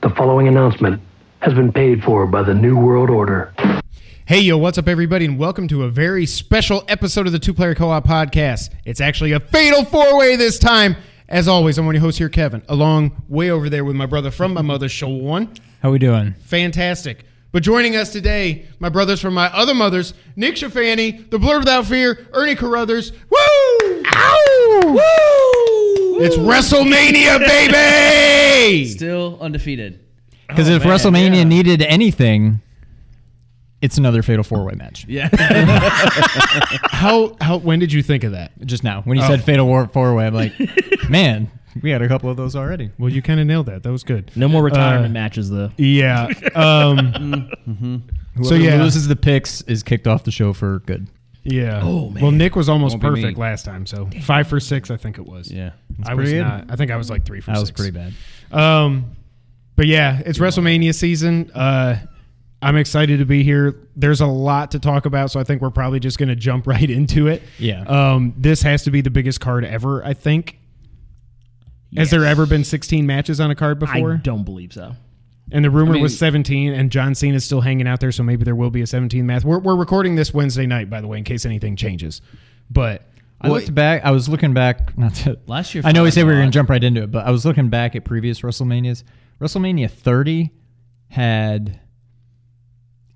The following announcement has been paid for by the New World Order. Hey, yo, what's up, everybody, and welcome to a very special episode of the Two Player Co-op Podcast. It's actually a fatal four-way this time. As always, I'm one of your hosts here, Kevin, along way over there with my brother from my mother, Sean. How we doing? Fantastic. But joining us today, my brothers from my other mothers, Nick Shafani, the Blur Without Fear, Ernie Carruthers. Woo! Ow! Woo! It's WrestleMania, baby! Still undefeated. Because if WrestleMania needed anything, it's another Fatal 4-Way match. Yeah. When did you think of that? Just now. When you said Fatal 4-Way, I'm like, man, we had a couple of those already. Well, you kind of nailed that. That was good. No more retirement matches, though. Yeah. Whoever loses the picks is kicked off the show for good. Yeah. Oh, man. Well, Nick was almost Won't be perfect me. last time, so 5 for 6, I think it was. Yeah. I was pretty good. not. I think I was like 3 for 6. That was pretty bad. But yeah, it's WrestleMania season. I'm excited to be here. There's a lot to talk about, so I think we're probably just going to jump right into it. Yeah. This has to be the biggest card ever, I think. Yes. Has there ever been 16 matches on a card before? I don't believe so. And the rumor was 17, and John Cena's still hanging out there, so maybe there will be a 17 match. We're recording this Wednesday night, by the way, in case anything changes. But I looked back. I was looking back. Not to, Last year, I know we said we were going going to jump right into it, but I was looking back at previous WrestleManias. WrestleMania 30 had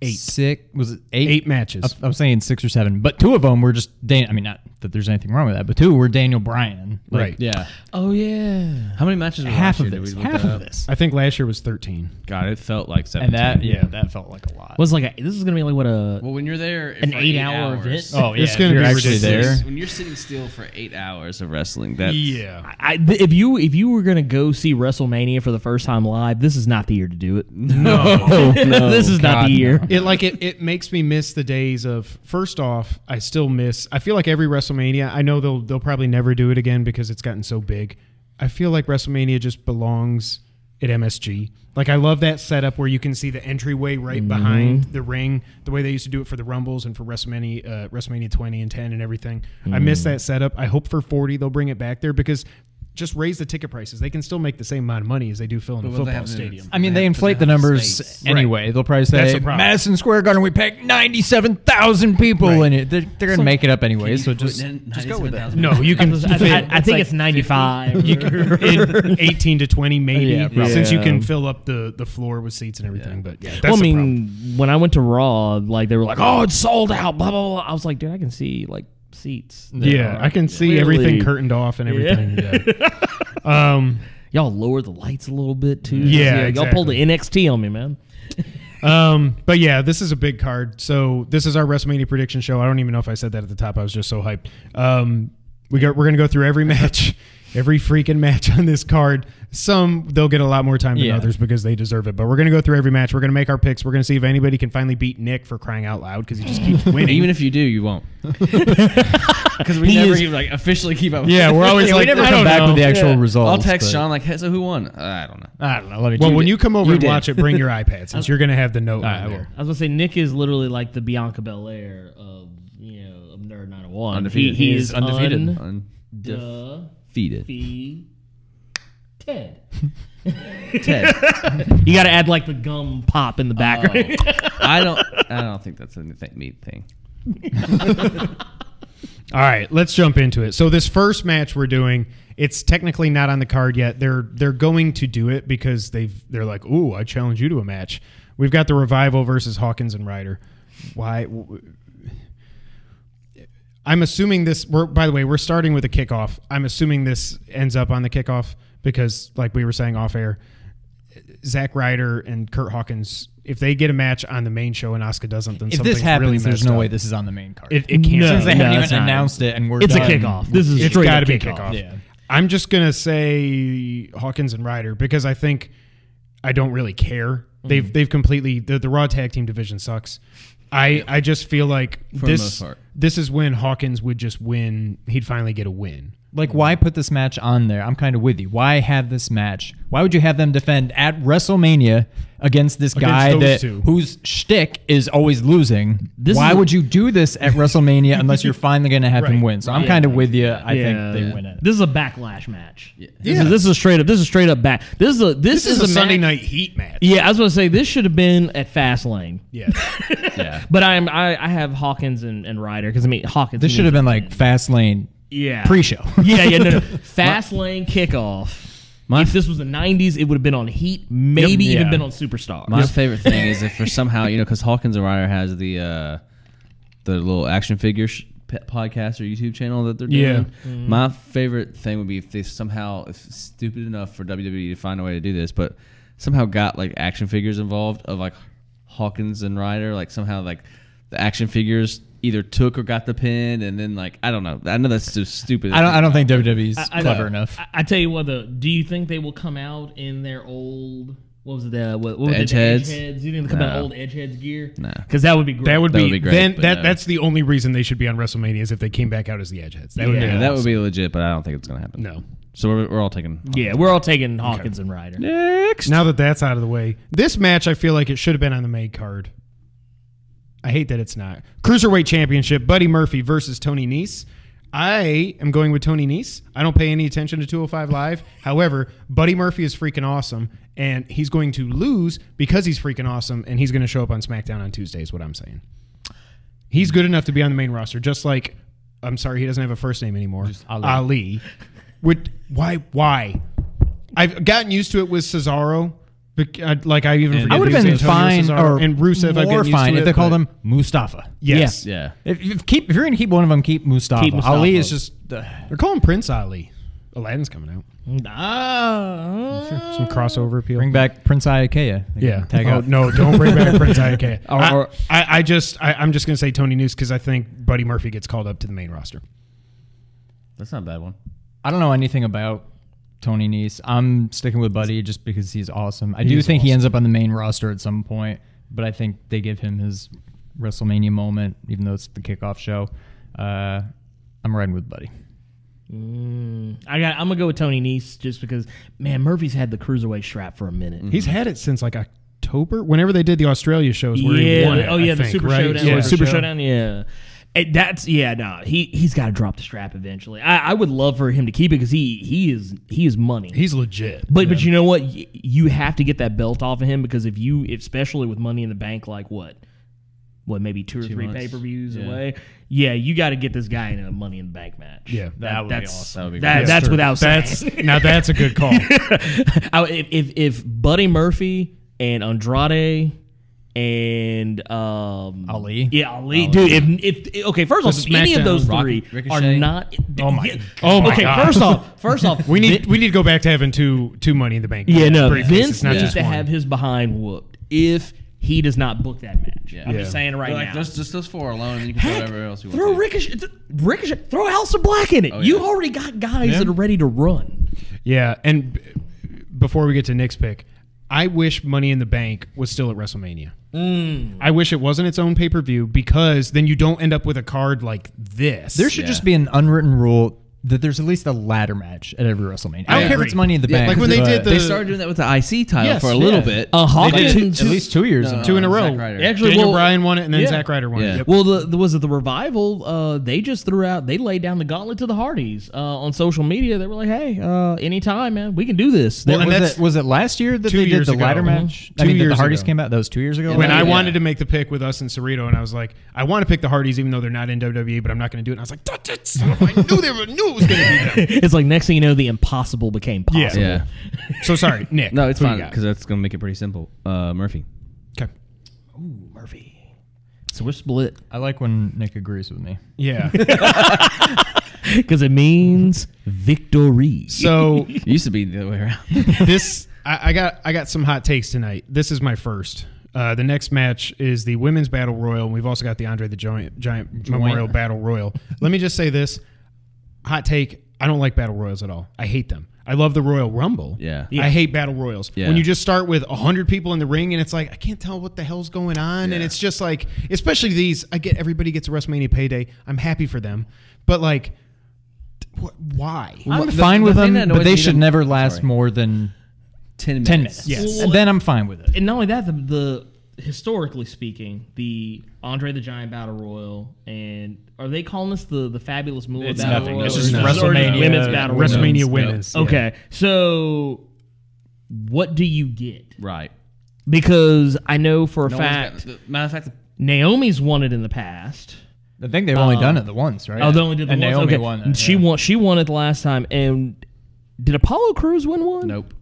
8 matches. I was saying 6 or 7, but 2 of them were just I mean, not that there's anything wrong with that, but 2 were Daniel Bryan. Like, Right. Yeah. Oh, yeah. How many matches were Half last of year? this. Did we look Half that of up? this. I think last year was 13. God, it felt like And 17. that felt like a lot. Was like this is gonna be like what a Well, when you're there an for 8-hour event. Oh, yeah. It's gonna you're be actually ridiculous. there. When you're sitting still for 8 hours of wrestling, that's Yeah. If you were gonna go see WrestleMania for the first time live, this is not the year to do it. No. This is not God, the year. no. It makes me miss the days of, first off, I feel like every WrestleMania, I know they'll probably never do it again because it's gotten so big. I feel like WrestleMania just belongs at MSG. Like, I love that setup where you can see the entryway right behind the ring, the way they used to do it for the Rumbles and for WrestleMania 20 and 10 and everything. I miss that setup. I hope for 40 they'll bring it back there because just raise the ticket prices. They can still make the same amount of money as they do filling a football stadium. I mean, they inflate the numbers anyway. They'll probably That's say, the problem. Madison Square Garden, we packed 97,000 people in it. They're going to make it up anyway, so just go with that. No, you can fit I think it's 95. in 18 to 20 maybe, Yeah, probably. since you can fill up the floor with seats and everything. But yeah, that's Well, I the problem. mean, when I went to Raw, like they were like, "Oh, it's sold out." Blah blah blah. I was like, "Dude, I can see like seats." Yeah, I can see Clearly. everything curtained off and everything. Yeah. Y'all lowered the lights a little bit too. Yeah, Y'all pulled the exactly. NXT on me, man. But yeah, this is a big card. So this is our WrestleMania prediction show. I don't even know if I said that at the top. I was just so hyped. We're going to go through every match, every freaking match on this card. Some, they'll get a lot more time than others because they deserve it. But we're going to go through every match. We're going to make our picks. We're going to see if anybody can finally beat Nick for crying out loud because he just keeps winning. Even if you do, you won't. Because we never even, officially keep up. Yeah, we're always like, we never I come don't back know. with the actual results. I'll text but- Sean like, hey, so who won? I don't know. I don't know. Let me Well, when you come over and did. watch it, bring your iPad since you're going to have the note on there. I was gonna say Nick is literally like the Bianca Belair of of Nerd 901. Undefeated. He is undefeated. undefeated. Ted. Ted. You got to add like the gum pop in the background. I don't think that's a neat thing. All right, let's jump into it. So this first match we're doing, it's technically not on the card yet. They're going to do it because they're like, ooh, I challenge you to a match. We've got the Revival versus Hawkins and Ryder. Why? I'm assuming this. By the way, we're starting with a kickoff. I'm assuming this ends up on the kickoff because, like we were saying off air, Zack Ryder and Kurt Hawkins, if they get a match on the main show and Asuka doesn't, then If something's this happens, really there's messed no up. way this is on the main card. It can't. Since they haven't it's even not. announced it and we're It's a done. kickoff. This is It's straight got to up be a kickoff. kickoff. Yeah. I'm just going to say Hawkins and Ryder because I think I don't really care. They've completely the Raw tag team division sucks. I just feel like For the most part. this is when Hawkins would just win. He'd finally get a win. Like, why put this match on there? I'm kind of with you. Why have this match? Why would you have them defend at WrestleMania against this guy whose shtick is always losing? Why would you do this at WrestleMania unless you're finally going to have him win? So I'm kind of with you. I think they win it. This is a backlash match. This is a straight up. This is straight up back. This is a Sunday Night Heat match. Yeah, I was going to say this should have been at Fastlane. Yeah, yeah. But I have Hawkins and Ryder because I mean Hawkins. This should have been like Fastlane. Yeah. Pre-show. No. Fastlane kickoff. If this was the 90s, it would have been on Heat, maybe even been on Superstar. My favorite thing is if for somehow, because Hawkins and Ryder has the little action figure podcast or YouTube channel that they're doing. Yeah. Mm-hmm. My favorite thing would be if they somehow, if it's stupid enough for WWE to find a way to do this, but somehow got like action figures involved of like Hawkins and Ryder, like somehow like the action figures either took or got the pin, and then like I don't know. I know that's just stupid. I don't think WWE's clever enough. I tell you what, though, do you think they will come out in their old? What was it? What was edge it? heads? Do you think they come out in old edge heads gear? No, because that would be great. That would be great. Then that's the only reason they should be on WrestleMania is if they came back out as the Edgeheads. That would be that would be legit, but I don't think it's gonna happen. No. So we're all taking. We're all taking Hawkins and Ryder. Next. Now that that's out of the way, this match I feel like it should have been on the main card. I hate that it's not. Cruiserweight Championship, Buddy Murphy versus Tony Nese. I am going with Tony Nese. I don't pay any attention to 205 Live. However, Buddy Murphy is freaking awesome, and he's going to lose because he's freaking awesome, and he's going to show up on Smackdown on Tuesday is what I'm saying. He's good enough to be on the main roster, just like, I'm sorry, he doesn't have a first name anymore. Just Ali. Why? I've gotten used to it with Cesaro. Like I even forget. I would have been fine Cesaro, and Rusev. More fine if they called him Mustafa. Yes. Yeah. If you're going to keep one of them, keep Mustafa. Keep Mustafa. Ali is just. They're calling Prince Ali. Aladdin's coming out. Some crossover appeal. Bring back Prince Iakea. Yeah. Tag out. No, don't bring back Prince Iakea. I'm just going to say Tony Nese because I think Buddy Murphy gets called up to the main roster. That's not a bad one. I don't know anything about Tony Nese. I'm sticking with Buddy just because he's awesome. I do think he ends up on the main roster at some point, but I think they give him his WrestleMania moment, even though it's the kickoff show. I'm riding with Buddy. I'm gonna go with Tony Nese just because, man, Murphy's had the cruiserweight strap for a minute. He's had it since like October, whenever they did the Australia shows where he won it. The Super Showdown. Yeah, Super Showdown. Yeah. He's got to drop the strap eventually. I would love for him to keep it because he is money. He's legit. But you know what? You have to get that belt off of him because especially with Money in the Bank, like what maybe 2 or 3 pay-per-views away. Yeah, you got to get this guy in a Money in the Bank match. Yeah, that would be awesome. That would be that's without saying. Now that's a good call. If Buddy Murphy and Andrade and Ali. Yeah, Ali. Dude, if first off, if any of those three are not First off, we need to go back to having two Money in the Bank. Vince needs to have his behind whooped if he does not book that match. I'm just saying now. Just those 4 alone, and you can throw whatever else you want. Throw Ricochet, throw Aleister Black in it. You already got guys that are ready to run. Yeah, and before we get to Nick's pick, I wish Money in the Bank was still at WrestleMania. I wish it wasn't its own pay-per-view because then you don't end up with a card like this. There should just be an unwritten rule that there's at least a ladder match at every WrestleMania. I don't care if it's Money in the Bank. Like when they started doing that with the IC title for a little bit. Hawkins at least 2 years. 2 in a row. Actually, Daniel Bryan won it, and then Zack Ryder won it. Yep. Well, was it the Revival? They just they laid down the gauntlet to the Hardys on social media. They were like, "Hey, anytime, man, we can do this." Was it last year that they did the ladder match? I mean, that the Hardys came out. That was 2 years ago. When I wanted to make the pick with us and Cerrito, and I was like, I want to pick the Hardys, even though they're not in WWE, but I'm not going to do it. And I was like, I knew it was going to be them. It's like next thing you know, the impossible became possible. Yeah. So sorry, Nick. No, it's fine because that's going to make it pretty simple. Murphy. Okay. Ooh, Murphy. So we're split. I like when Nick agrees with me. Yeah. Because it means victory. So It used to be the other way around. I got some hot takes tonight. This is my first. The next match is the Women's Battle Royal, and we've also got the Andre the Giant Memorial Battle Royal. Let me just say this. Hot take, I don't like Battle Royals at all. I hate them. I love the Royal Rumble. Yeah. I hate Battle Royals. Yeah. When you just start with 100 people in the ring and it's like, I can't tell what the hell's going on. And it's just like, especially these, I get everybody gets a WrestleMania payday. I'm happy for them. But like, Why? I'm fine with them, but they should never last more than 10 minutes. Yes. Well, And then I'm fine with it. And not only that, the historically speaking, the Andre the Giant Battle Royal, and are they calling this the Fabulous Moolah It's Battle nothing. Royal? It's just Or WrestleMania. Women's Battle Royal. WrestleMania Women's. Yeah. Okay, so what do you get? Right. Because I know for a No fact, matter of fact, Naomi's won it in the past. I think they've only done it the once, right? Oh, they only did the and once. Naomi Okay. won it. She won it the last time. And did Apollo Crews win one? nope.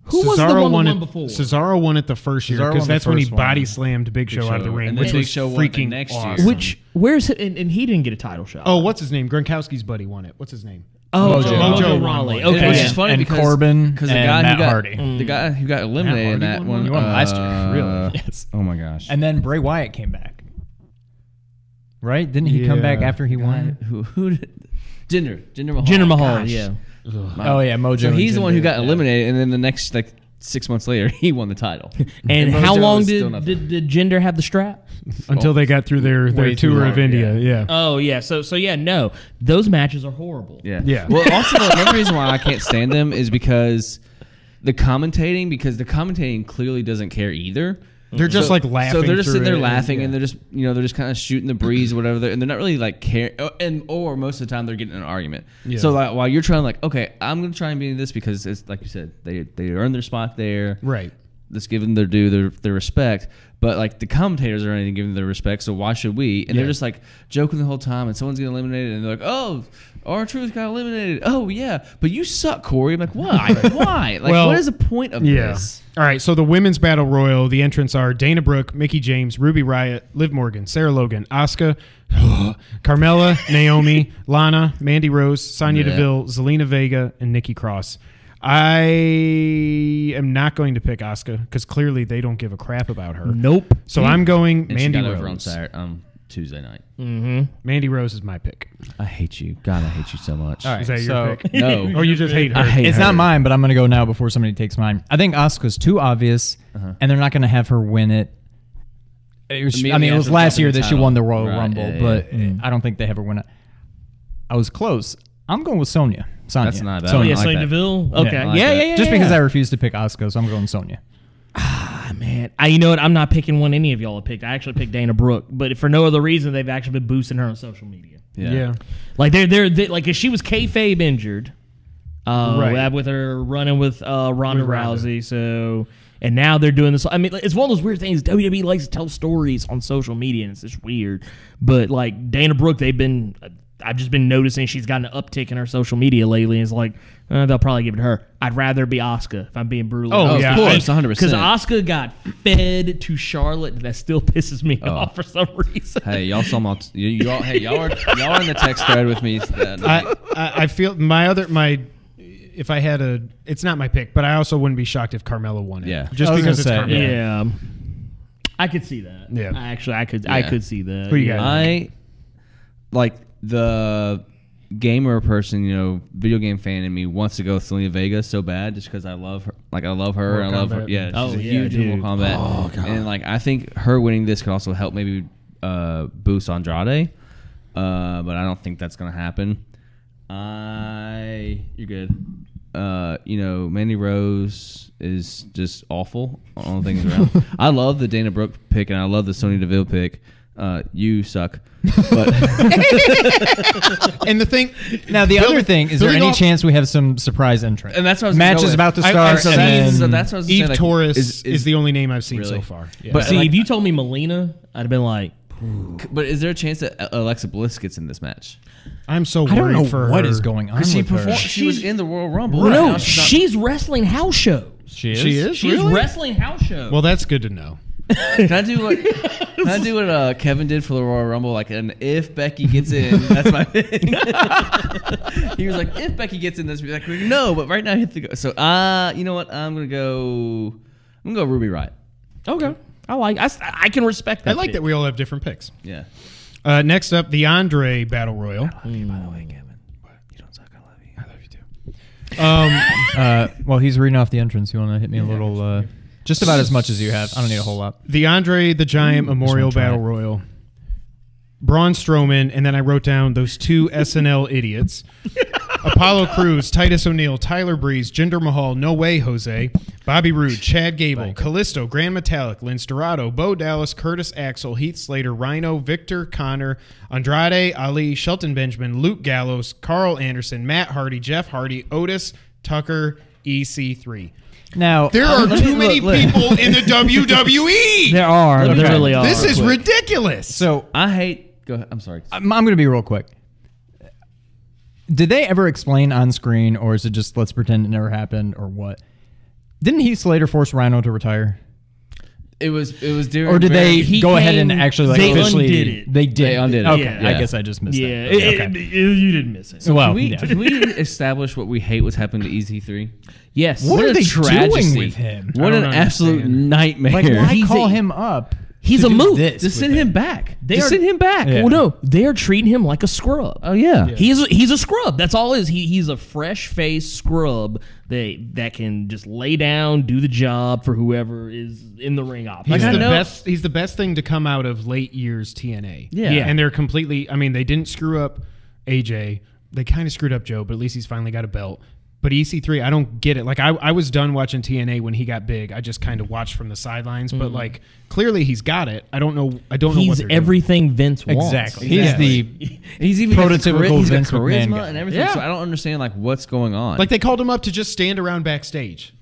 Who was the one that won before? Cesaro won it the first year Cesaro because won the that's when he first body one. slammed Big Show out of the Show. ring, And which then Big was Show won the freaking next year. awesome. Where's it? And he didn't get a title shot. Oh, what's his name? Gronkowski's buddy won it. What's his name? Oh, Mojo. Mojo Rawley. won one. Okay, Which yeah. is funny And because Corbin the and guy Matt who got Hardy. the guy who got eliminated in Hardy that won one. one? He won last year, really. Yes. Oh my gosh. And then Bray Wyatt came back. Right? Didn't he come back after he won? Who did Jinder Mahal? Jinder Mahal. Gosh. Yeah. Oh, yeah, Mojo. So and he's the one who Jinder, got yeah. eliminated, and then the next 6 months later, he won the title. And Mojo how long is still did nothing. Jinder have the strap? Until they got through their Way too tour hard, of India. Yeah. Oh yeah. So yeah. No, those matches are horrible. Yeah. Well, also another reason why I can't stand them is because the commentating clearly doesn't care either. They're just like laughing. So they're just sitting through there it, laughing, yeah. and they're just kind of shooting the breeze or whatever, and they're not really like care. Or most of the time they're getting in an argument. Yeah. So like while you're trying, like, okay, I'm gonna try and be in this because it's like you said, they earned their spot there. Right. Let's give them their due, their respect. But like the commentators aren't even giving their respect, so why should we? And they're just like joking the whole time, and someone's getting eliminated, and they're like, "Oh, R-Truth got eliminated. Oh yeah, but you suck, Corey." I'm like, why? Why? Like, Well, what is the point of this? All right, so the women's battle royal, the entrants are Dana Brooke, Mickie James, Ruby Riott, Liv Morgan, Sarah Logan, Asuka, Carmella, Naomi, Lana, Mandy Rose, Sonya Deville, Zelina Vega, and Nikki Cross. I am not going to pick Asuka because clearly they don't give a crap about her. Nope. So I'm going And she Mandy got over on Rose. Tuesday night. Mandy Rose is my pick. I hate you. God, I hate you so much. All right, Is that so your pick? No. Or you just hate her? I hate it's her. not mine, but I'm going to go now before somebody takes mine. I think Asuka's too obvious, and they're not going to have her win it. It was Immediately last after year the that she title. won the Royal Right, Rumble, yeah, but yeah. I don't think they have her win it. I was close. I'm going with Sonya. That's not bad. Sonya. Yeah, I like Sonya that. Deville. Okay. I like Yeah, that. yeah. Just because I refused to pick Asuka, so I'm going Sonya. Man, you know what? I'm not picking one any of y'all have picked. I actually picked Dana Brooke, but for no other reason, they've actually been boosting her on social media. Yeah. Like they're like, if she was kayfabe injured, Right. with her running with Ronda With Ronda. Rousey. So, and now they're doing this. I mean, it's one of those weird things. WWE likes to tell stories on social media, and it's just weird. But like Dana Brooke, I've just been noticing she's gotten an uptick in her social media lately. And it's like, they'll probably give it to her. I'd rather be Asuka, if I'm being brutal. Oh, yeah. Of course, 100%. Because Asuka got fed to Charlotte, and that still pisses me off for some reason. Hey, y'all saw my. Y'all are in the text thread with me. I feel if I had it's not my pick, but I also wouldn't be shocked if Carmella won it. Yeah. Just I was because it's gonna say, Carmella. Yeah. I could see that. Yeah. I could see that. Who you got? I like the gamer person, video game fan in me wants to go with Zelina Vega so bad just because I love her. Like, I love her. Mortal I love her. Kombat. Yeah, she's Oh, a yeah, huge dude. Mortal Kombat. Oh, God. And like, I think her winning this could also help maybe boost Andrade. But I don't think that's gonna happen. You're good. Mandy Rose is just awful on things around. I love the Dana Brooke pick and I love the Sonya Deville pick. You suck. But And the thing Now, the other thing, is there building any off- chance we have some surprise entrant? and that's what I was Match gonna go is with. about to I- start. so and that's- then that's what I was Eve saying, like, Torres is the only name I've seen Really? so far. Yeah. But See, like, if you told me Melina, I'd have been like, but is there a chance that Alexa Bliss gets in this match? I'm so I don't worried know for what her. is going on Because she with her. performed. She was in the Royal Rumble. well, Now no, she's not- she's wrestling house shows. She is? She is? She's Really? wrestling house shows. Well, that's good to know. Can I do what Kevin did for the Royal Rumble? Like, and if Becky gets in, that's my thing. He was like, if Becky gets in this, like, no, but right now hit the go. So, you know what? I'm gonna go Ruby Riott. okay. I can respect that. I like pick. that we all have different picks. Yeah. Next up, the Andre Battle Royal. By the way, Kevin, you don't suck. I love you. I love you too. Well, he's reading off the entrance. You want to hit me a little... just about as much as you have. I don't need a whole lot. The Andre the Giant Memorial just wanna try Battle it. Royal. Braun Strowman, and then I wrote down those two SNL idiots. Apollo Crews, Titus O'Neil, Tyler Breeze, Jinder Mahal, No Way Jose, Bobby Roode, Chad Gable, Kalisto, Grand Metalik, Lince Dorado, Bo Dallas, Curtis Axel, Heath Slater, Rhino, Victor, Connor, Andrade, Ali, Shelton Benjamin, Luke Gallows, Carl Anderson, Matt Hardy, Jeff Hardy, Otis, Tucker, EC3. Now There are too many people in the WWE. There are. There really are. This is ridiculous. So I hate. Go ahead. I'm sorry. I'm going to be real quick. Did they ever explain on screen, or is it just let's pretend it never happened, or what? Didn't Heath Slater force Rhino to retire? It was during. Or did they go ahead and actually like they officially? undid it. They did. They undid it. Okay, Yeah. I guess I just missed Yeah, that. Okay. you didn't miss it. Well, Can we establish what we hate was happening to EZ3? Yes. What are a they tragedy. doing with him? What I an don't absolute understand. nightmare. Like, why He's call a- him up? He's to a do moot. this Just with send him back. They Just are- send him back. Yeah. Well, no, they are treating him like a scrub. Oh yeah. He's a scrub. That's all it is. He's a fresh faced scrub that can just lay down, do the job for whoever is in the ring opposite. He's I the know- best. He's the best thing to come out of late years TNA. Yeah. and they're completely. I mean, they didn't screw up AJ. They kind of screwed up Joe, but at least he's finally got a belt. But EC3, I don't get it. Like I was done watching TNA when he got big. I just kind of watched from the sidelines. But like clearly he's got it. I don't know. I don't know what He's they're doing. everything Vince wants. Exactly. Exactly. He's the He's even got Prototypical he's got Vince McMahon charisma guy. and everything. Yeah. So I don't understand like what's going on. Like they called him up to just stand around backstage.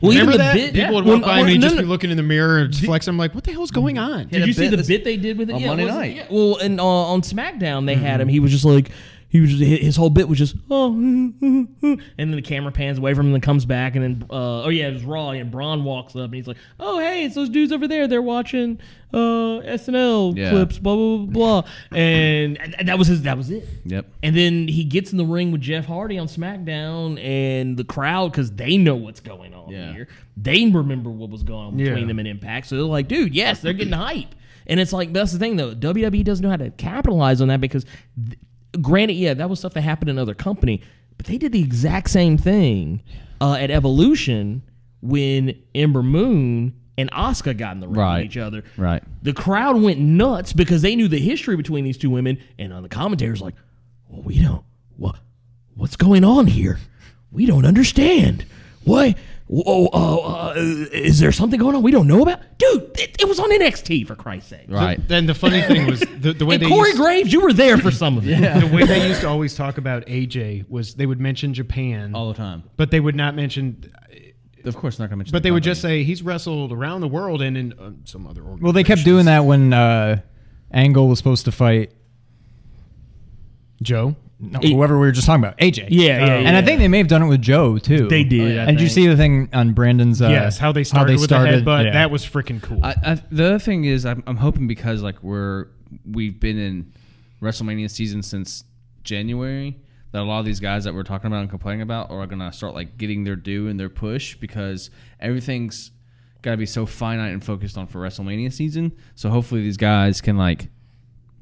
Well, Remember even the that? bit People would when- walk by and or- he'd no, just no. be looking in the mirror and flex. I'm like, what the hell's going on? Did you see the this- bit they did with it on Yeah, Monday wasn't it? night. Yeah. Well, and on SmackDown they had him. He was just like his whole bit was just and then the camera pans away from him and comes back and then it was Raw and Braun walks up and he's like, oh hey, it's those dudes over there. They're watching SNL Yeah. clips, blah blah blah blah, and that was it. Yep. And then he gets in the ring with Jeff Hardy on SmackDown, and the crowd, because they know what's going on Yeah. here, they remember what was going on between Yeah. them and Impact. So they're like, dude, yes, they're getting hype. And it's like, that's the thing, though. WWE doesn't know how to capitalize on that because, granted, yeah, that was stuff that happened in another company, but they did the exact same thing at Evolution when Ember Moon and Asuka got in the ring Right. with each other. Right. The crowd went nuts because they knew the history between these two women, and on the commentators like, well, we don't. What's going on here? We don't understand. Why? Is there something going on we don't know about? Dude, it was on NXT, for Christ's sake. Right. Then the funny thing was the way And they Corey used, Graves, you were there for some of it. the way they used to always talk about AJ was they would mention Japan, All the time. but they would not mention. Of course, not gonna mention. But the they would company. just say he's wrestled around the world and in some other organizations. Well, they kept doing that when Angle was supposed to fight Joe. whoever we were just talking about, AJ. Yeah. And I think they may have done it with Joe too. They did. I And did you think. see the thing on Brandon's? Yes, how they started with the headbutt. yeah. That was freaking cool. The other thing is, I'm hoping because like we've been in WrestleMania season since January, that a lot of these guys that we're talking about and complaining about are gonna start like getting their due and their push because everything's got to be so finite and focused on for WrestleMania season. So hopefully these guys can like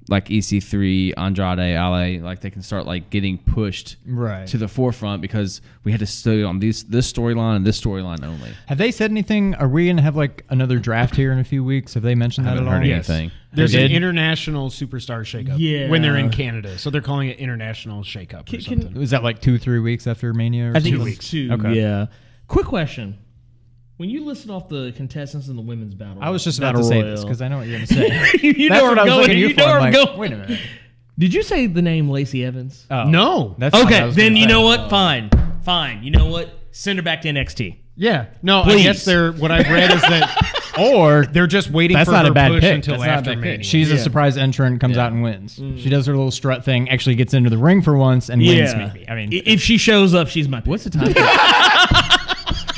EC3, Andrade, Ale, like they can start like getting pushed Right. to the forefront because we had to stay on this storyline and this storyline only. Have they said anything? Are we gonna have like another draft here in a few weeks? Have they mentioned that haven't at all? heard Yes. anything. There's They an did? international superstar shakeup Yeah. when they're in Canada. So they're calling it international shakeup or something. Was that like 2-3 weeks after Mania? Or I think it something? was weeks. 2. Okay. Yeah. Quick question. When you listed off the contestants in the women's battle, I was just about battle to say royal, this because I know what you're gonna say. you That's know what where I I'm was going. looking at you You for. know where I'm I'm like, going. wait a minute. Did you say the name Lacey Evans? Oh. No. That's not what I Okay, was then gonna you say. know what? Fine. You know what? Send her back to NXT. Yeah. No, Please. I guess what I've read is that Or they're just waiting That's for not her a bad push pick. until That's not a after bad pick. Mania. She's a surprise entrant, comes out and wins. She does her little strut thing, actually gets into the ring for once and wins. Maybe. I mean, if she shows up, she's my pick. What's the time?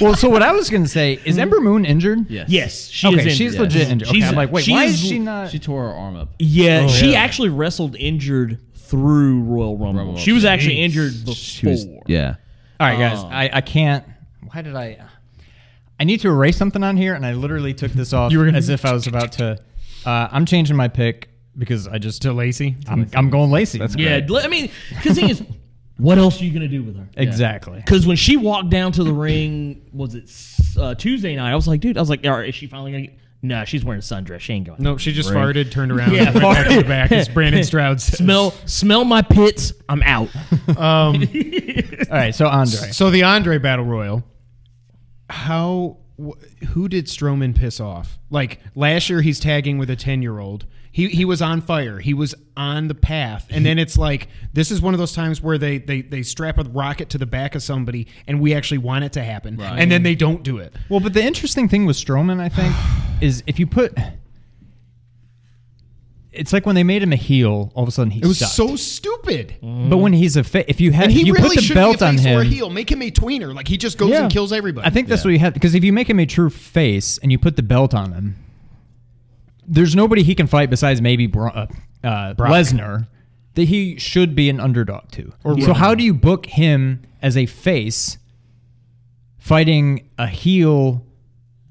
well, so what I was gonna say is Ember Moon injured? Yes. Yes, she Okay, is injured. she's legit injured. Okay, She's- I'm like, wait, why is she's- she not? She tore her arm up. Yeah, she yeah. actually wrestled injured through Royal Rumble. Rumble. She was actually Jeez. injured before. She was, yeah. All right, guys, I can't. Why did I? I need to erase something on here, and I literally took this off You were gonna- as if I was about to. I'm changing my pick because I just. To Lacey. I'm going Lacey. That's Yeah, I mean, because the thing is, what else are you gonna do with her? exactly. Because when she walked down to the ring, was it Tuesday night? I was like, dude, all right, is she finally gonna get? No, she's wearing a sundress. She ain't going. Nope, she just farted, turned around, Yeah, and went back to the back. As Brandon Stroud says. Smell my pits. I'm out. All right, so Andre. So the Andre Battle Royal. Who did Strowman piss off? Like last year, he's tagging with a 10-year-old. He was on fire. He was on the path. And then it's like, this is one of those times where they strap a rocket to the back of somebody and we actually want it to happen. Right. And then they don't do it. Well, but the interesting thing with Strowman, I think, is if you put... It's like when they made him a heel, all of a sudden he was sucked. so stupid. But when he's a face, if you have, and he if you really put the belt be a on face or a him, heel. Make him a tweener. Like he just goes and kills everybody. I think that's what you have, because if you make him a true face and you put the belt on him, there's nobody he can fight besides maybe Lesnar that he should be an underdog to. So how do you book him as a face fighting a heel?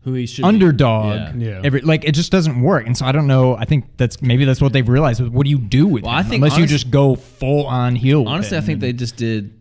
Who he should underdog, Yeah. Like it just doesn't work, and so I don't know. I think that's what they've realized. What do you do with him? I think unless you just go full on heel. With honestly, him. I think they just did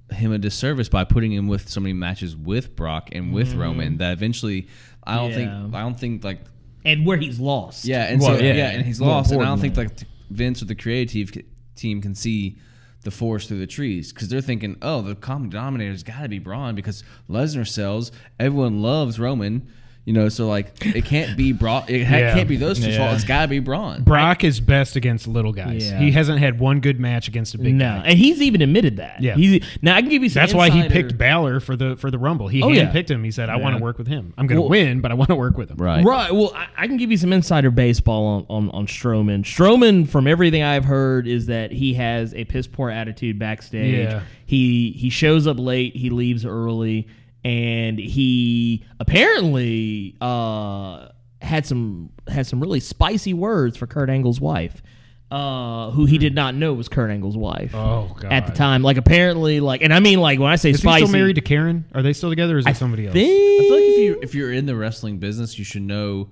him a disservice by putting him with so many matches with Brock and with Roman that eventually, I don't think like, and where he's lost. yeah, and and he's More lost, and I don't think importantly. like Vince or the creative team can see the forest through the trees because they're thinking, oh, the common denominator's got to be Braun because Lesnar sells, everyone loves Roman. You know, so like it can't be Brock. It can't be those two. It's got to be Braun. Brock is best against little guys. Yeah. He hasn't had one good match against a big guy. And he's even admitted that. Yeah. Now I can give you some. That's why he insider- picked Balor for the Rumble. He handpicked him. He said, "I want to work with him. I'm going to win, but I want to work with him." Right. Well, I can give you some insider baseball on Strowman. Strowman, from everything I've heard, is that he has a piss poor attitude backstage. Yeah. He shows up late. He leaves early. And he apparently had some really spicy words for Kurt Angle's wife, who he did not know was Kurt Angle's wife. Oh God! At the time, like apparently, like, and I mean, like when I say Is spicy, he still married to Karen? Are they still together? Or is it somebody else? I feel like if you're in the wrestling business, you should know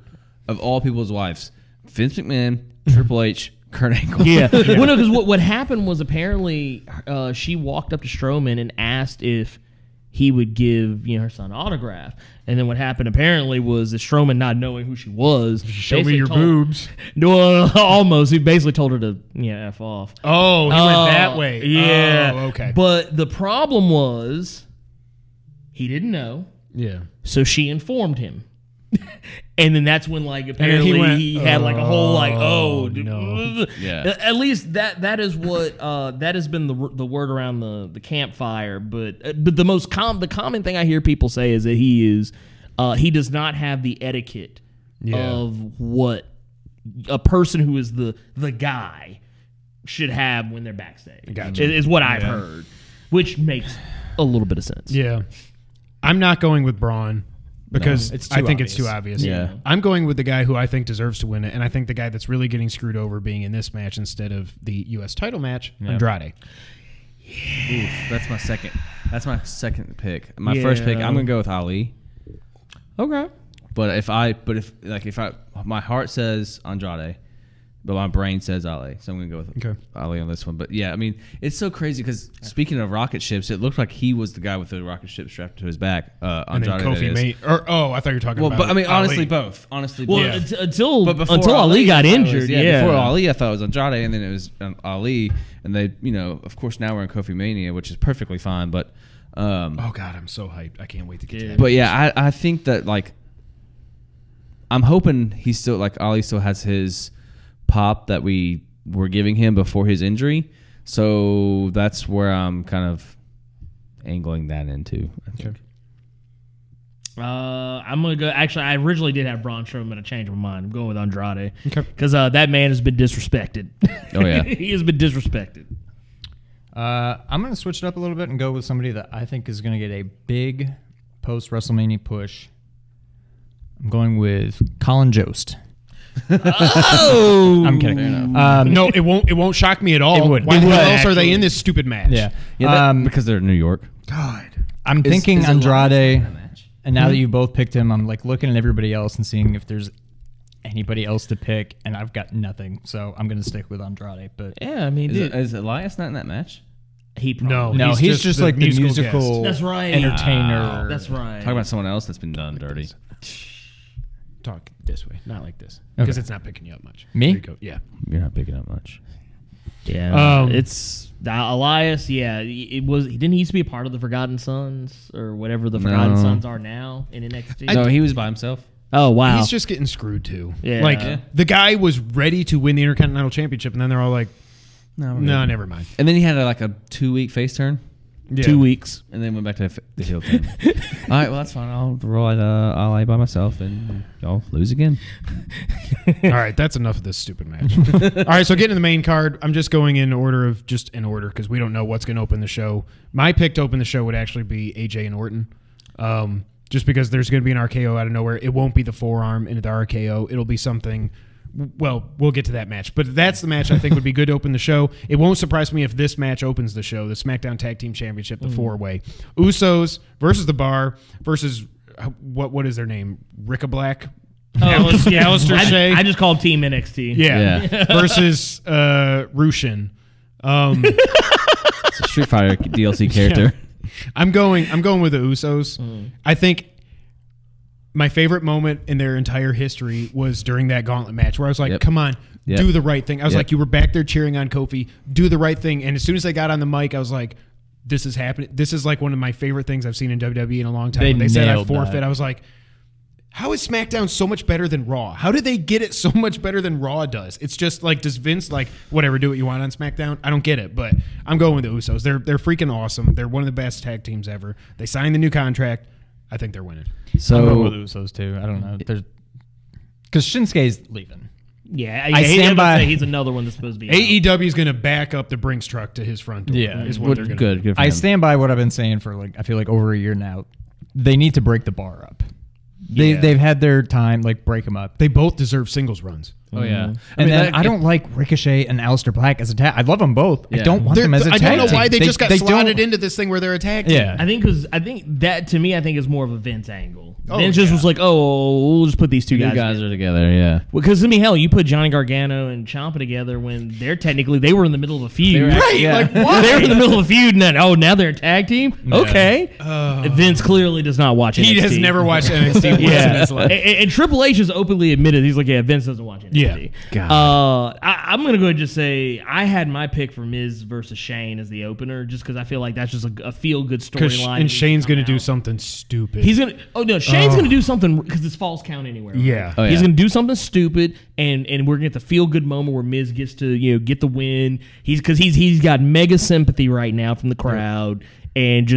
of all people's wives, Vince McMahon, Triple H, Kurt Angle. Yeah. Well, no, because what happened was apparently she walked up to Strowman and asked if he would give her son an autograph, and then what happened apparently was that Strowman, not knowing who she was, Show me your boobs. No, almost. He basically told her to f off. Oh, he went that way. Yeah. Oh, okay. But the problem was he didn't know. Yeah. So she informed him. And then that's when, like, apparently he had like a whole like, no. Yeah. At least that is what that has been the word around the campfire. But the common thing I hear people say is that he does not have the etiquette of what a person who is the guy should have when they're backstage. Gotcha. Is what I've heard, which makes a little bit of sense. Yeah. I'm not going with Braun. Because it's too I think obvious. it's too obvious. Yeah. I'm going with the guy who I think deserves to win it, and I think the guy that's really getting screwed over being in this match instead of the U.S. title match, Andrade. Oof, that's my second pick. My first pick, I'm gonna go with Ali. Okay. But if my heart says Andrade, but my brain says Ali, so I'm gonna go with Ali on this one. But yeah, I mean, it's so crazy because speaking of rocket ships, it looked like he was the guy with the rocket ship strapped to his back. And then Andrade, Kofi made. I thought you were talking about. But I mean, honestly, Ali. both. Honestly, Well, both. until Ali got injured, Before Ali, I thought it was Andrade, and then it was Ali, and they, of course, now we're in Kofi Mania, which is perfectly fine. But oh God, I'm so hyped! I can't wait to get to that. But yeah, I think that I'm hoping he's still Ali still has his pop that we were giving him before his injury, so that's where I'm kind of angling that into. I think. I'm gonna go. Actually, I originally did have Braun Strowman, but I changed my mind. I'm going with Andrade Okay. because that man has been disrespected. Oh yeah, he has been disrespected. I'm going to switch it up a little bit and go with somebody that I think is going to get a big post-WrestleMania push. I'm going with Colin Jost. Oh, I'm kidding. No, it won't shock me at all. It would. Why It the would, hell else are they actually. in this stupid match? Yeah. because they're in New York. God. I'm thinking is Andrade, match? and now that you both picked him, I'm like looking at everybody else and seeing if there's anybody else to pick, and I've got nothing, so I'm going to stick with Andrade. But yeah. I mean, Is Elias not in that match? No, no, he's just like the musical That's right. entertainer. That's right. Talk about someone else that's been done dirty. talk this way, not like this, because it's not picking you up much. Me? There you go. Yeah. You're not picking up much. Yeah, it's Elias. Yeah, it was. Didn't he used to be a part of the Forgotten Sons or whatever the Forgotten Sons are now in NXT? No, he was by himself. Oh wow, He's just getting screwed too. Yeah. Like the guy was ready to win the Intercontinental Championship, and then they're all like, No, never mind. And then he had like a 2-week face turn. Yeah. 2 weeks. And then went back to the heel turn. All right, well, that's fine. I'll roll at Ali by myself, and y'all lose again. All right, that's enough of this stupid match. All right, so getting to the main card, I'm just going in order because we don't know what's going to open the show. My pick to open the show would actually be AJ and Orton, just because there's going to be an RKO out of nowhere. It won't be the forearm into the RKO. It'll be something. Well, we'll get to that match, but that's the match I think would be good to open the show. It won't surprise me if this match opens the show, the SmackDown Tag Team Championship, the four-way. Usos versus The Bar versus, what is their name? Ricka Black? Alistair Shea? I just called Team NXT. Yeah. Versus Rushin. It's a Street Fighter DLC character. Yeah. I'm going with the Usos. I think my favorite moment in their entire history was during that gauntlet match where I was like, come on, do the right thing. I was like, you were back there cheering on Kofi, do the right thing. And as soon as they got on the mic, I was like, this is happening. This is like one of my favorite things I've seen in WWE in a long time. When they said I forfeit, that. I was like, how is SmackDown so much better than Raw? How did they get it so much better than Raw does? It's just like, does Vince like, whatever, do what you want on SmackDown? I don't get it, but I'm going with the Usos. They're freaking awesome. They're one of the best tag teams ever. They signed the new contract. I think they're winning. So I'm going with Usos too. I don't know. Because Shinsuke's leaving. Yeah, I stand by. He's another one that's supposed to be AEW is going to back up the Brinks truck to his front door. Yeah. Is what they're going to do. Good for I him. stand by what I've been saying for I feel like over a year now. They need to break the bar up. They've had their time, break them up. They both deserve singles runs. Oh, yeah. I don't like Ricochet and Aleister Black as a tag. I love them both. Yeah. I don't want them as a tag I don't know team. why they just got slotted don't- into this thing where they're a tag team. Yeah. I think that to me, I think is more of a Vince angle. Oh, Vince just was like, oh, we'll just put these two You guys. guys are together, yeah. Because I mean, hell, you put Johnny Gargano and Ciampa together when they were in the middle of a feud. Right, yeah. Like, why? They were in the middle of a feud, and then now they're a tag team. Okay, Vince clearly does not watch NXT. He has never watched NXT once in Yeah, his life. and Triple H has openly admitted Vince doesn't watch NXT. Yeah. God. I'm gonna go ahead and just say I had my pick for Miz versus Shane as the opener, just because I feel like that's just a feel good storyline. And Shane's going to do something stupid. He's gonna. Oh no, Shane's gonna do something because it's false count anywhere. Right? Yeah. Oh, yeah. He's gonna do something stupid, and we're gonna get the feel good moment where Miz gets to get the win. He's got mega sympathy right now from the crowd, and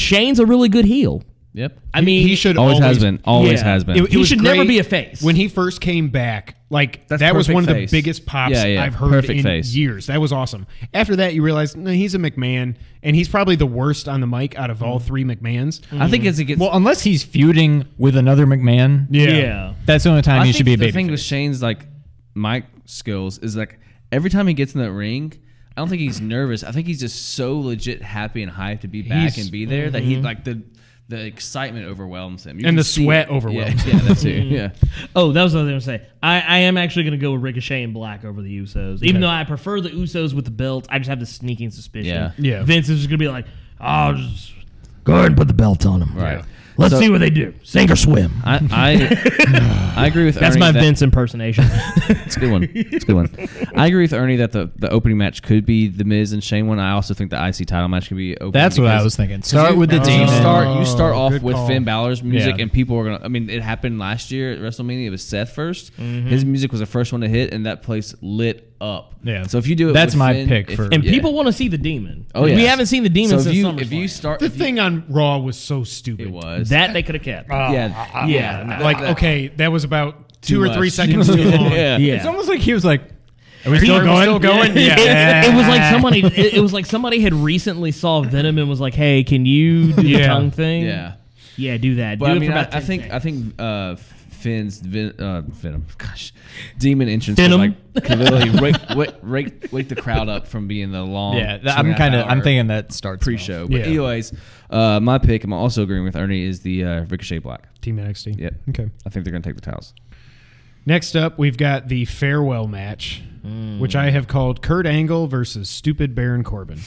Shane's a really good heel. Yep. I mean, he should Always has always been. Always yeah. has been. It He was should great never be a face. When he first came back, That's that was perfect one of the face. biggest pops Yeah, I've heard perfect in face. years. That was awesome. After that, you realize no, he's a McMahon, and he's probably the worst on the mic out of all three McMahons. I think as it gets... Well, unless he's feuding with another McMahon, Yeah. that's the only time he I should be a think the thing babyface. with Shane's mic skills is every time he gets in that ring, I don't think he's nervous. I think he's just so legit happy and hyped to be back and be there that he the excitement overwhelms him. You And can the see sweat it. overwhelms Yeah, that too. Yeah. Oh, that was what I was going to say. I am actually going to go with Ricochet and Black over the Usos. Even though I prefer the Usos with the belt, I just have this sneaking suspicion. Yeah. Vince is just going to be like, oh, just go ahead and put the belt on him. Right. Let's So- see what they do. Sink or swim. I agree with That's Ernie my that- Vince impersonation. It's a good one. It's a good one. I agree with Ernie that the opening match could be the Miz and Shane one. I also think the IC title match could be open. That's what I because- was thinking. Start with the because demon. You start off good with call. Finn Balor's music, Yeah. and people are gonna. I mean, it happened last year at WrestleMania. It was Seth 1st. His music was the first one to hit, and that place lit up. Yeah. So if you do it, That's with my Finn, pick if- for- And yeah. people want to see the demon. Oh, yeah. We haven't seen the demon So since if you SummerSlam. start, The if you- thing on Raw was so stupid. it was That they could have kept. yeah. Like, okay, that was about 2 or much. 3 seconds too long. Yeah. Yeah. It's almost like he was like, Are we still going? Yeah. It was like somebody. It was like somebody had recently saw Venom and was like, "Hey, can you do the Yeah. tongue thing? Yeah. yeah, do that. But do I it mean, for about I 10 think seconds." Finn's Venom. Gosh, demon entrance. Venom. Could literally wake the crowd up from being the long. yeah. 2.5 hour I'm thinking that starts pre-show. now. But Yeah. anyways, my pick. I'm also agreeing with Ernie is the Ricochet Black. Team NXT. Yep. Okay. I think they're gonna take the titles. Next up, we've got the farewell match, which I have called Kurt Angle versus Stupid Baron Corbin.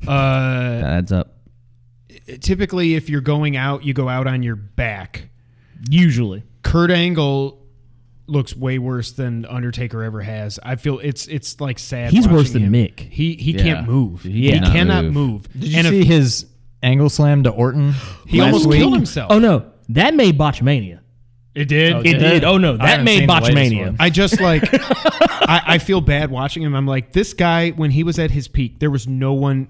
That adds up. Typically, if you're going out, you go out on your back. Usually, Kurt Angle looks way worse than Undertaker ever has. I feel it's like sad. He's worse watching than him. Mick. He can't move. He He cannot move. Did you see his angle slam to Orton? He almost killed himself. Oh no, that made Botchamania. It did. It did. Oh no, that made Botchamania. I just like I feel bad watching him. I'm like, this guy when he was at his peak, there was no one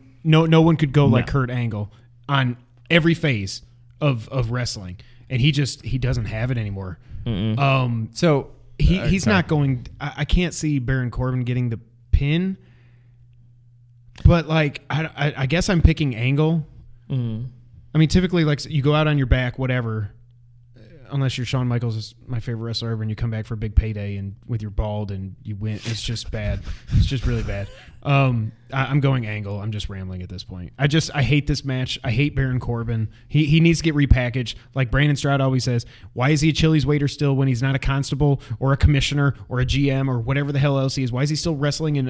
could go like Kurt Angle on every phase of wrestling, and he doesn't have it anymore. So he's not going. I can't see Baron Corbin getting the pin, but like I guess I'm picking Angle. I mean, typically like you go out on your back, whatever. Unless you're Shawn Michaels, is my favorite wrestler ever, and you come back for a big payday and with your bald and you win. It's just bad. It's just really bad. I'm going Angle. I'm just rambling at this point. I hate this match. I hate Baron Corbin. He needs to get repackaged. Like Brandon Stroud always says, why is he a Chili's waiter still when he's not a constable or a commissioner or a GM or whatever the hell else he is? Why is he still wrestling in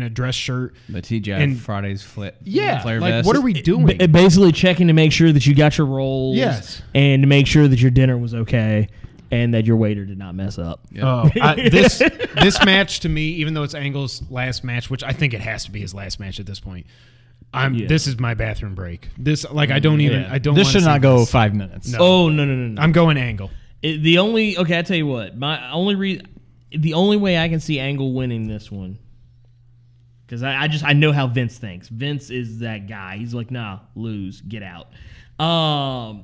a dress shirt? The TGI Fridays flip. Yeah, flare like vest. what are we doing? Basically checking to make sure that you got your rolls. Yes. And to make sure that your dinner was okay and that your waiter did not mess up. This match to me, even though it's Angle's last match, which I think it has to be his last match at this point, this is my bathroom break. This I don't. This should not go 5 minutes. No. Oh no. I'm going Angle. I tell you what, the only way I can see Angle winning this one, because I know how Vince thinks. Vince is that guy. He's like, nah, lose, get out.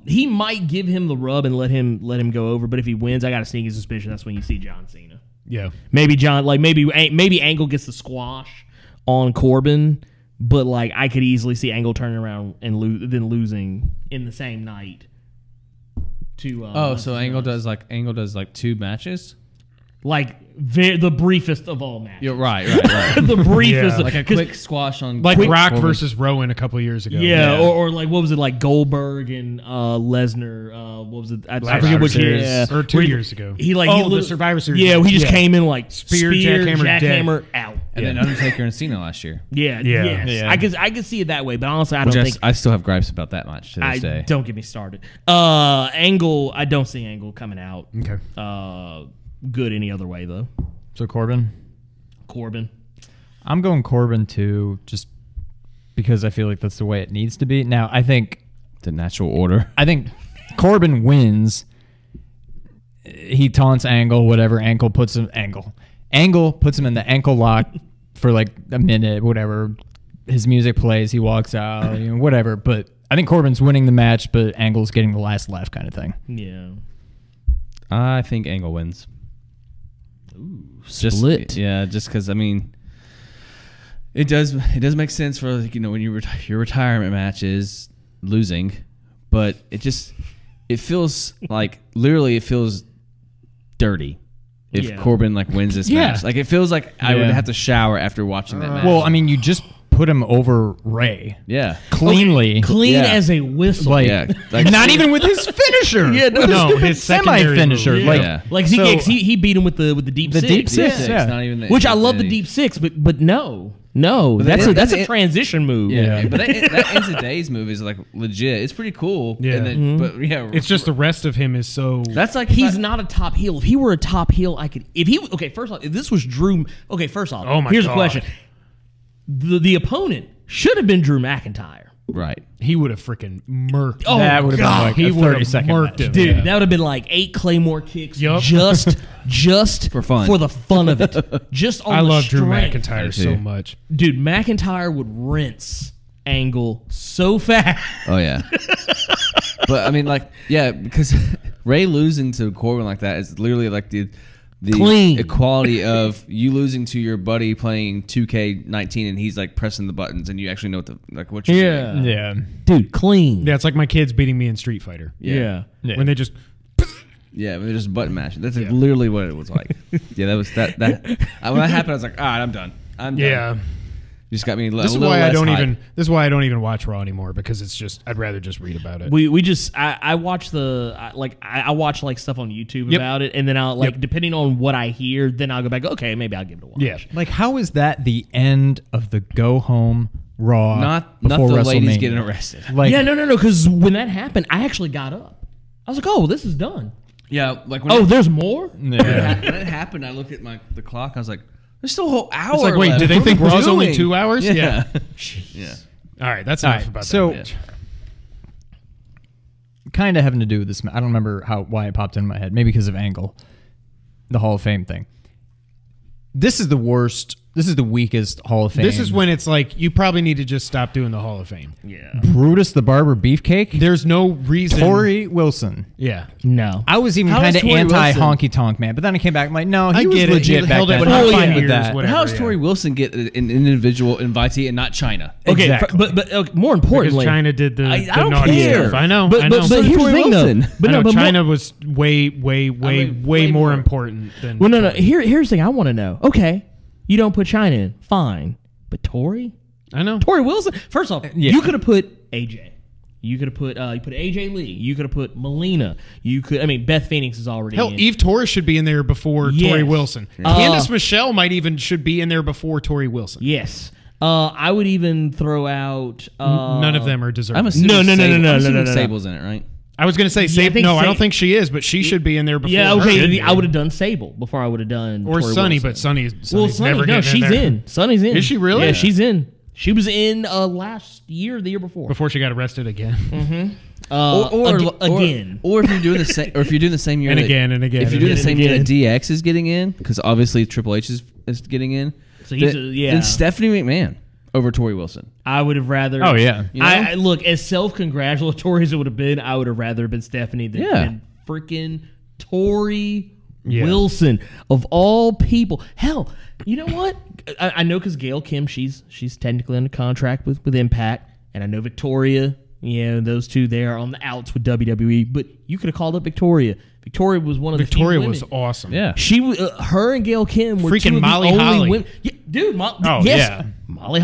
He might give him the rub and let him go over, but if he wins, I got a sneaky suspicion that's when you see John Cena. Yeah, maybe maybe Angle gets the squash on Corbin, but like I could easily see Angle turning around and then losing in the same night. So Angle does like 2 matches. Like the briefest of all matches. You're right. The briefest, like a quick squash on like Rock versus Rowan a couple years ago. Yeah, or like what was it, like Goldberg and Lesnar? What was it? I forget which year. Or 2 years ago. The Survivor Series. Yeah, he just came in like spear jackhammer out, and then Undertaker and Cena last year. Yeah. I could see it that way, but honestly, I don't think I still have gripes about that match to this day. Don't get me started. Angle, I don't see Angle coming out. Okay. Good any other way though. So Corbin. I'm going Corbin too, just because I feel like that's the way it needs to be. Now I think the natural order. I think Corbin wins. He taunts Angle, whatever. Angle puts him in the ankle lock for like a minute, whatever. His music plays, he walks out, whatever. But I think Corbin's winning the match, but Angle's getting the last laugh kind of thing. Yeah. I think Angle wins. Split. Just because I mean, it does make sense for when your retirement match is losing, but it feels like literally it feels dirty if Corbin wins this match. Like it feels like I would have to shower after watching that match. Well, I mean, you just put him over Ray. Yeah, cleanly, as a whistle. Not even with his finisher. His semi-finisher. Move. He beat him with the deep six. Deep six. It's not even which I love the deep six, but no, that's a transition move. But that Ends of Days move is like legit. It's pretty cool. Yeah, it's just the rest of him is so. That's like he's not a top heel. If he were a top heel, I could. First off, if this was Drew. Okay, first off, here's a question. The opponent should have been Drew McIntyre. Right. He would have freaking murked. Oh, that would have been like a 30-second murked him. Dude, that would have been like 8 Claymore kicks just for fun. For the fun of it. Just on I love strength. Drew McIntyre so much. Dude, McIntyre would rinse Angle so fast. Oh, yeah. But, I mean, because Ray losing to Corbin like that is literally like the clean equality of you losing to your buddy playing 2K19 and he's like pressing the buttons and you actually know what you're doing. Yeah. Dude, clean. Yeah, it's like my kids beating me in Street Fighter. Yeah. When they just when they're just button mashing. That's literally what it was like. That was that when that happened I was like, all right, I'm done. Yeah. You just got me. This is why I don't even. This is why I don't even watch Raw anymore, because it's just I'd rather just read about it. I watch I watch like stuff on YouTube about it, and then I'll depending on what I hear, then I'll go back. Okay, maybe I'll give it a watch. Yeah, like how is that the end of the go home Raw? Not the ladies getting arrested. No, because when that happened, I actually got up. I was like, oh, well, this is done. Yeah, like when there's more? Yeah. when it happened, I looked at the clock. I was like, "There's still a whole hour." It's like, wait, left. do they What think are we Raw's only doing? 2 hours? Yeah. Yeah. All right, that's All enough right, about so- that match. Kind of having to do with this. I don't remember why it popped into my head. Maybe because of Angle, the Hall of Fame thing. This is the worst. This is the weakest Hall of Fame. This is when it's like you probably need to just stop doing the Hall of Fame. Yeah. Brutus the Barber Beefcake. There's no reason. Torrie Wilson. Yeah. No. I was even How kind is of Torrie anti Wilson? honky tonk man, but then I came back. I'm like, no, he I was get it. legit He back held it then. with I'm all fine years, with that. whatever. How does yeah. Torrie Wilson get an individual invitee and not China? Okay, Exactly. but more Because importantly, China did the I don't naughty care. stuff. I know. But I know. here's the Torrie thing, though. Wilson. But I no, know but China was way way more more. important than. Well, no. Here's the thing I want to know. Okay, you don't put China in, fine, but Torrie I know. Wilson. First off, Yeah. you could have put AJ. You could have put AJ Lee. You could have put Melina. You could. I mean, Beth Phoenix is already Hell, in. Eve Torres should be in there before Yes. Torrie Wilson. Candice Michelle might even should be in there before Torrie Wilson. Yes. I would even throw out. None of them are deserving. I'm assuming No. I'm assuming no. Sable's in it, right? I was going to say I Sable. think No, I Sa- don't think she is, but she should be in there before. Yeah, her. okay. I would have done Sable before I would have done Or Torrie Sunny, Wilson. but Sunny's Well, Sunny, never no, getting she's in there. in. Sunny's in. Is she really? Yeah, Yeah. she's in. She was in last year, the year before. Before she got arrested again. Again. or if you're doing the same, or if you're doing the same year, And that- again and again If you're and doing the again same year and that DX is getting in, because obviously Triple H is getting in. So he's then Stephanie McMahon over Torrie Wilson. I would have rather. Oh, yeah. You know? I look, as self-congratulatory as it would have been, I would have rather been Stephanie than freaking Torrie Wilson of all people. Hell, you know what? I know because Gail Kim, she's technically under contract with Impact, and I know Victoria. Yeah, those two there on the outs with WWE. But you could have called up Victoria. Victoria was one of the few Victoria women. was awesome. Yeah. She, her and Gail Kim were Freaking two of Molly the only Holly. women. Yeah, dude, Oh, yes. yeah. Molly.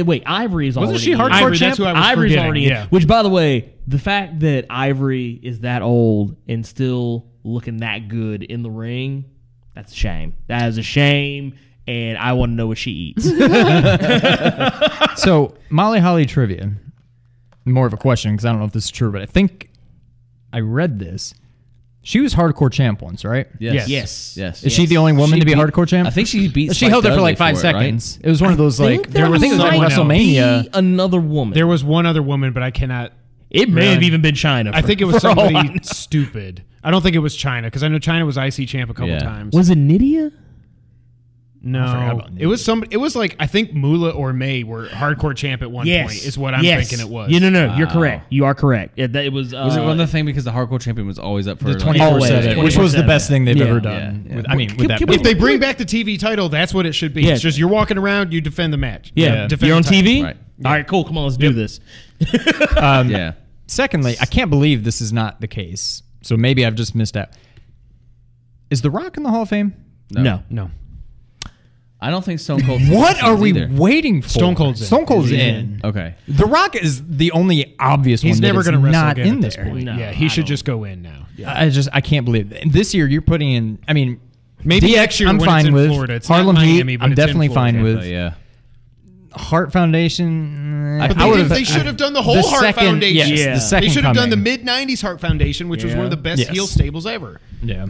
Wait, Ivory's already. Wasn't she in. hardcore Ivory, champ? that's who I was Ivory's forgetting. already Yeah. in. Which, by the way, the fact that Ivory is that old and still looking that good in the ring, that's a shame. That is a shame, and I want to know what she eats. So Molly Holly trivia. More of a question because I don't know if this is true, but I think I read this. She was hardcore champ once, right? Yes. Yes. Is she the only woman She to be beat- hardcore champ? I think she beat. She Spike held it for Dudley like 5 right? seconds. It was one of those like there I think it was like might WrestleMania. be another woman. There was one other woman, but I cannot. It may have even been China. I think it was for all I somebody know. stupid. I don't think it was China because I know China was IC champ a couple Yeah. times. Was it Nydia? No, about it was somebody. It was like I think Moolah or May were hardcore champ at one point. Is what I'm thinking it was. Yeah, no, you're correct. You are correct. Yeah, it was. Was it one of the thing because the hardcore champion was always up for The like, 24/7, which was the 24/7. best thing they've Yeah. ever done. Yeah. With, I mean, with that. If they bring back the TV title, that's what it should be. Yeah. It's just you're walking around, you defend the match. Yeah, defend you're on the title. TV. Right. All right, cool. Come on, let's do this. Yeah. Secondly, I can't believe this is not the case. So maybe I've just missed out. Is The Rock in the Hall of Fame? No. I don't think Stone Cold. What are we either. waiting for? Stone Cold's in. Stone Cold's He's in. Okay. The Rock is the only obvious He's one never that is going to wrestle not again in at this there. point. No, yeah, he I should don't. just go in now. Yeah. I can't believe it. This year you're putting in. I mean, Maybe DX, next year I'm when it's fine in with. Florida. It's not Harlem Miami, Heat, but I'm it's in definitely fine Florida. with. Yeah. Heart Foundation. But They, would've- they should have done the whole Heart second, Foundation. Yes, Yeah. the second They should have done the coming. mid-'90s Heart Foundation, which was one of the best Yes. heel stables ever. Yeah.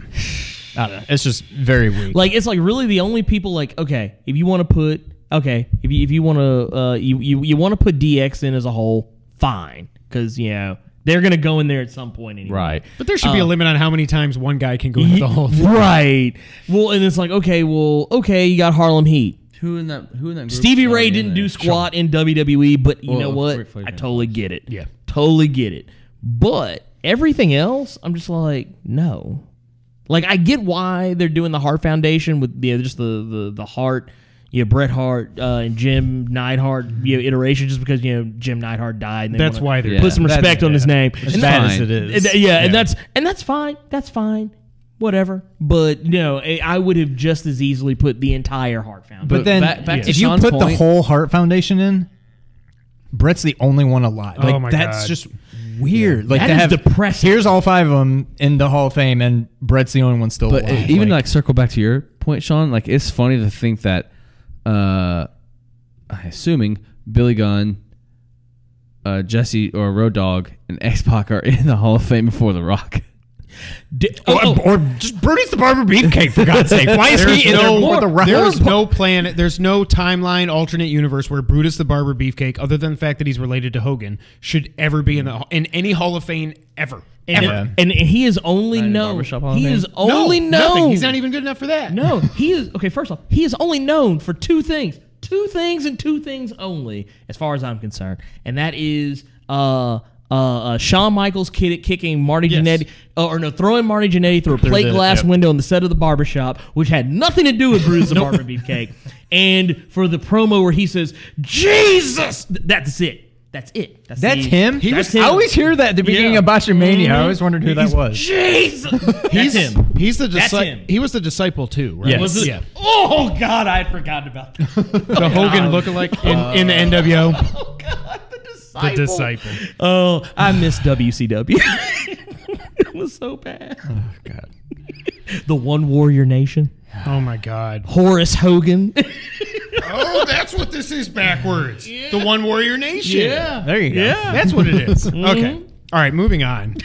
I don't know. It's just very weak. Like it's like really the only people like okay if you want to put if you want to you want to put DX in as a whole fine because you know they're gonna go in there at some point anyway. Right. But there should be a limit on how many times one guy can go into the whole thing. Right. Well, and it's like okay, you got Harlem Heat. Who in that group? Stevie is Ray already in didn't there? do squat in WWE, but you Well, know what? Ric Flair I did. totally get it. Yeah. Totally get it. But everything else, I'm just like, no. Like I get why they're doing the Hart Foundation with just the Hart, Bret Hart and Jim Neidhart iteration, just because Jim Neidhart died. And they That's wanna why they're Yeah. put some respect on his name. As And bad that- as it is. and that's fine. That's fine. Whatever. But I would have just as easily put the entire Hart Foundation. But then, back to if you Sean's put the point- whole Heart Foundation in, Brett's the only one alive. Like my that's God. just weird. Like That to is have depressing. Here's all 5 of them in the Hall of Fame, and Brett's the only one still But alive. even like circle back to your point, Sean. Like it's funny to think that, assuming Billy Gunn, Jesse or Road Dogg, and X-Pac are in the Hall of Fame before The Rock. Or just Brutus the Barber Beefcake, for God's sake. Why is he in There's no planet, there's no timeline, alternate universe where Brutus the Barber Beefcake, other than the fact that he's related to Hogan, should ever be in any Hall of Fame ever. And he is only known. He is only known. Nothing. He's not even good enough for that. No, he is. Okay, first off, he is only known for two things. Two things and two things only, as far as I'm concerned. And that is Shawn Michaels kicking Marty Jannetty, throwing Marty Jannetty through a plate glass window on the set of the barbershop, which had nothing to do with Brutus the Barber Beefcake. And for the promo where he says, Jesus! That's it. That's it. That's him? That's him. I always hear that at the beginning of Botchamania. I always wondered who that was. Jesus! That's him. He's the disciple. He was the disciple too, right? Yes. Yeah. Oh, God, I had forgotten about that. The Hogan lookalike in the NWO. Oh, God, The disciple. Oh, I miss WCW. It was so bad. Oh, God. The One Warrior Nation. Oh, my God. Horace Hogan. Oh, that's what this is backwards. Yeah. The One Warrior Nation. Yeah. There you go. Yeah. That's what it is. Okay. All right, moving on.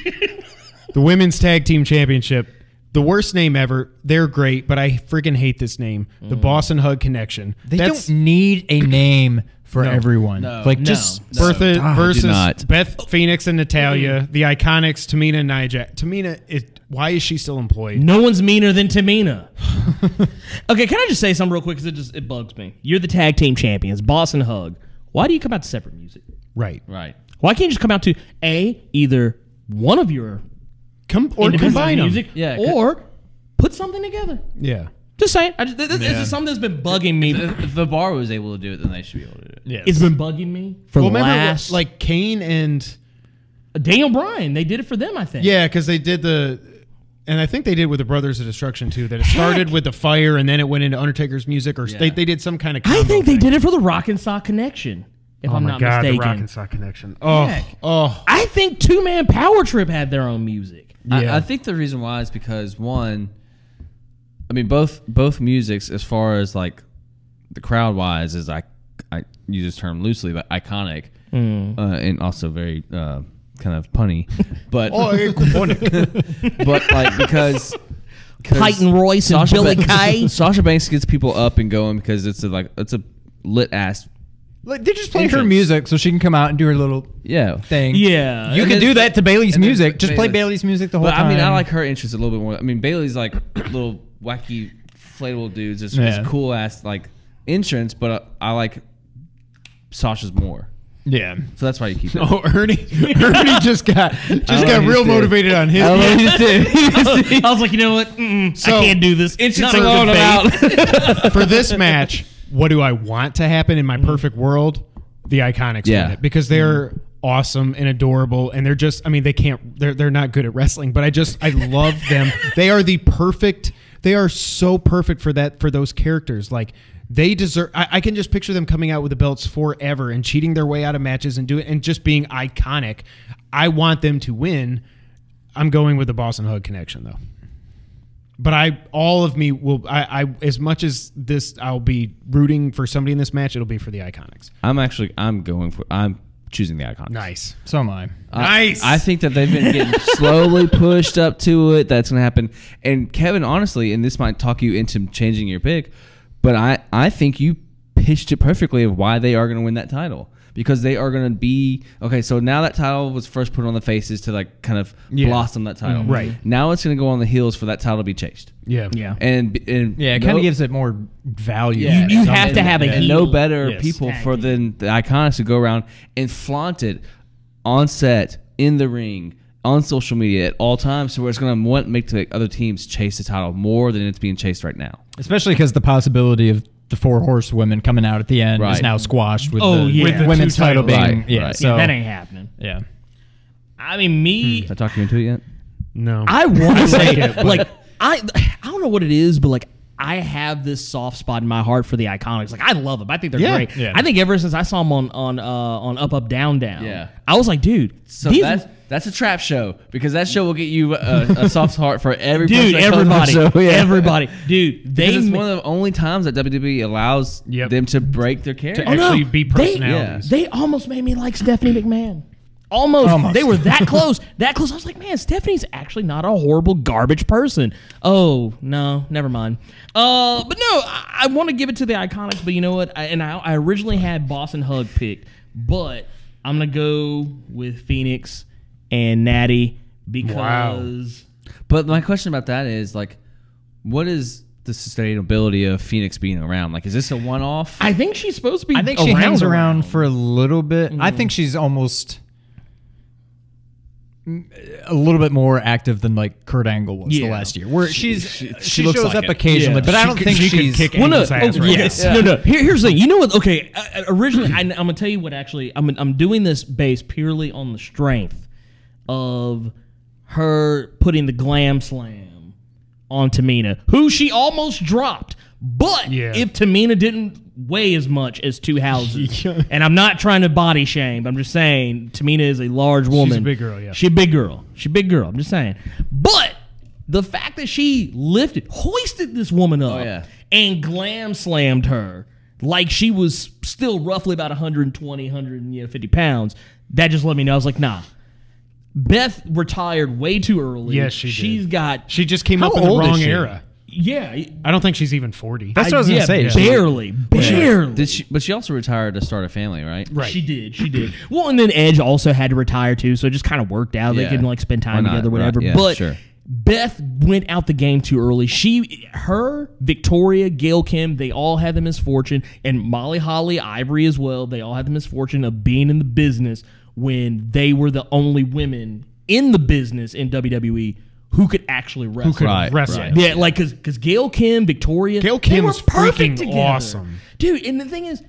The Women's Tag Team Championship. The worst name ever. They're great, but I freaking hate this name. The Boston Hug Connection. They don't need a name for everyone. Bertha versus Beth Phoenix and Natalya. The Iconics, Tamina and Nia. Tamina, why is she still employed? No one's meaner than Tamina. Okay, can I just say something real quick because it bugs me. You're the tag team champions, Boston Hug. Why do you come out to separate music? Right. Why can't you just come out to either one of your combine music, or put something together? Yeah. Just saying. This is something that's been bugging me. If the bar was able to do it, then they should be able to do it. Yes. It's been bugging me for the last... like Kane and... Daniel Bryan, they did it for them, I think. Yeah, because they did and I think they did with the Brothers of Destruction, too, that it started with the fire and then it went into Undertaker's music, or they did some kind of combo I think thing. they did it for the Rock and Sock Connection, if I'm not mistaken. The Rock and Sock Connection. Oh. I think Two Man Power Trip had their own music. Yeah. I think the reason why is because, one, I mean, both musics, as far as like the crowd wise, is I use this term loosely, but iconic, and also very kind of punny. But but like because Peyton Royce and Billy Kay. Sasha Banks gets people up and going because it's a lit ass. Like they just play her music so she can come out and do her little thing. Yeah, you can do that to Bayley's music. Just play Bayley's music the whole time. I mean, I like her entrance a little bit more. I mean, Bayley's like little wacky inflatable dudes. It's cool ass like entrance, but I like Sasha's more. Yeah, so that's why you keep it. Oh, Ernie just got real motivated on his. I was like, you know what? I can't do this. It's just going out for this match. What do I want to happen in my perfect world? The Iconics win it because they're awesome and adorable, and they're just. I mean, they're not good at wrestling, but I love them. They are They are so perfect for those characters. Like. They deserve. I can just picture them coming out with the belts forever and cheating their way out of matches and and just being iconic. I want them to win. I'm going with the Boston Hug Connection though. But as much as this, I'll be rooting for somebody in this match. It'll be for the Iconics. I'm choosing the Iconics. Nice. So am I. Nice. I think that they've been getting slowly pushed up to it. That's going to happen. And Kevin, honestly, and this might talk you into changing your pick. But I think you pitched it perfectly of why they are going to win that title. Because they are going to be... Okay, so now that title was first put on the faces to like kind of blossom that title. Right. Now it's going to go on the heels for that title to be chased. Yeah. And it kind of gives it more value. Yeah, you have to have a heel. No better people than the Iconics to go around and flaunt it on set, in the ring, on social media at all times, so where it's going to make the other teams chase the title more than it's being chased right now. Especially because the possibility of the 4 horsewomen coming out at the end is now squashed with the women's title being so that ain't happening. Yeah. I mean, Did I talk you into it yet? No. I want to say it. Like I don't know what it is, but like I have this soft spot in my heart for the Iconics. Like I love them. I think they're great. Yeah. I think ever since I saw them on Up Up Down Down, I was like, dude, so that's a trap show because that show will get you a soft heart for every person that everybody, comes on the show. everybody, dude. It's one of the only times that WWE allows them to break their character. To actually be personalities. They almost made me like Stephanie McMahon. Almost. They were that close. That close. I was like, man, Stephanie's actually not a horrible garbage person. Oh, no, never mind. But no, I want to give it to the Iconics, but you know what? I originally had Boss and Hug picked, but I'm going to go with Phoenix and Natty because... But my question about that is, like, what is the sustainability of Phoenix being around? Like, is this a one-off? I think she's supposed to be I think she hangs around for a little bit. I think she's almost a little bit more active than like Kurt Angle was the last year. Where she looks shows like up it. occasionally, but I don't think she's kick Angle's ass right yes. now. No. Here's the thing. You know what? Okay, originally I'm gonna tell you what. Actually, I'm doing this based purely on the strength of her putting the glam slam on Tamina, who she almost dropped. But if Tamina didn't weigh as much as two houses, and I'm not trying to body shame, I'm just saying Tamina is a large woman. She's a big girl, yeah. She's a big girl. She's a big girl. I'm just saying. But the fact that she hoisted this woman up and glam slammed her like she was still roughly about 120, 150 pounds, that just let me know. I was like, nah. Beth retired way too early. Yes, she did. She just came up in the wrong era. Yeah. I don't think she's even 40. That's what I was going to say. Barely. But she also retired to start a family, right? Right. She did. Well, and then Edge also had to retire too, so it just kind of worked out. They could like spend time together, whatever. Right. Yeah, but sure. Beth went out the game too early. Victoria, Gail Kim, they all had the misfortune, and Molly Holly, Ivory as well, they all had the misfortune of being in the business when they were the only women in the business in WWE who could actually wrestle. Who could wrestle. Right. Yeah, like, because Gail Kim, Victoria, Gail Kim they were was perfect freaking together. awesome. Dude, and the thing is,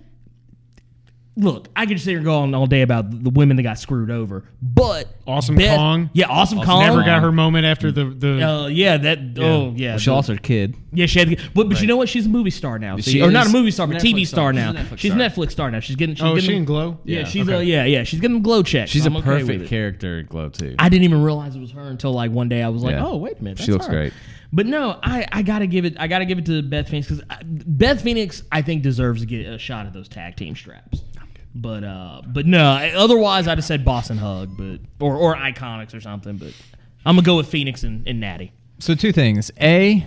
look, I could just sit here and go on all day about the women that got screwed over, but Awesome Kong. Yeah, Awesome Kong. Never got her moment after the She lost her kid. Yeah, she had. But you know what? She's a movie star now. She or not a is movie star, but TV Netflix star star. now. She's a Netflix star now. She's getting. Is she in Glow? Yeah, she's okay. she's getting glow checks. She's so a I'm okay with perfect it. character in Glow too. I didn't even realize it was her until like one day I was like, Yeah. oh wait a minute, She looks her. great. But no, I gotta give it. I gotta give it to Beth Phoenix because Beth Phoenix I think deserves to get a shot at those tag team straps. But no. Otherwise, I'd have said Boss and Hug, or Iconics or something. But I'm gonna go with Phoenix and Natty. So two things. A,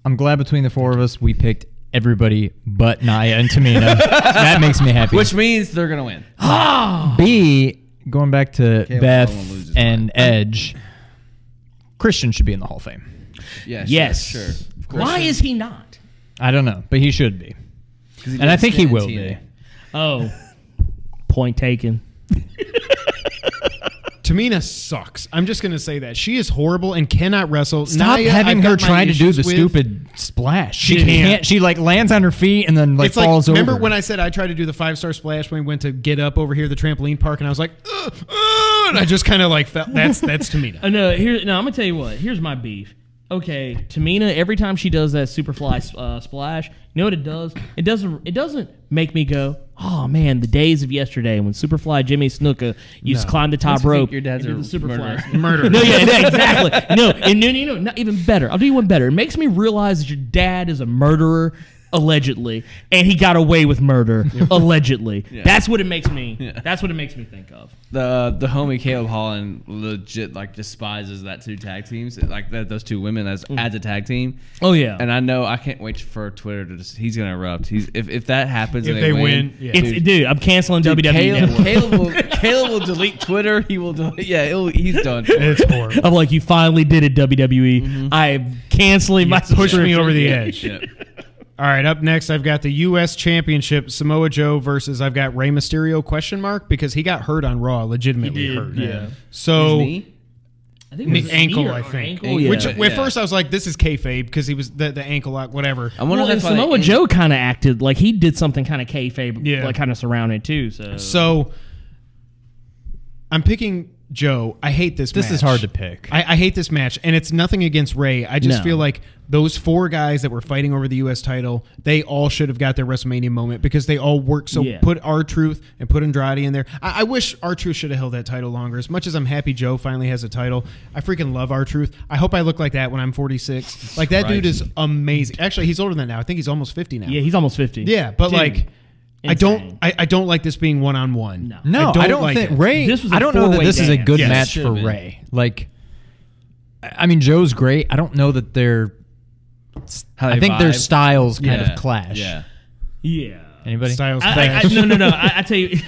I'm glad between the four of us we picked everybody but Nia and Tamina. That makes me happy. Which means they're gonna win. B, going back to Caleb Beth Allen loses and Edge, Christian should be in the Hall of Fame. Yeah, Yes. sure. Of course. Why is he not? I don't know, but he should be. He And I think he didn't will TNA. be. Oh, point taken. Tamina sucks. I'm just going to say that. She is horrible and cannot wrestle. Stop Nia, having I've her got my try to do issues the with. stupid splash. She She can't. can't. She like lands on her feet and then like It's like, falls over. remember when I said I tried to do the 5-star splash when we went to get up over here, the trampoline park, and I was like, and I just kind of like felt that's Tamina. No, I'm gonna tell you what. Here's my beef. Okay, Tamina, every time she does that Superfly splash, you know what it does? It doesn't make me go, oh man, the days of yesterday when Superfly Jimmy Snuka used to climb the top Makes me think rope. your dad's and do a the Superfly. Murder. No, yeah, exactly. No, not even better. I'll do you one better. It makes me realize that your dad is a murderer, allegedly, and he got away with murder, allegedly. Yeah. That's what it makes me. That's what it makes me think of. The homie Caleb Holland legit like despises that two tag teams, like those two women as a tag team. Oh yeah, And I know I can't wait for Twitter to just he's gonna erupt. If that happens If and they win, yeah. dude, I'm canceling WWE Network. Caleb will delete Twitter. He will delete. Yeah, he's done. It's horrible. I'm like, you finally did it, WWE. I'm canceling my Push me subscription. over the edge. Yeah. All right, up next, I've got the U.S. Championship, Samoa Joe versus I've got Rey Mysterio, ? Because he got hurt on Raw, legitimately He did, hurt. yeah. So, His knee? I think it was his ankle, knee or I think. ankle, yeah. Which, Yeah. at first, I was like, this is kayfabe because he was the ankle lock, whatever. I wonder Well, if and that's why Samoa they- Joe kind of acted like he did something kind of kayfabe, Yeah. like kind of surrounded too. So, I'm picking Joe. I hate this match. This is hard to pick. I hate this match, and it's nothing against Ray. I just No. feel like those four guys that were fighting over the U.S. title, they all should have got their WrestleMania moment because they all worked. So Yeah. put R-Truth and put Andrade in there. I wish R-Truth should have held that title longer. As much as I'm happy Joe finally has a title, I freaking love R-Truth. I hope I look like that when I'm 46. Like, that dude is amazing. Actually, he's older than that now. I think he's almost 50 now. yeah, he's almost 50. Yeah, but Dude. like, I don't like this being one-on-one. No, I don't think Ray. I don't know that this is a good match for Ray. Like, I mean, Joe's great. I don't know that they're. I think their styles kind of clash. Yeah. Anybody? Styles clash. No. I tell you.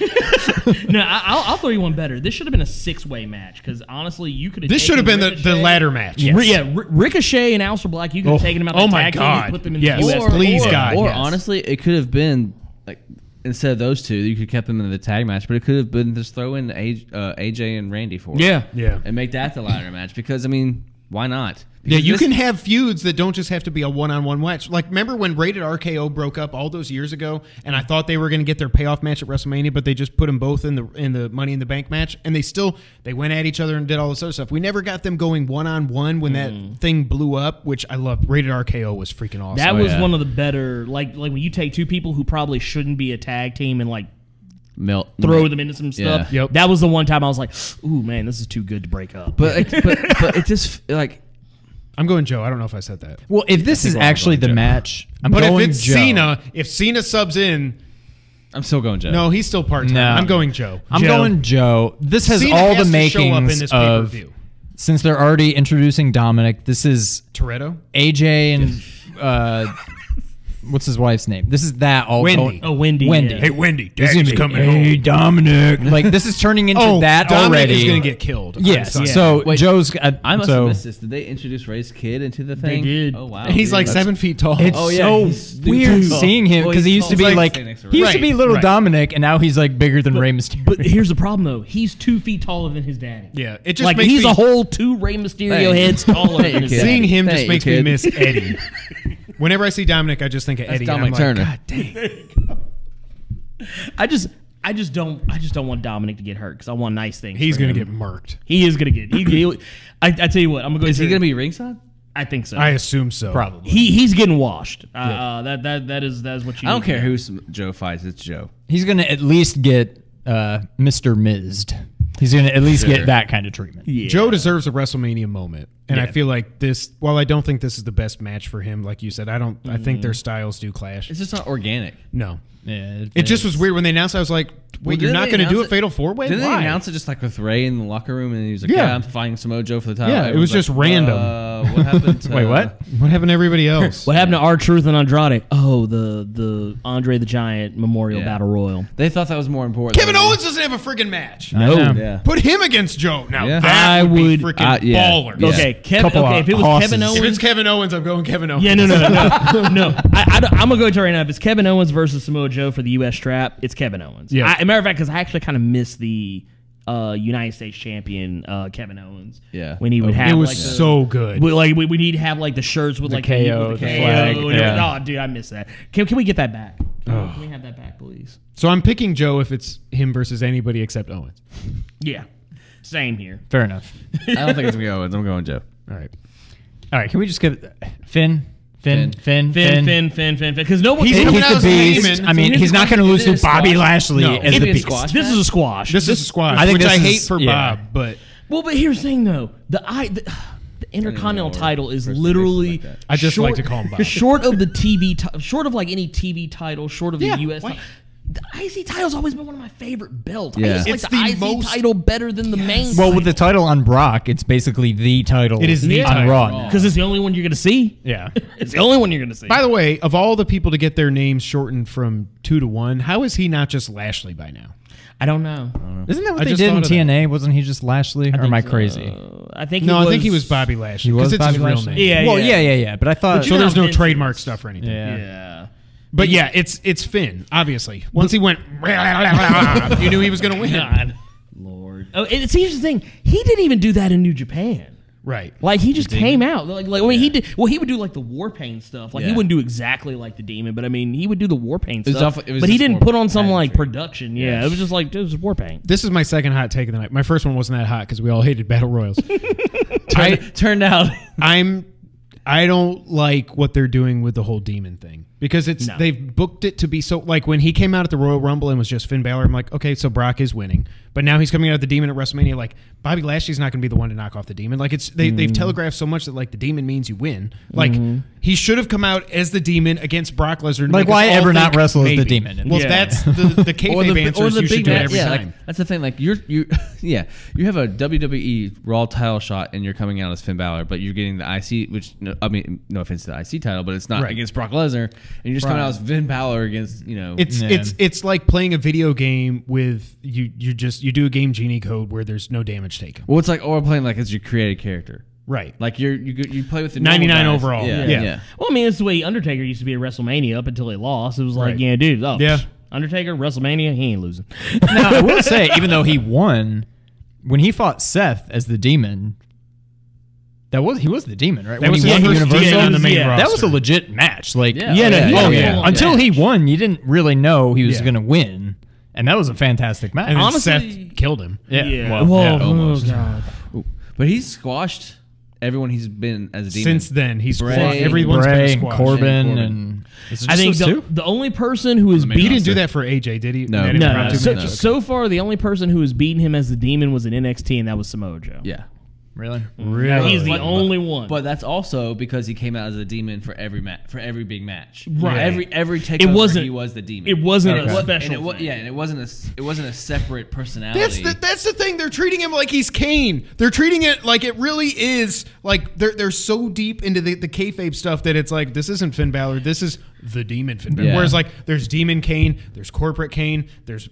No, I'll throw you one better. This should have been a 6-way match because honestly, you could have. This should have been the ladder match. Yes. Yeah, Ricochet and Aleister Black. You could have taken them out the tag team and put them in the US. Please, God. Or honestly, it could have been like instead of those two, you could have kept them in the tag match, but it could have been just throw in AJ and Randy for it. Yeah, and make that the ladder match because I mean, why not? Yeah, you can have feuds that don't just have to be a one-on-one match. Like, remember when Rated RKO broke up all those years ago, and I thought they were going to get their payoff match at WrestleMania, but they just put them both in the Money in the Bank match, and they went at each other and did all this other stuff. We never got them going one-on-one when that thing blew up, which I loved. Rated RKO was freaking awesome. That was one of the better, like when you take two people who probably shouldn't be a tag team and like throw them into some stuff. Yep. That was the one time I was like, ooh man, this is too good to break up. But it just like. I'm going Joe. I don't know if I said that. Well, if this is actually the match, but if it's Joe. If Cena subs in, I'm still going Joe. No, he's still part-time. No. I'm going Joe. I'm going Joe. This has Cena all has the makings this of. Since they're already introducing Dominic, this is Toretto, AJ, and what's his wife's name? This is that all. Wendy. Wendy. Yeah. Hey, Wendy. Daddy's coming home. Hey, Dominic. Like, this is turning into that Dominic already. is going to get killed. Yes. Yeah. So, wait, Joe's... I must have missed this. Did they introduce Ray's kid into the thing? They did. Oh, wow. And he's like 7 feet tall. It's so weird seeing him because he used to be like... He used to be little Dominic, and now he's like bigger than Rey Mysterio. But here's the problem, though. He's 2 feet taller than his daddy. Yeah. It just like, makes he's me, a whole 2 Rey Mysterio heads taller than his daddy. Seeing him just makes me miss Eddie. Whenever I see Dominic, I just think of Eddie. Dominic Turner. God dang. I just don't want Dominic to get hurt because I want nice things. He's going to get murked. He is going to get. I tell you what, I'm going to go. Is he going to be ringside? I think so. I assume so. Probably. He's getting washed. That is what you. I don't care who Joe fights. It's Joe. He's going to at least get Mr. Mized. He's going to at least get that kind of treatment. Yeah. Joe deserves a WrestleMania moment. And I feel like this, while I don't think this is the best match for him, like you said, I think their styles do clash. It's just not organic. No. Yeah, it just was weird when they announced it. I was like, wait, you're not going to do a Fatal 4-Way? Didn't they announce it just like with Ray in the locker room and he was like, yeah I'm fighting Samoa Joe for the title? Yeah, it was just random. What happened to... Wait, what? What happened to everybody else? What happened to R-Truth and Andrade? Oh, the Andre the Giant Memorial Battle Royal. They thought that was more important. Kevin Owens doesn't have a friggin' match. No. Yeah. Put him against Joe. Now Yeah. that would be freaking baller. Yeah. Okay, if it was Kevin Owens... If it's Kevin Owens, I'm going Kevin Owens. Yeah, no. I'm going to go to right now. If it's Kevin Owens versus Samoa Joe for the U.S. strap, it's Kevin Owens. Yeah. As a matter of fact, because I actually kind of miss the United States champion Kevin Owens. Yeah. When he would have it was so good. We need to have like the shirts with the like KO, the flag. Oh, dude, I miss that. Can we get that back? Can we have that back, please? So I'm picking Joe if it's him versus anybody except Owens. Yeah. Same here. Fair enough. I don't think it's going to be Owens. I'm going Joe. All right. Can we just give Finn? Finn. Because nobody. He's the beast. I mean, he's not going to lose to Bobby Lashley as the beast. This is a squash. This is a squash. I think which I this hate is- for yeah. Bob, but But here's the thing, though. The Intercontinental title is literally. I just like to call him Bob. Short of the TV, short of like any TV title, short of the US. The IC title's always been one of my favorite belts. Yeah. I just like the IC title better than the main. Well, with the title on Brock, it's basically the title. It is the on title. Raw. because it's the only one you're gonna see. Yeah. It's the only one you're gonna see. By the way, of all the people to get their names shortened from 2 to 1, how is he not just Lashley by now? I don't know. Isn't that what I they just did in thought of that. TNA? Wasn't he just Lashley? Or am I crazy? I think I think he was Bobby Lashley. He was because it's Bobby his real Lashley? name. Yeah. Well, yeah. But I thought. So there's no Vince trademark is. stuff or anything. Yeah. But yeah, it's Finn, obviously. Once he went, you knew he was going to win. God, Lord. Oh, and see, here's the thing. He didn't even do that in New Japan. Right. Like he just came out. Like I mean, he did. Well, he would do like the war paint stuff. Like he wouldn't do exactly like the Demon, but I mean, he would do the war paint stuff. It was but he just didn't more put on some like pageantry. production. Yeah, it was just like it was war paint. This is my second hot take of the night. My first one wasn't that hot because we all hated Battle Royals. Turned out. I don't like what they're doing with the whole demon thing because they've booked it to be so like when he came out at the Royal Rumble and was just Finn Balor, I'm like, okay, so Brock is winning, but now he's coming out at the demon at WrestleMania. Like Bobby Lashley's not going to be the one to knock off the demon. Like they've telegraphed so much that like the demon means you win. Like he should have come out as the Demon against Brock Lesnar. Like, why ever not wrestle as the Demon? Well, that's the kayfabe answer. You should do it every time. Like, that's the thing. Like, you have a WWE Raw title shot, and you're coming out as Finn Balor, but you're getting the IC, which no offense to the IC title, but it's not against Brock Lesnar, and you're just coming out as Finn Balor against It's like playing a video game with you do a game genie code where there's no damage taken. Well, it's like playing like as your created character. Right. Like you play with the 99 overall. Yeah. Well, I mean, it's the way Undertaker used to be at WrestleMania up until he lost. It was like, Undertaker, WrestleMania, he ain't losing. Now, I will say, even though he won, when he fought Seth as the Demon, he was the Demon, right? That was he won his Universal Demon on the main roster. That was a legit match. Like, Until he won, you didn't really know he was going to win, and that was a fantastic match. And honestly, Seth killed him. Almost. God. But he's squashed everyone he's been as a Demon. Since then, he's Bray, squashed. Everyone's Bray been and squashed. Corbin, and I think the only person who has He beaten didn't do that for AJ, did he? No. no. So far, the only person who has beaten him as the Demon was in NXT, and that was Samoa Joe. Yeah. Really? He's the only one. But that's also because he came out as a Demon for every big match. Right. Every takeover he was the Demon. It wasn't a special. And it wasn't a separate personality. That's the thing. They're treating him like he's Kane. They're treating it like it really is. Like they're so deep into the kayfabe stuff that it's like, this isn't Finn Balor. This is the Demon Finn Balor. Yeah. Whereas like there's Demon Kane, there's Corporate Kane, there's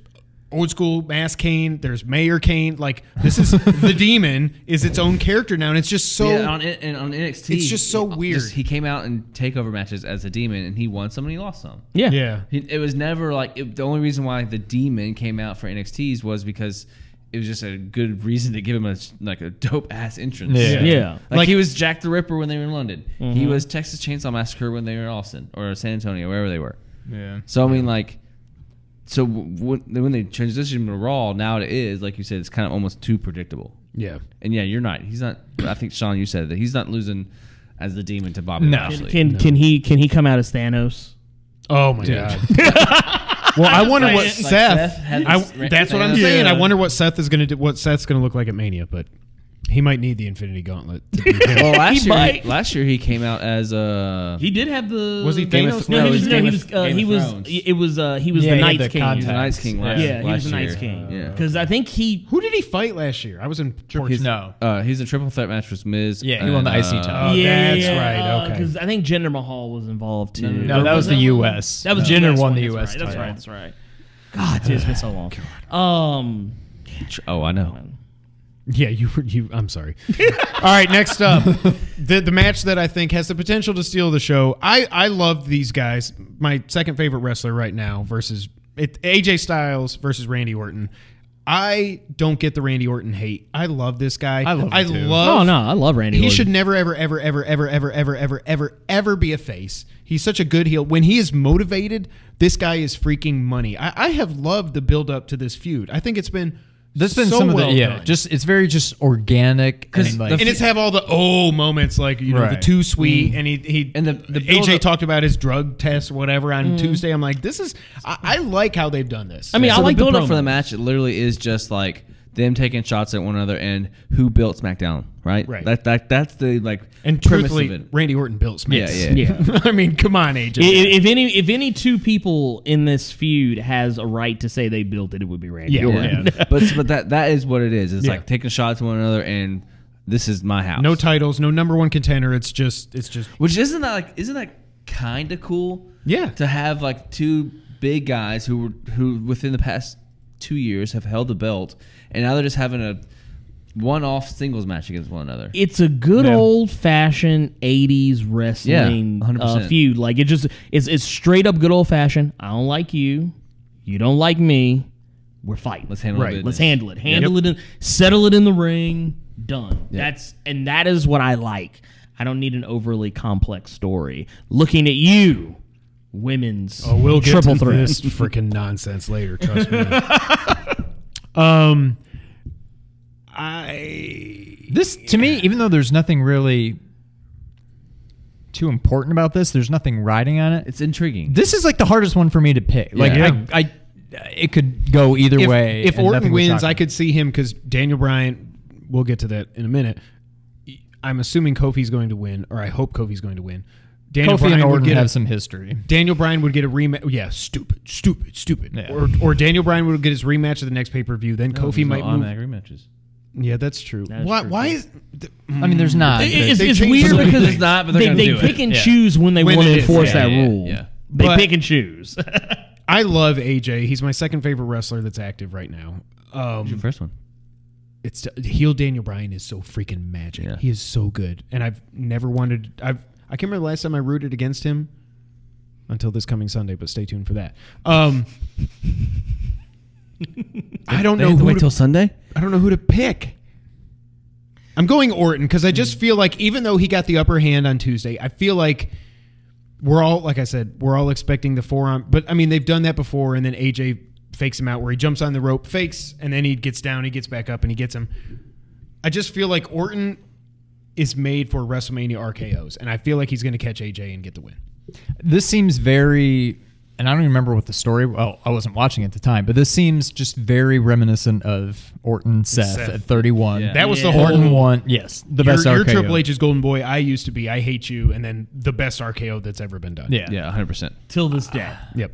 old school Mass Kane, there's Mayor Kane. Like, this is the Demon is its own character now, and it's just so on NXT. It's just so weird. He came out in takeover matches as a Demon, and he won some and he lost some. Yeah. It was never like the only reason why the Demon came out for NXTs was because it was just a good reason to give him a dope ass entrance. Yeah. Like he was Jack the Ripper when they were in London. Mm-hmm. He was Texas Chainsaw Massacre when they were in Austin or San Antonio, wherever they were. Yeah. So I mean, like. So when they transition to Raw, now it is, like you said, it's kind of almost too predictable. Yeah. And you're not. He's not. I think, Sean, you said that he's not losing as the Demon to Bobby Lashley. Can he come out as Thanos? Oh my God. Well, I wonder what Seth. That's what I'm saying. I wonder what Seth is going to do. What Seth's going to look like at Mania, but. He might need the Infinity Gauntlet. Well, last year he came out as He did have the. Was he Thanos? No, he was the Night's King. He was the Night's King last year. He was the Night's King. Yeah. Because I think Who did he fight last year? I was in Portugal. He's a triple threat match with Miz. Yeah, he won the IC title. Oh, that's right. Okay. Because I think Jinder Mahal was involved too. No, that was the U.S. That was Jinder won the U.S. title. That's right. God, dude, it's been so long. I know. Yeah, you. I'm sorry. All right, next up, the match that I think has the potential to steal the show. I love these guys. My second favorite wrestler right now versus AJ Styles versus Randy Orton. I don't get the Randy Orton hate. I love this guy. I love Randy. He Orton. should never, ever be a face. He's such a good heel. When he is motivated, this guy is freaking money. I have loved the build up to this feud. I think it's been. There's been so some of well the done. it's very just organic and it's have all the moments like the too sweet and he and the AJ talked about his drug test or whatever on Tuesday. I'm like, this is I like how they've done this. I mean, I like the build the up for the match. It literally is just like them taking shots at one another and who built SmackDown, right? Right. That's the and premise truthfully, of it. Randy Orton built SmackDown. Yeah. I mean, come on, AJ. If any two people in this feud has a right to say they built it, it would be Randy Orton. Yeah. but that is what it is. It's like taking shots at one another and this is my house. No titles, no number one contender. It's just which isn't that kind of cool? Yeah. To have like two big guys who within the past 2 years have held the belt and now they're just having a one-off singles match against one another. It's a good old-fashioned 80s wrestling 100%. feud. Like it's straight up good old-fashioned. I don't like you. You don't like me. We're fighting. Let's handle it. Let's handle it. Settle it in the ring. Done. Yep. That is what I like. I don't need an overly complex story. Looking at you, women's we'll get triple to threat. this freaking nonsense later. Trust me. This to me, even though there's nothing really too important about this, there's nothing riding on it. It's intriguing. This is like the hardest one for me to pick. Like it could go either way. If and Orton nothing would wins, shock I me. could see him because Daniel Bryan. We'll get to that in a minute. I'm assuming Kofi's going to win, or I hope Kofi's going to win. Daniel Kofi Bryan and would Orton get have some history. Daniel Bryan would get a rematch. Yeah, stupid. Yeah. Or Daniel Bryan would get his rematch at the next pay-per-view. Then Kofi might move. rematches. Yeah, that's true. That's why? true, Why too. is? I mean, there's not. It's They changed weird the- because There's not, but they're gonna they do pick it. and Yeah. choose when they When want it to is, enforce yeah, that yeah, rule. yeah. They But- pick and choose. I love AJ. He's my second favorite wrestler that's active right now. Who's your first one? It's heel Daniel Bryan is so freaking magic. Yeah. He is so good, and I've never wanted. I can't remember the last time I rooted against him until this coming Sunday, but stay tuned for that. I don't know who wait to, till Sunday. I don't know who to pick. I'm going Orton because I just feel like even though he got the upper hand on Tuesday, I feel like we're all, like I said, we're all expecting the forearm. But I mean, they've done that before, and then AJ fakes him out where he jumps on the rope, fakes, and then he gets down, he gets back up, and he gets him. I just feel like Orton is made for WrestleMania RKOs, and I feel like he's going to catch AJ and get the win. This seems very, and I don't even remember what the story. Well, I wasn't watching at the time, but this seems just very reminiscent of Orton Seth at 31. Yeah. That was the Yeah. whole Orton won. Yes, the best You're RKO. Triple H's golden boy. I used to be. I hate you, and then the best RKO that's ever been done. Yeah. Yeah, 100%. Till this day. Yep.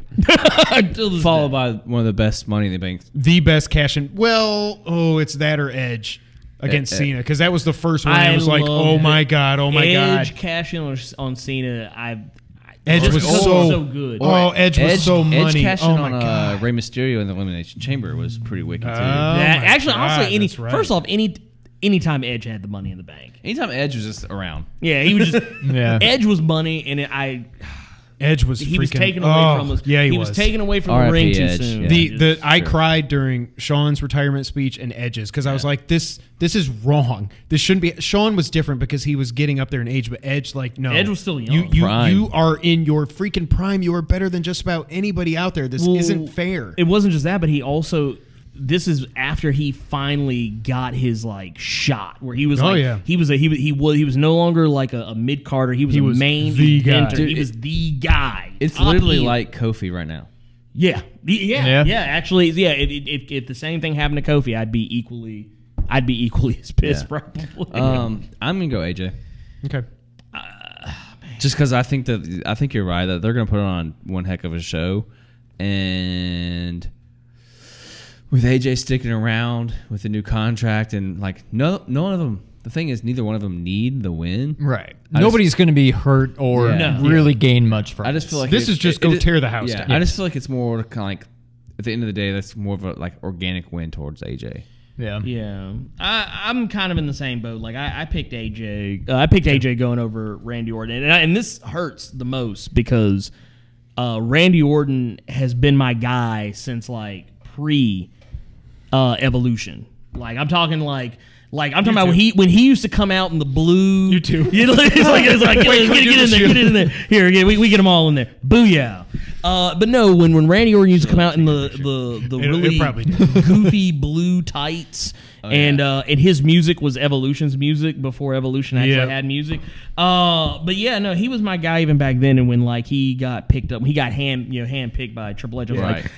Till this Followed day. by one of the best Money in the Bank. The best cash in. Well, it's that or Edge against Cena, because that was the first one. I was like, loved oh my it. God, oh my Edge God. cash in on Cena. Edge was so good. Oh, Edge was so money. Edge cashing Oh my on God. Rey Mysterio in the Elimination Chamber was pretty wicked too. That, my actually, God, honestly, that's right. first off, anytime Edge had the Money in the Bank, Anytime Edge was just around. yeah, he was just Yeah. Edge was money, and Edge was he freaking. was taken away from us. Yeah, he was taken away from the R.I.P. ring too Edge, soon. yeah. I cried during Sean's retirement speech and Edge's because I was like, this is wrong. This shouldn't be. Sean was different because he was getting up there in age, but Edge, like, no. Edge was still young. Prime. You are in your freaking prime. You are better than just about anybody out there. This Well, isn't fair. It wasn't just that, but he also. This is after he finally got his shot where he was he was no longer like a mid carder. He was a main the guy. eventer. Dude, he was the guy. It's Top literally heel. like Kofi right now. Yeah. Yeah. Actually, yeah. If the same thing happened to Kofi, I'd be equally as pissed. Yeah. Probably. I'm gonna go AJ. Okay. Just because I think you're right that they're gonna put on one heck of a show, and with AJ sticking around with the new contract and none of them. The thing is, neither one of them need the win. Right. Nobody's going to be hurt or Yeah. really gain much from I just this. feel like This is just go tear the house down. I just feel like it's more kind of like at the end of the day, that's more of a organic win towards AJ. Yeah. Yeah, I'm kind of in the same boat. I picked AJ. I picked AJ going over Randy Orton, and this hurts the most because Randy Orton has been my guy since pre Evolution. I'm talking about when he used to come out in the blue. You too. It's like get in there. Here, we get them all in there. Booyah. But no, when Randy Orton used to come out in the really probably goofy blue tights, and his music was Evolution's music before Evolution actually had music. But yeah, no, he was my guy even back then. And when he got picked up, he got hand picked by Triple H. I was like,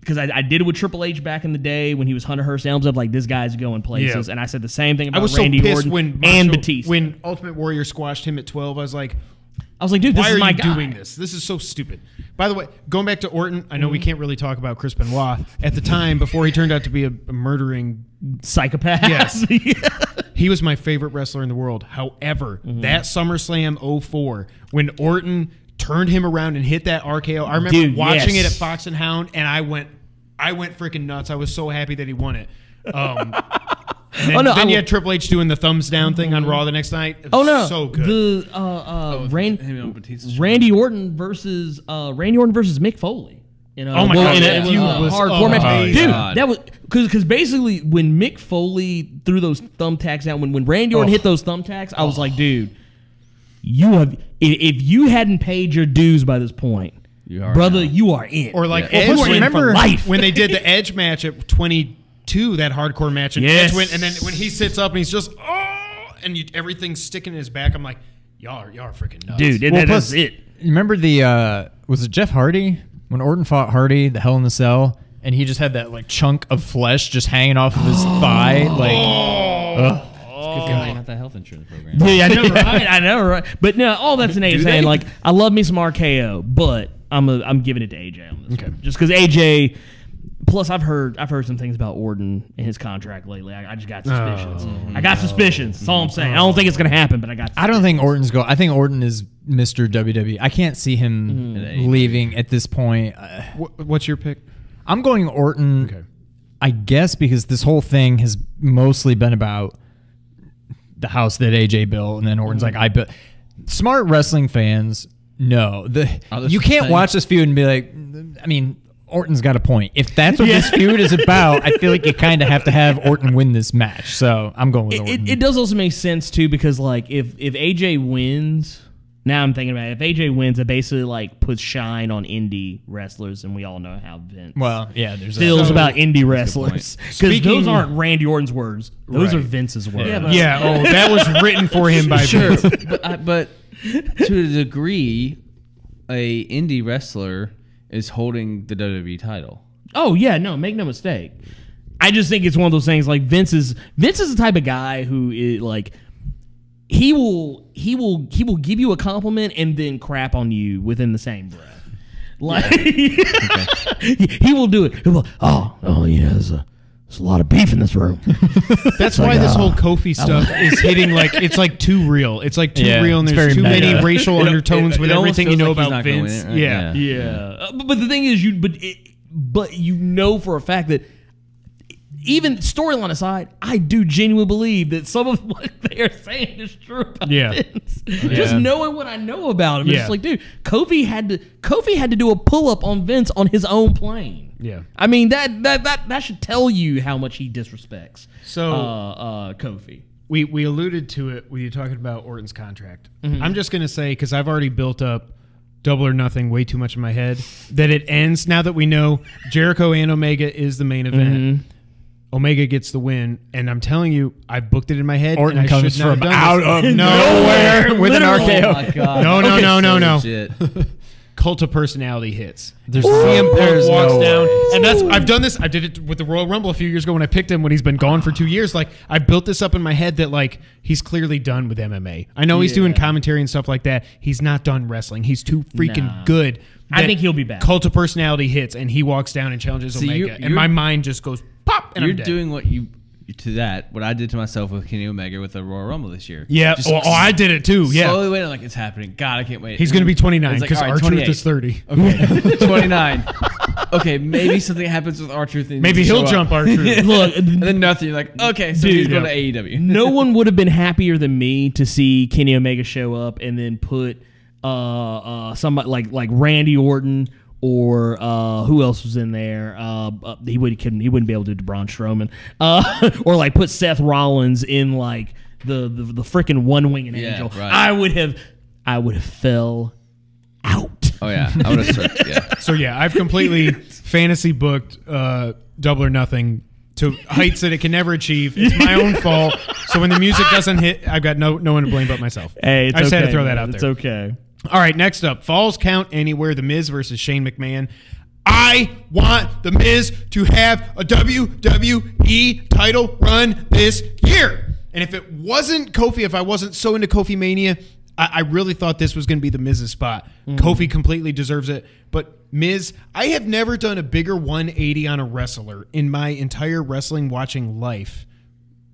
because I did it with Triple H back in the day when he was Hunter Hearst Helms up, this guy's going places. Yeah. And I said the same thing about I was Randy so pissed Orton when and Macho- Batista. when Ultimate Warrior squashed him at 12. I was like, dude, this why is are my you guy. doing this? This is so stupid. By the way, going back to Orton, I know we can't really talk about Chris Benoit. At the time, before he turned out to be a murdering Psychopath. Yes. He was my favorite wrestler in the world. However, that SummerSlam 04, when Orton turned him around and hit that RKO, I remember watching it at Fox and Hound, and I went freaking nuts. I was so happy that he won it. And then you had Triple H doing the thumbs down thing on Raw the next night. It was so good. Randy Orton versus Mick Foley. Oh my God, in a hardcore match, dude. God. That was because basically when Mick Foley threw those thumbtacks out, when Randy Orton hit those thumbtacks, I was like, dude, if you hadn't paid your dues by this point, you are in. Or Edge Edge, remember life when they did the Edge match at 22, that hardcore match, and Edge went, and then when he sits up and he's just everything's sticking in his back, I'm like, y'all are freaking nuts, dude. That's it. Remember was it Jeff Hardy when Orton fought Hardy, the Hell in the Cell, and he just had that chunk of flesh just hanging off of his thigh, Good thing they got that health insurance program. Yeah, I know, right? I know, right? But no, all that's Nate saying. Like, I love me some RKO, but I'm giving it to AJ on this one. Just because AJ. Plus, I've heard some things about Orton and his contract lately. I just got suspicions. I got suspicions. That's all I'm saying. I don't think it's going to happen, but I got suspicions. I don't think Orton's go. I think Orton is Mr. WWE. I can't see him leaving at this point. What's your pick? I'm going Orton. Okay. I guess because this whole thing has mostly been about the house that AJ built, and then Orton's like, I built. Smart wrestling fans know you can't watch this feud and be like, I mean, Orton's got a point. If that's what this feud is about, I feel like you kind of have to have Orton win this match. So I'm going with Orton. It does also make sense too, because like if AJ wins, now I'm thinking about it. If AJ wins, it basically like puts shine on indie wrestlers, and we all know how Vince feels about indie wrestlers, because those aren't Randy Orton's words; those are Vince's words. Yeah, that was written for him by Vince. But to a degree, a indie wrestler is holding the WWE title. Oh yeah, no, make no mistake. I just think it's one of those things. Like Vince is the type of guy who is like he will give you a compliment and then crap on you within the same breath. Like he will do it. He'll be like, oh yeah, there's a lot of beef in this room. That's why this whole Kofi stuff is hitting like it's like too real. It's like too real, and there's too many racial undertones with everything you know like about Vince. Right? Yeah. But the thing is, but you know for a fact that even storyline aside, I do genuinely believe that some of what they are saying is true about Vince. Just knowing what I know about him, it's just like, dude, Kofi had to do a pull up on Vince on his own plane. Yeah, I mean that should tell you how much he disrespects Kofi. We alluded to it when you talking about Orton's contract. I'm just gonna say, because I've already built up Double or Nothing way too much in my head, that it ends now that we know Jericho and Omega is the main event. Omega gets the win, and I'm telling you, I booked it in my head. Orton and I comes should not from have done out this. of nowhere with an RKO. Oh my God. No. Cult of Personality hits. CM Punk walks down, and I've done this. I did it with the Royal Rumble a few years ago when I picked him when he's been gone for 2 years. Like, I built this up in my head that like he's clearly done with MMA. I know he's doing commentary and stuff like that. He's not done wrestling. He's too freaking good. I think he'll be back. Cult of Personality hits, and he walks down and challenges Omega, and my mind just goes pop. And you're I'm dead. doing what I did to myself with Kenny Omega with the Royal Rumble this year. Yeah, I did it too. Yeah, slowly waiting, like it's happening. God, I can't wait. He's going to be 29 because like, R-Truth is 30. Okay, 29. Okay, maybe something happens with R-Truth. Maybe he'll jump R-Truth. Look, and then nothing. You're like, okay, so he's going to AEW. No one would have been happier than me to see Kenny Omega show up and then put somebody like Randy Orton. Or who else was in there? He wouldn't be able to do Braun Strowman. Or like put Seth Rollins in like the freaking one-winged angel. Right. I would have fell out. Oh yeah, I would have. Yeah. So yeah, I've completely fantasy booked Double or Nothing to heights that it can never achieve. It's my own fault. So when the music doesn't hit, I've got no one to blame but myself. Hey, I just had to throw that out there. It's okay. All right, next up, Falls Count Anywhere, The Miz versus Shane McMahon. I want The Miz to have a WWE title run this year. And if it wasn't Kofi, if I wasn't so into Kofi Mania, I really thought this was going to be the Miz's spot. Kofi completely deserves it. But Miz, I have never done a bigger 180 on a wrestler in my entire wrestling watching life.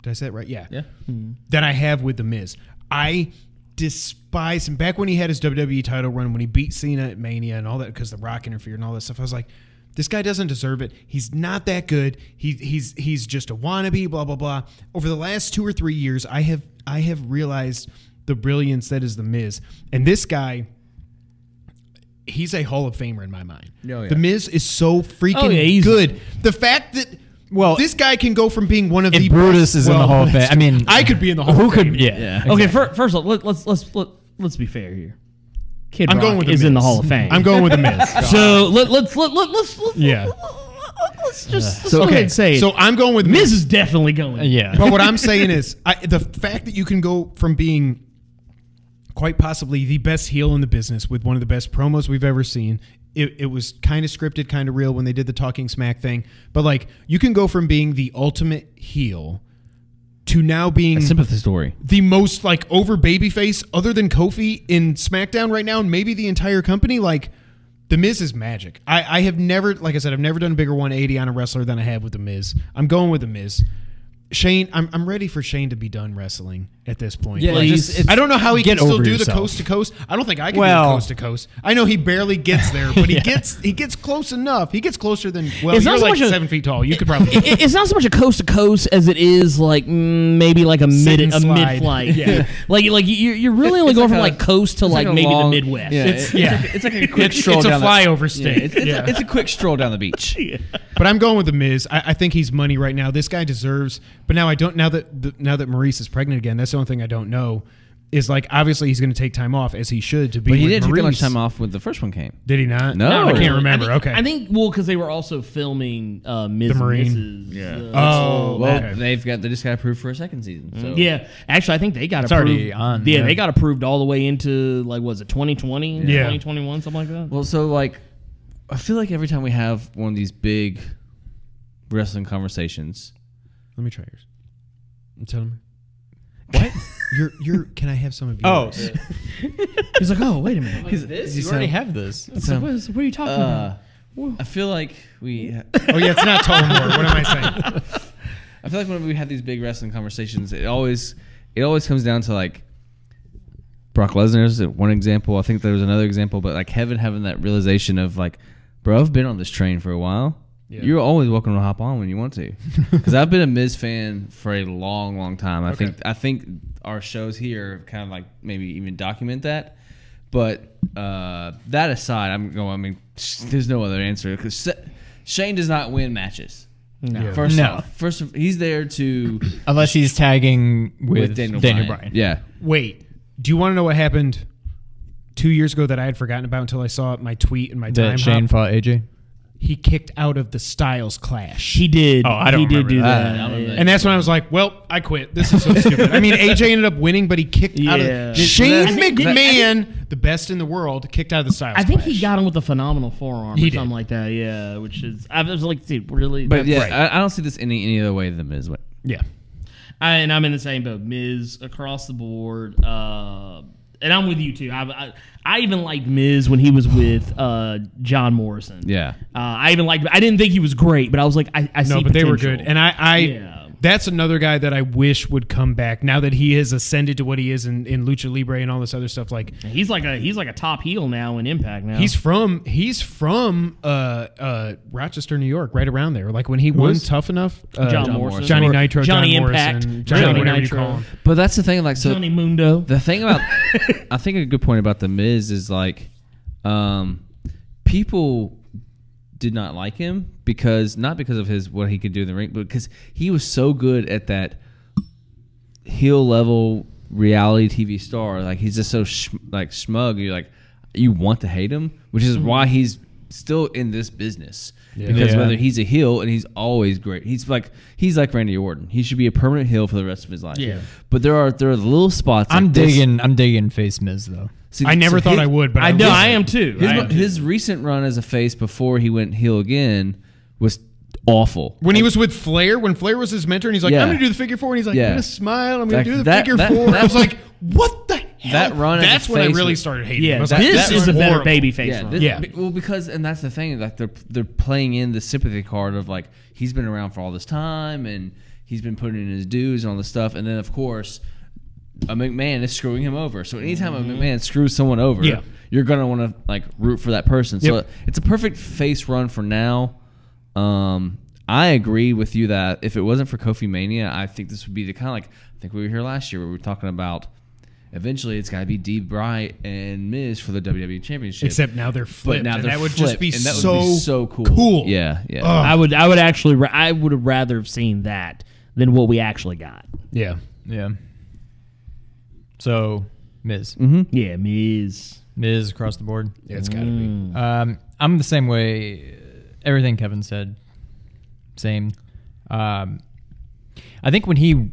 Did I say it right? Yeah. Than I have with The Miz. I despise him. Back when he had his WWE title run, when he beat Cena at Mania and all that, because The Rock interfered and all that stuff, I was like, this guy doesn't deserve it. He's not that good. He's just a wannabe, blah, blah, blah. Over the last 2 or 3 years, I have realized the brilliance that is The Miz. And this guy, he's a Hall of Famer in my mind. Oh, yeah. The Miz is so freaking good. The fact that this guy can go from being one of the Brutus is in the Hall of Fame. I mean, I could be in the Hall of Fame. Yeah. Okay. First of all, let's be fair here. Kid Rock going with is in the Hall of Fame. I'm going with The Miz. So let's just go ahead and say it. So I'm going with Miz is definitely going. Yeah. But what I'm saying is the fact that you can go from being quite possibly the best heel in the business with one of the best promos we've ever seen. It was kind of scripted, kind of real when they did the Talking Smack thing. But, like, you can go from being the ultimate heel to now being A sympathy story. the most like over babyface other than Kofi in SmackDown right now, and maybe the entire company. Like, The Miz is magic. I have never, like I said, I've never done a bigger 180 on a wrestler than I have with The Miz. I'm going with The Miz. Shane, I'm ready for Shane to be done wrestling at this point. Yeah, Like, I don't know how he can still do the yourself. coast to coast. I don't think I can do the coast to coast. I know he barely gets there, but he gets close enough. He gets closer than It's you're not so like much 7 feet tall. You could probably. It's not so much a coast to coast as it is like maybe like a Sit and mid slide. flight. Yeah, like you're really only going from like coast to like a maybe long- the Midwest. Yeah, it's like a quick stroll It's a down flyover Yeah, state. it's a quick stroll down the beach. But I'm going with The Miz. I think he's money right now. This guy deserves. But now I don't. Now that Maurice is pregnant again, that's the only thing I don't know. Is like obviously he's going to take time off as he should to be. But he with didn't take that Maurice. much time off when the first one came. Did he not? No. I can't remember. I think because they were also filming Ms. The Marine. and Mrs. Oh, Well, okay. they just got approved for a second season. So. Yeah, actually, I think they got It's approved. already on, Yeah, yeah. they got approved all the way into like was it 2020, Yeah. 2021, something like that. Well, so like, I feel like every time we have one of these big wrestling conversations, Let me try yours. I'm telling me. What? You're. Can I have some of yours? He's like, oh, wait a minute. You already have this. So what are you talking about? I feel like we. Oh yeah, it's not Tullamore. What am I saying? I feel like when we have these big wrestling conversations, it always comes down to like Brock Lesnar's one example. I think there was another example, but like Kevin having that realization of like, bro, I've been on this train for a while. Yeah. You're always welcome to hop on when you want to, because I've been a Miz fan for a long, long time. I think our shows here kind of like maybe even document that. But that aside, I'm going. I mean, there's no other answer because Shane does not win matches. No. First, he's there to Unless he's tagging with Daniel Bryan. Yeah. Wait. Do you want to know what happened 2 years ago that I had forgotten about until I saw my tweet and my time? That Shane fought AJ. He kicked out of the Styles Clash. He did. Oh, I don't He did remember do that. that. Yeah. And that's when I was like, well, I quit. This is so stupid. I mean, AJ ended up winning, but he kicked out Yeah. of Shane I think- McMahon, the best in the world, kicked out of the Styles I think Clash. he got him with a phenomenal forearm He or did. something like that. Yeah, which is I was like, dude, really? But That's yeah, right. I don't see this any other way than the Miz went. Yeah. And I'm in the same boat. Miz across the board. And I'm with you too. I even liked Miz when he was with John Morrison. Yeah. I even liked. I didn't think he was great, but I was like, I see. No, but they were potential. good. And I Yeah. that's another guy that I wish would come back now that he has ascended to what he is in Lucha Libre and all this other stuff. Like He's like a top heel now in Impact now. he's from Rochester, New York, right around there. Like when he won is? Tough Enough, John Morrison. Johnny Or Nitro, Johnny John Impact, Morrison, Johnny whatever you Nitro. call him. But that's the thing. Like, so Johnny Mundo. the thing about, I think a good point about the Miz is like, people did not like him not because of what he could do in the ring, but because he was so good at that heel level reality TV star. Like he's just so smug. You're like, you want to hate him, which is why he's still in this business. Because whether he's a heel and he's always great, he's like Randy Orton. He should be a permanent heel for the rest of his life. Yeah. But there are little spots. I'm like this. digging face Miz though. See, I never thought his- I would, but I know. I am too. His recent run as a face before he went heel again was awful. When he was with Flair, when Flair was his mentor, and he's like, Yeah. I'm going to do the figure four. And he's like, Yeah. I'm going to smile. I'm going to do the That- figure that- four. that- I was like, what the hell? That run as a That's when I face really was- started hating Yeah, him. I was this like, is a was better horrible. babyface Yeah, run. this- Yeah. Well, because and that's the thing. Like they're playing in the sympathy card of like he's been around for all this time and he's been putting in his dues and all this stuff. And then of course, a McMahon is screwing him over. So anytime a McMahon screws someone over, Yeah. you're gonna want to like root for that person. So Yep. it's a perfect face run for now. I agree with you that if it wasn't for Kofi Mania, I think this would be the kind of like I think we were here last year where we were talking about. Eventually, it's got to be D. Bright and Miz for the WWE Championship. Except now they're flipped. But now and they're that would flipped, just be and that so, would be so cool. Yeah, yeah. I would actually I would have rather have seen that than what we actually got. Yeah. Yeah. So Miz. Yeah, Miz. Miz across the board. Yeah, it's got to be. I'm the same way. Everything Kevin said, same. I think when he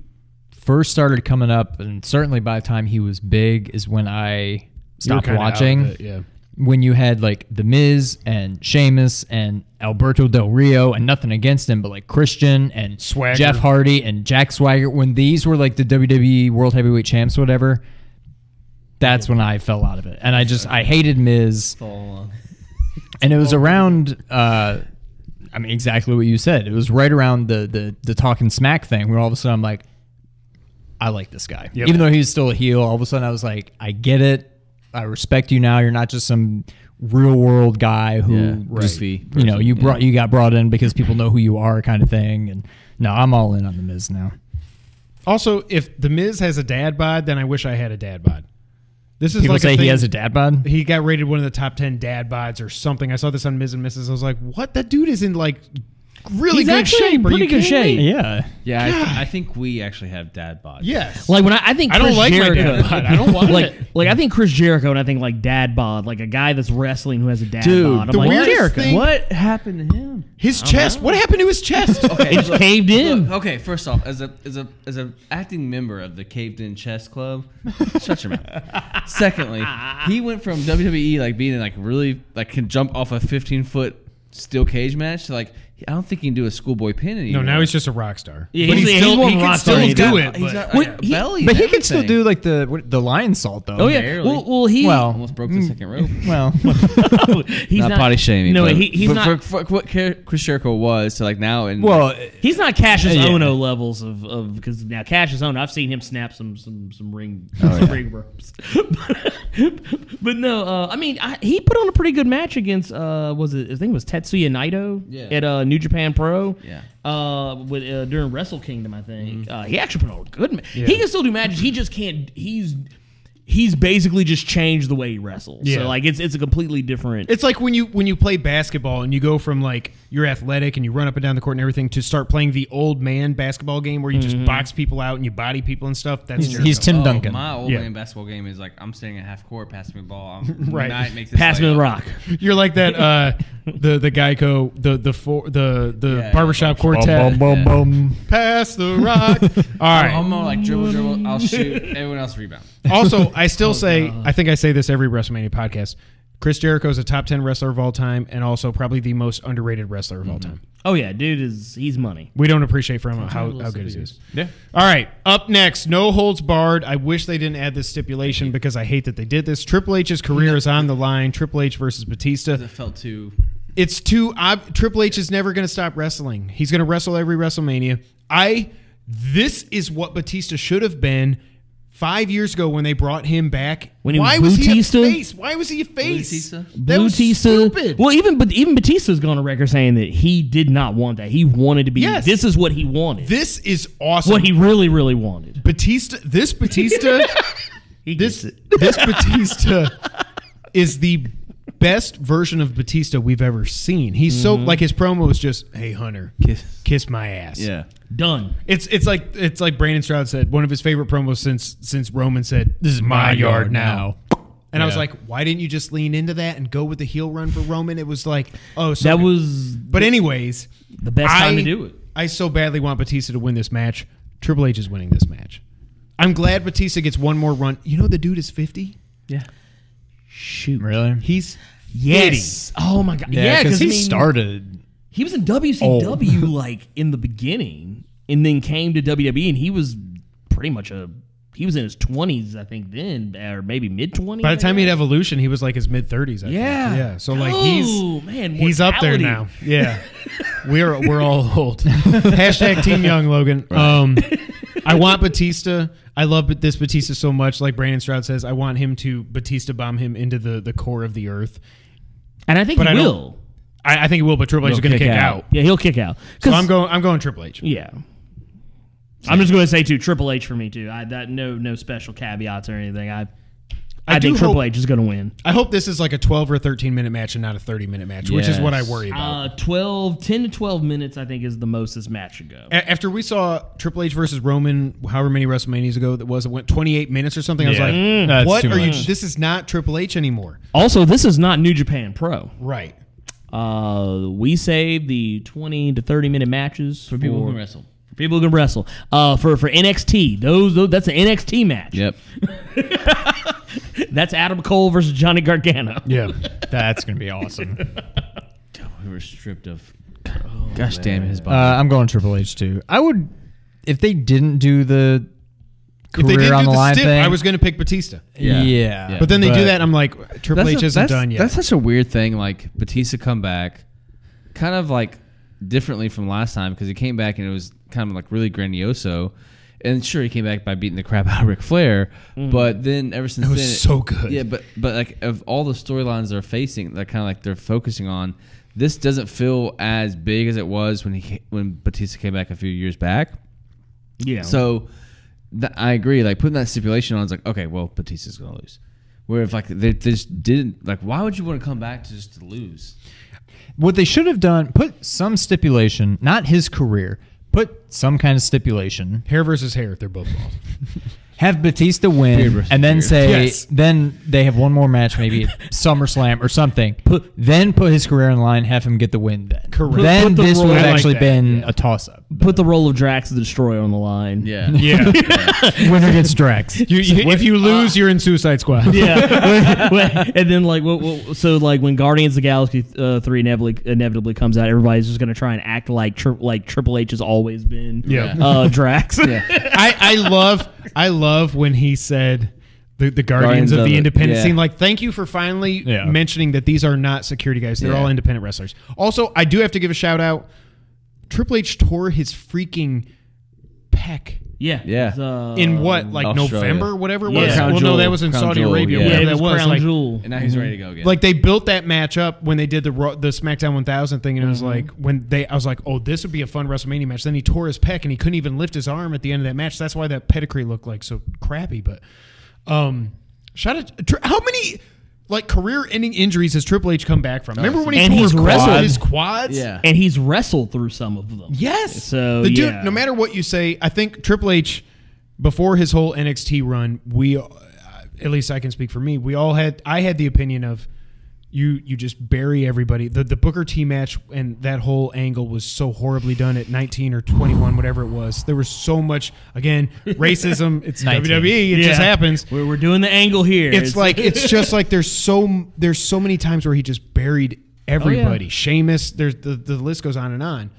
first started coming up, and certainly by the time he was big, is when I stopped kinda out of watching. it, yeah. when you had like The Miz and Sheamus and Alberto Del Rio, and nothing against him, but like Christian and Swagger. Jeff Hardy and Jack Swagger, when these were like the WWE World Heavyweight Champs, whatever, that's when I fell out of it. And I hated Miz. And it was around, I mean, exactly what you said. It was right around the Talking Smack thing where all of a sudden I'm like, I like this guy. Yep. Even though he was still a heel, all of a sudden I was like, I get it. I respect you now. You're not just some real world guy who just, you got brought in because people know who you are kind of thing. And no, I'm all in on The Miz now. Also, if The Miz has a dad bod, then I wish I had a dad bod. This is People like say a thing. he has a dad bod? He got rated one of the top 10 dad bods or something. I saw this on Miz and Mrs. I was like, what? That dude is in like really He's good actually shape. in Are pretty you good kidding me? shape. Yeah. I think we actually have dad bods. Yes. Like when I think I don't Chris like my Jericho, dad bod. I don't want it. Like I think Chris Jericho and I think like dad bod, like a guy that's wrestling who has a dad Dude, bod. I'm the like, weirdest Jericho. thing- What happened to him? His chest. What happened to his chest? Okay, It just caved in. Look, okay, first off, as a acting member of the Caved In Chess Club, shut your mouth. Secondly, he went from WWE like being like really like can jump off a 15-foot steel cage match to like I don't think he can do a schoolboy pin anymore. No, now he's just a rock star. Yeah, But he's he more can rock still star. do it. He's but- got a belly, But and he can still everything. do like the lion salt though. Oh yeah. Barely. Well, he Almost broke the second rope. Well, he's not potty shaming. No, but, he's but not. for what Chris Jericho was to like now and He's not Cassius Yeah. Ono levels of because now Cassius Ono, I've seen him snap some ring ring ropes. But no, I mean he put on a pretty good match against I think it was Tetsuya Naito at New Japan Pro. Yeah. During Wrestle Kingdom, I think he actually put on a good match. He can still do matches. He just can't. He's basically just changed the way he wrestles. Yeah. So like it's a completely different. It's like when you play basketball and you go from like you're athletic and you run up and down the court and everything to start playing the old man basketball game where you just box people out and you body people and stuff. That's he's Tim Duncan. My old Yeah. man basketball game is like I'm standing at half court, passing me the ball. I'm Right. Night, make this Pass me layup. the rock. You're like that the Geico the barbershop yeah. quartet. Bum, bum, bum. Pass the rock. All right. I'm more like dribble. I'll shoot. Everyone else rebound. Also, I still say, I think I say this every WrestleMania podcast, Chris Jericho is a top 10 wrestler of all time and also probably the most underrated wrestler of all time. Oh yeah, dude he's money. We don't appreciate from him how good he is. Yeah. All right, up next, no holds barred. I wish they didn't add this stipulation because I hate that they did this. Triple H's career is on the line. Triple H versus Batista. It felt too. It's too. Triple H is never going to stop wrestling. He's going to wrestle every WrestleMania. This is what Batista should have been 5 years ago when they brought him back. When he was Why was he a Batista? face? Why was he a face? Batista? That was stupid. Well, even Batista's gone on record saying that he did not want that. He wanted to be. Yes. This is what he wanted. This is awesome. what he really, really wanted. Batista. This Batista. this Batista is the best version of Batista we've ever seen. He's so like his promo was just, "Hey Hunter, kiss my ass." Yeah. Done. It's like Brandon Stroud said, one of his favorite promos since Roman said, "This is my yard now." And I was like, why didn't you just lean into that and go with the heel run for Roman? It was like, oh, so That good. was But anyways, the best time to do it. I so badly want Batista to win this match. Triple H is winning this match. I'm glad Batista gets one more run. You know the dude is 50? Yeah. Shoot. Really? He's Yes. Oh my god. Yeah, because because he started. He was in WCW like in the beginning, and then came to WWE, and he was pretty much he was in his 20s, I think, then, or maybe mid 20s. by the time he had Evolution, he was like his mid 30s. I Yeah. think. Yeah. So like man, he's up there mortality. now. Yeah, we're all old. Hashtag Team Young, Logan. I want Batista. I love this Batista so much. Like Brandon Stroud says, I want him to Batista bomb him into the core of the earth. And I think But he I don't- will. I think he will, but Triple H is going to kick out. Yeah, he'll kick out. So 'Cause- I'm going Triple H. Yeah. I'm just going to say too, Triple H for me too. No special caveats or anything. I do think Triple hope- H is going to win. I hope this is like a 12 or 13 minute match and not a 30-minute match, which is what I worry about. 10 to 12 minutes, I think, is the most this match should go. After we saw Triple H versus Roman, however many WrestleManias ago it went 28 minutes or something. I was like, That's what too are you? much. This is not Triple H anymore. Also, this is not New Japan Pro. Right. We save the 20 to 30 minute matches for People who can wrestle. People who can wrestle. For NXT, those that's an NXT match. Yep. That's Adam Cole versus Johnny Gargano. Yeah. That's gonna be awesome. We were stripped of. Gosh damn it, his body. I'm going Triple H too. I would, if they didn't do the If they career didn't on do the the line stiff, thing, I was going to pick Batista. yeah. But then they do that, and I'm like, Triple H isn't done yet. That's such a weird thing. Like Batista come back, kind of like differently from last time because he came back and it was kind of like really grandioso. And sure, he came back by beating the crap out of Ric Flair, but then ever since It was then, so good. Yeah, but like of all the storylines they're facing, that kind of like they're focusing on, this doesn't feel as big as it was when Batista came back a few years back. Yeah. So I agree. Like putting that stipulation on, it's like, okay, well, Batista's gonna lose. Where if like they just didn't, like, why would you want to come back to lose? What they should have done, put some stipulation, not his career, put some kind of stipulation. Hair versus hair if they're both bald. Have Batista win, Beard versus and then beard. say, Yes. then they have one more match, maybe at SummerSlam or something. Then put his career on the line, have him get the win. Then, Correct. then Put the this would role- have I like actually that, been yeah. a toss-up. Put the role of Drax the Destroyer on the line. Yeah. Yeah. Winner gets Drax. If you lose, you're in Suicide Squad. Yeah. And then so when Guardians of the Galaxy 3 inevitably comes out, everybody's just gonna try and act like Triple H has always been Drax. Yeah. I love when he said the Guardians of the Independent scene. Like, thank you for finally mentioning that these are not security guys. They're all independent wrestlers. Also, I do have to give a shout out. Triple H tore his freaking pec. Yeah. In what, like Australia. November, whatever it Yeah. was? Crown well, no, that was in Crown Saudi Jewel, Arabia, yeah. whatever it that was was. Crown Like, Jewel. And now he's ready to go again. like they built that match up when they did the SmackDown 1000 thing, and it was like I was like, oh, this would be a fun WrestleMania match. Then he tore his pec and he couldn't even lift his arm at the end of that match. That's why that pedigree looked like so crappy. But shout out, how many like career-ending injuries has Triple H come back from? Remember when he And tore he's wrestled. his quads? Yeah. And he's wrestled through some of them. Yes. So, the dude, yeah. no matter what you say, I think Triple H, before his whole NXT run, at least I can speak for me, I had the opinion of you just bury everybody. The Booker T match and that whole angle was so horribly done at 19 or 21, whatever it was. There was so much, again, racism. It's 19. WWE. It just happens. We're doing the angle here. It's just like there's so many times where he just buried everybody. Sheamus, there's the list goes on and on.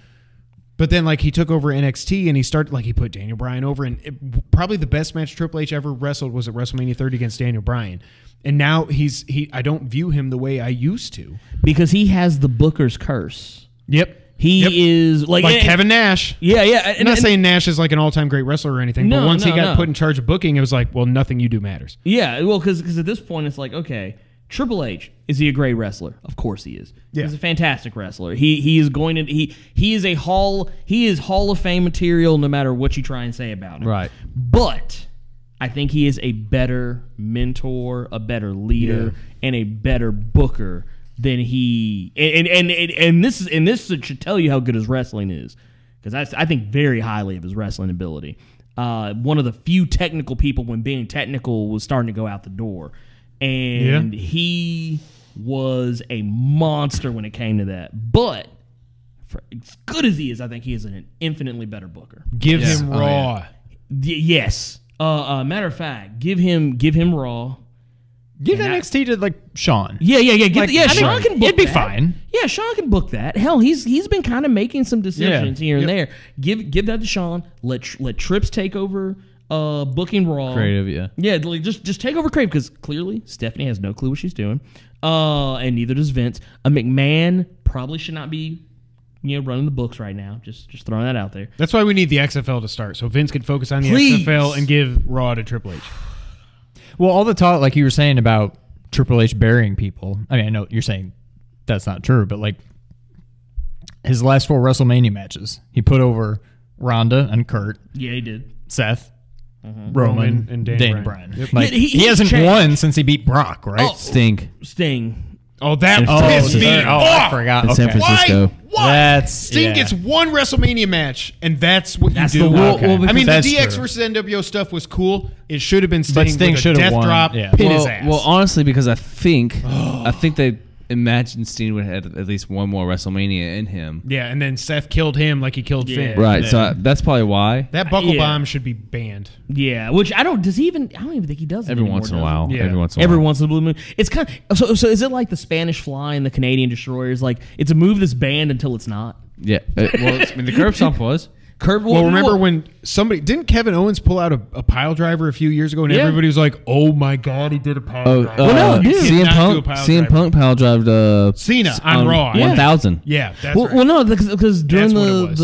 But then like he took over NXT and he started like he put Daniel Bryan over, and probably the best match Triple H ever wrestled was at WrestleMania 30 against Daniel Bryan. And now I don't view him the way I used to. because he has the Booker's curse. Yep. He is like Kevin Nash. Yeah, yeah. I'm not saying Nash is like an all-time great wrestler or anything, but once he got no. put in charge of booking, it was like, well, nothing you do matters. Yeah, well, because at this point it's like, okay, Triple H, is he a great wrestler? Of course he is. Yeah. He's a fantastic wrestler. He is going to he is Hall of Fame material no matter what you try and say about him. Right. But I think he is a better mentor, a better leader, and a better booker than he and this should tell you how good his wrestling is, because I think very highly of his wrestling ability. One of the few technical people when being technical was starting to go out the door, and he was a monster when it came to that. But for as good as he is, I think he is an infinitely better booker. Give him Oh, Raw. Yes. Matter of fact, give him Raw. Give And NXT to like Sean. Yeah. Like, I Sean think can book it'd be that. fine. Yeah, Sean can book that. Hell, he's been kind of making some decisions here and there. Give that to Sean. Let Trips take over booking Raw. Creative, yeah. Yeah, like just take over creative, because clearly Stephanie has no clue what she's doing, and neither does Vince. A McMahon probably should not be running the books right now. Just throwing that out there. That's why we need the XFL to start, so Vince can focus on the Please. XFL and give Raw to Triple H. Well, all the talk, like you were saying about Triple H burying people. I mean, I know you're saying that's not true, but like his last 4 WrestleMania matches, he put over Ronda and Kurt, Yeah, he did. Seth, Roman, Roman, and Daniel Daniel Bryan. Bryan. Yep. Like, Yeah, he hasn't changed. won since he beat Brock, right? Sting. Oh, that Oh, pissed me I off. forgot. In Okay. San Francisco. Why? That's Sting yeah. gets one WrestleMania match, and that's what That's you do. the rule. Well, I mean, the that's DX true. versus NWO stuff was cool. It should have been Sting, But Sting with a should have death won. drop, Yeah. pin his ass. Well, honestly, because I think imagine Steen would have at least one more WrestleMania in him. Yeah, and then Seth killed him like he killed Finn. Right, so that's probably why. That buckle bomb should be banned. Yeah, which I don't even think he does it Every anymore, once in a while. Yeah. Every once in a Every while. once in a blue moon. It's kind of so is it like the Spanish Fly and the Canadian Destroyers? Like it's a move that's banned until it's not. Yeah. Well, the curb stomp was. Well, remember when didn't Kevin Owens pull out a pile driver a few years ago, and everybody was like, "Oh my God, he did a pile driver." Well, no, dude. CM Punk pile drived Cena on Raw. 1000. Yeah, that's right. Well, no, because during That's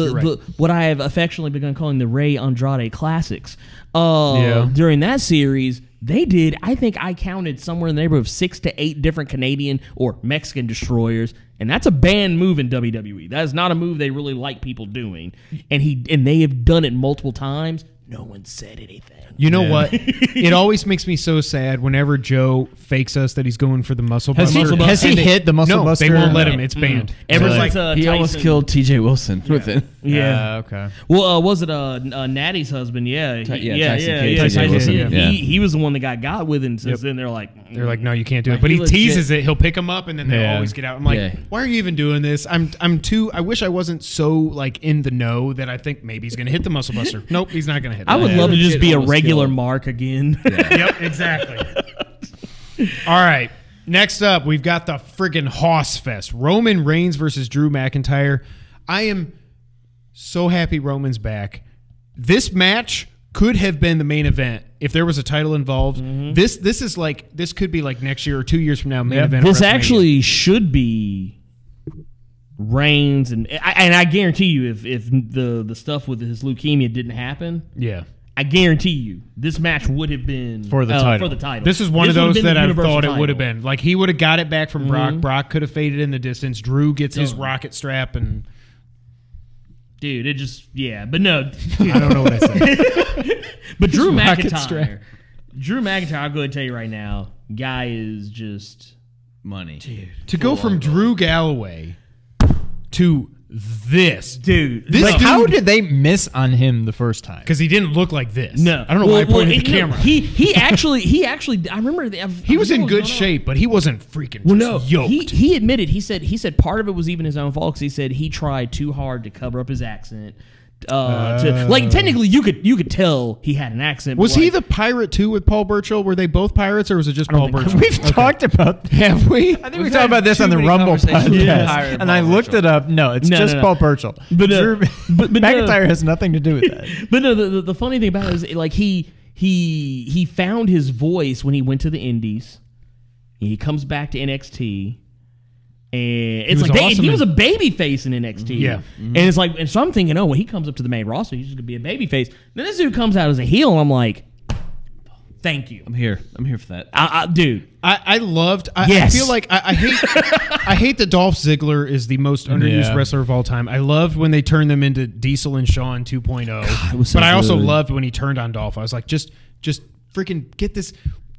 what I have affectionately begun calling the Rey Andrade Classics, during that series, they did, I think I counted somewhere in the neighborhood of 6 to 8 different Canadian or Mexican destroyers, and that's a banned move in WWE. That is not a move they really like people doing, and they have done it multiple times. No one said anything. You know what? It always makes me so sad whenever Joe fakes us that he's going for the muscle buster. Has he hit the muscle buster? They won't let him. It's banned. Ever So, since He almost killed TJ Wilson with it. Yeah. Okay. Well, was it Natty's husband? Yeah. Tyson Wilson. Yeah. He was the one that got with it, and since then they're like, no, you can't do it. But he he teases it. He'll pick him up, and then they always get out. I'm like, why are you even doing this? I wish I wasn't so like in the know that I think maybe he's going to hit the muscle buster. Nope, he's not going to hit. I would love to just be a regular killed. Mark again. Yep, exactly. All right. Next up, we've got the friggin' Hoss Fest. Roman Reigns versus Drew McIntyre. I am so happy Roman's back. This match could have been the main event if there was a title involved. Mm-hmm. This could be like next year or 2 years from now main event. This of WrestleMania. actually should be Reigns, and I guarantee you, if the stuff with his leukemia didn't happen, I guarantee you, this match would have been for the title. This is one of those that I thought it would have been. Like he would have got it back from Brock. Brock could have faded in the distance. Drew gets his rocket strap, and dude, it just But no, I don't know what I said. But Drew McIntyre, I'll go ahead and tell you right now, guy is just money. Dude, to go from Drew Galloway to this dude. How did they miss on him the first time? Because he didn't look like this. No, I don't know why I pointed at the camera. He actually. I remember he was in good shape, but he wasn't freaking yoked. He admitted. He said part of it was even his own fault because he said he tried too hard to cover up his accent. Technically, you could tell he had an accent. Was he the pirate too with Paul Burchill? Were they both pirates, or was it just Paul Burchill? We've talked about. Have we? I think we talked about this on the Rumble podcast, and I looked it up. No, it's just Paul Burchill. But McIntyre has nothing to do with that. But no, the funny thing about it is like he found his voice when he went to the Indies. He comes back to NXT. And it's like he was a baby face in NXT. Yeah. And it's like, and so I'm thinking, when he comes up to the main roster, he's just gonna be a baby face. Then this dude comes out as a heel, and I'm like, thank you. I'm here for that. Dude. I loved. I Yes. feel like I hate. I hate that Dolph Ziggler is the most underused wrestler of all time. I loved when they turned them into Diesel and Shawn 2.0. God, it was so but I also good. loved when he turned on Dolph. I was like, just freaking get this.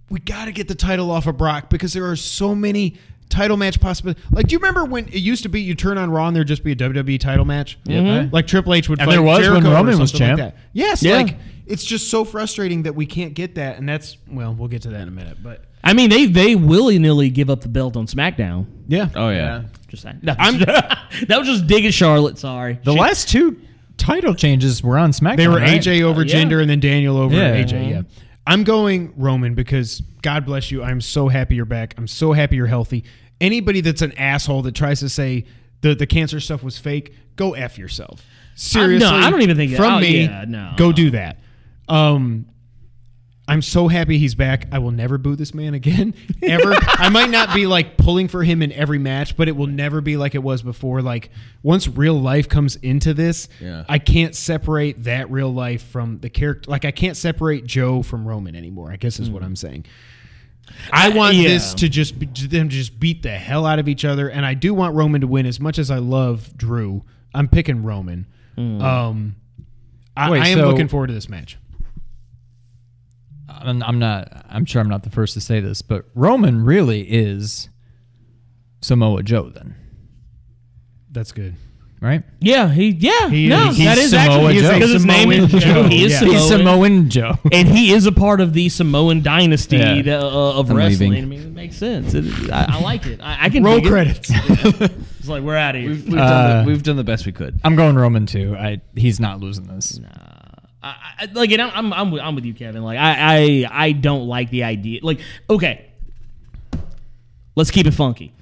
We got to get the title off of Brock because there are so many title match possibilities. Like, do you remember when it used to be you turn on Raw and there'd just be a WWE title match? Mm-hmm. Like Triple H would fight there was Jericho when Roman or was something champ. like that. Yes, Yeah. like it's just so frustrating that we can't get that, and that's we'll get to that in a minute. But I mean, they willy-nilly give up the belt on SmackDown. yeah, Oh yeah. Just saying. That was just digging Charlotte, sorry. The last two title changes were on SmackDown. they were right? AJ over Yeah. Jinder and then Daniel over Yeah. AJ. Yeah, I'm going Roman because God bless you. I'm so happy you're back. I'm so happy you're healthy. Anybody that's an asshole that tries to say the cancer stuff was fake, go F yourself. Seriously. No, I don't even think from me. Yeah, no. Go do that. I'm so happy he's back. I will never boo this man again, ever. I might not be like pulling for him in every match, but it will never be like it was before. Like once real life comes into this, I can't separate that real life from the character. Like I can't separate Joe from Roman anymore, I guess is what I'm saying. I want this to them to just beat the hell out of each other, and I do want Roman to win as much as I love Drew. I'm picking Roman. I am looking forward to this match. I'm sure I'm not the first to say this, but Roman really is Samoa Joe then. That's good. right? Yeah, he's that is Samoa actually Joe. because his name is Joe. He is Samoan. He's Samoan Joe. And he is a part of the Samoan dynasty of I'm wrestling. leaving. I mean, it makes sense. I like it. I can Roll dig it. credits. It's like, we're out of here. We've done the best we could. I'm going Roman too. He's not losing this. I'm with you, Kevin. Like, I don't like the idea. Like, okay, let's keep it funky.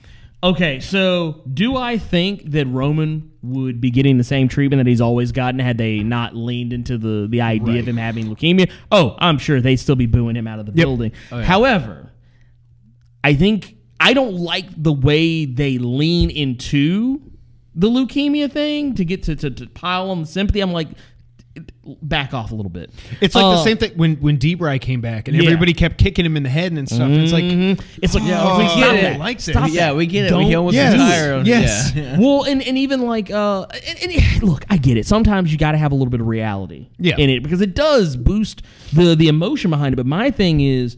Okay, so do I think that Roman would be getting the same treatment that he's always gotten had they not leaned into the idea of him having leukemia? Oh, I'm sure they'd still be booing him out of the building. Oh, yeah. However, I don't like the way they lean into the leukemia thing to get to pile on the sympathy. I'm like, back off a little bit. It's like the same thing when D-Bry came back and everybody kept kicking him in the head and stuff. It's like, we get it. Like this. Yeah, we get it. Don't- He almost Yes. retired. Yes. Yeah. Well, and even like, look, I get it. Sometimes you got to have a little bit of reality in it because it does boost the emotion behind it. But my thing is,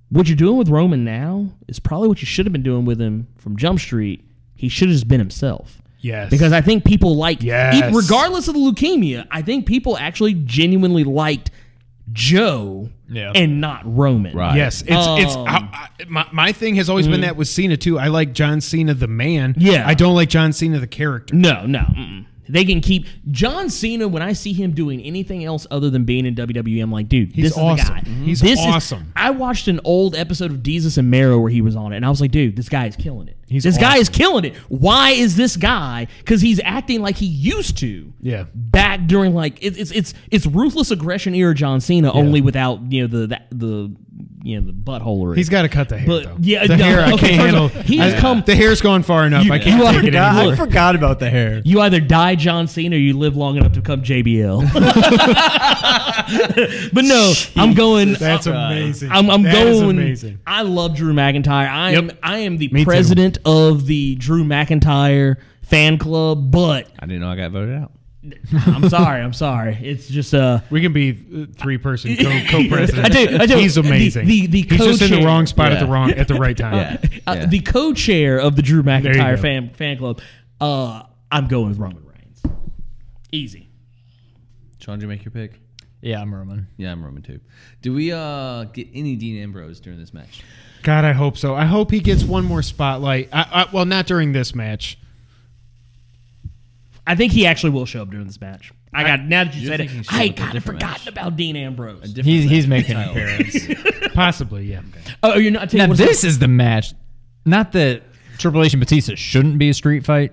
what you're doing with Roman now is probably what you should have been doing with him from Jump Street. He should have just been himself. Yes. Because I think people like, Yes. regardless of the leukemia, I think people actually genuinely liked Joe and not Roman. Right. Yes, my thing has always been that with Cena too. I like John Cena the man. Yeah. I don't like John Cena the character. No. Mm-mm. They can keep John Cena. When I see him doing anything else other than being in WWE, I'm like, dude, He's this awesome. is the guy. He's awesome. I watched an old episode of Desus and Mero where he was on it, and I was like, dude, this guy is killing it. This guy is killing it. Why is this guy? Because he's acting like he used to. Yeah. Back during like it's ruthless aggression era John Cena, only without the butthole. He's got to cut the hair, But though. yeah, the hair I can't handle. The hair's gone far enough. I can't take it anymore. I forgot about the hair. You either die John Cena or you live long enough to become JBL. But no, I'm going. That's amazing. I'm That is going. amazing. I love Drew McIntyre. I am the Me president of the Drew McIntyre fan club, but I didn't know I got voted out. I'm sorry. It's just We can be three-person co-president. I do. He's amazing. The He's just in the co-chair. wrong spot at the right time. The co-chair of the Drew There you McIntyre go. fan club. I'm going with Roman Reigns. Easy. Sean, did you make your pick? Yeah, I'm Roman. Yeah, I'm Roman too. Do we get any Dean Ambrose during this match? God, I hope so. I hope he gets one more spotlight. Well, not during this match. I think he actually will show up during this match. Now that you said it, thinking he'll I show up at a kind of different forgotten match. about Dean Ambrose. He's making an appearance. Possibly, yeah. Oh, you're not Now taking this is the match. Not that Triple H and Batista shouldn't be a street fight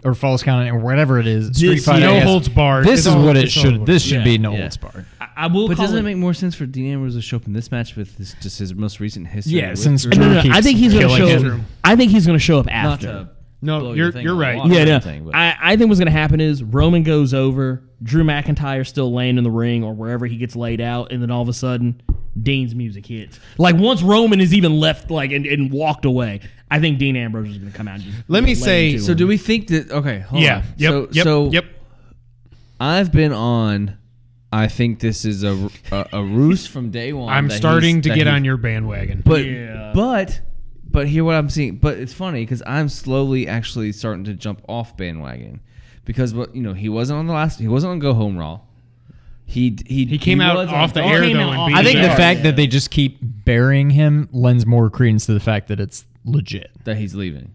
or false count or whatever it is. Street fight. no I guess. holds barred. This It's is all- what it it's all should. over. This should be no Yeah. holds barred. I will But call doesn't it. it make more sense for Dean Ambrose to show up in this match with just his most recent history? Yeah, with since Drew? Drew keeps I think he's going to killing show. him. I think he's going to show up Not after. to No, blow your you're thing out of right. the water or Yeah, no. anything, but- I think what's going to happen is Roman goes over, Drew McIntyre's still laying in the ring or wherever he gets laid out, and then all of a sudden, Dean's music hits. Like once Roman is even left, like and walked away, I think Dean Ambrose is going to come out. And just Let me lay say- into So him. do we think that? Okay, hold Yeah. on. Yep. So Yep. I've been on. I think this is a ruse from day one. I'm that starting he's- to that get he- on your bandwagon. But hear what I'm seeing. But it's funny because I'm slowly actually starting to jump off bandwagon because he wasn't on the last. He wasn't on Go Home Raw. He came out was off the on- air came though. out And off beat I think his the ass. fact that they just keep burying him lends more credence to the fact that it's legit. that he's leaving.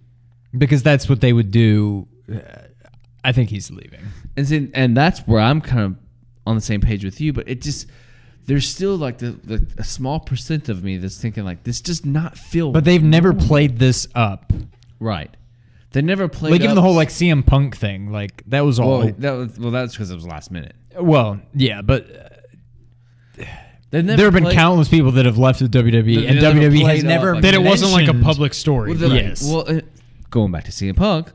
Because that's what they would do. I think he's leaving. And that's where I'm kind of on the same page with you. But it just there's still like a small percent of me that's thinking like this does not feel. But they've never played this up. right. They never played. Like even up- the whole like CM Punk thing, like that was all. that's because it was last minute. Well, yeah, but They've never there have been played- countless people that have left the WWE, and They never WWE has played never up, like, that it wasn't like a mentioned- public story. Well, Yes. Well, going back to CM Punk,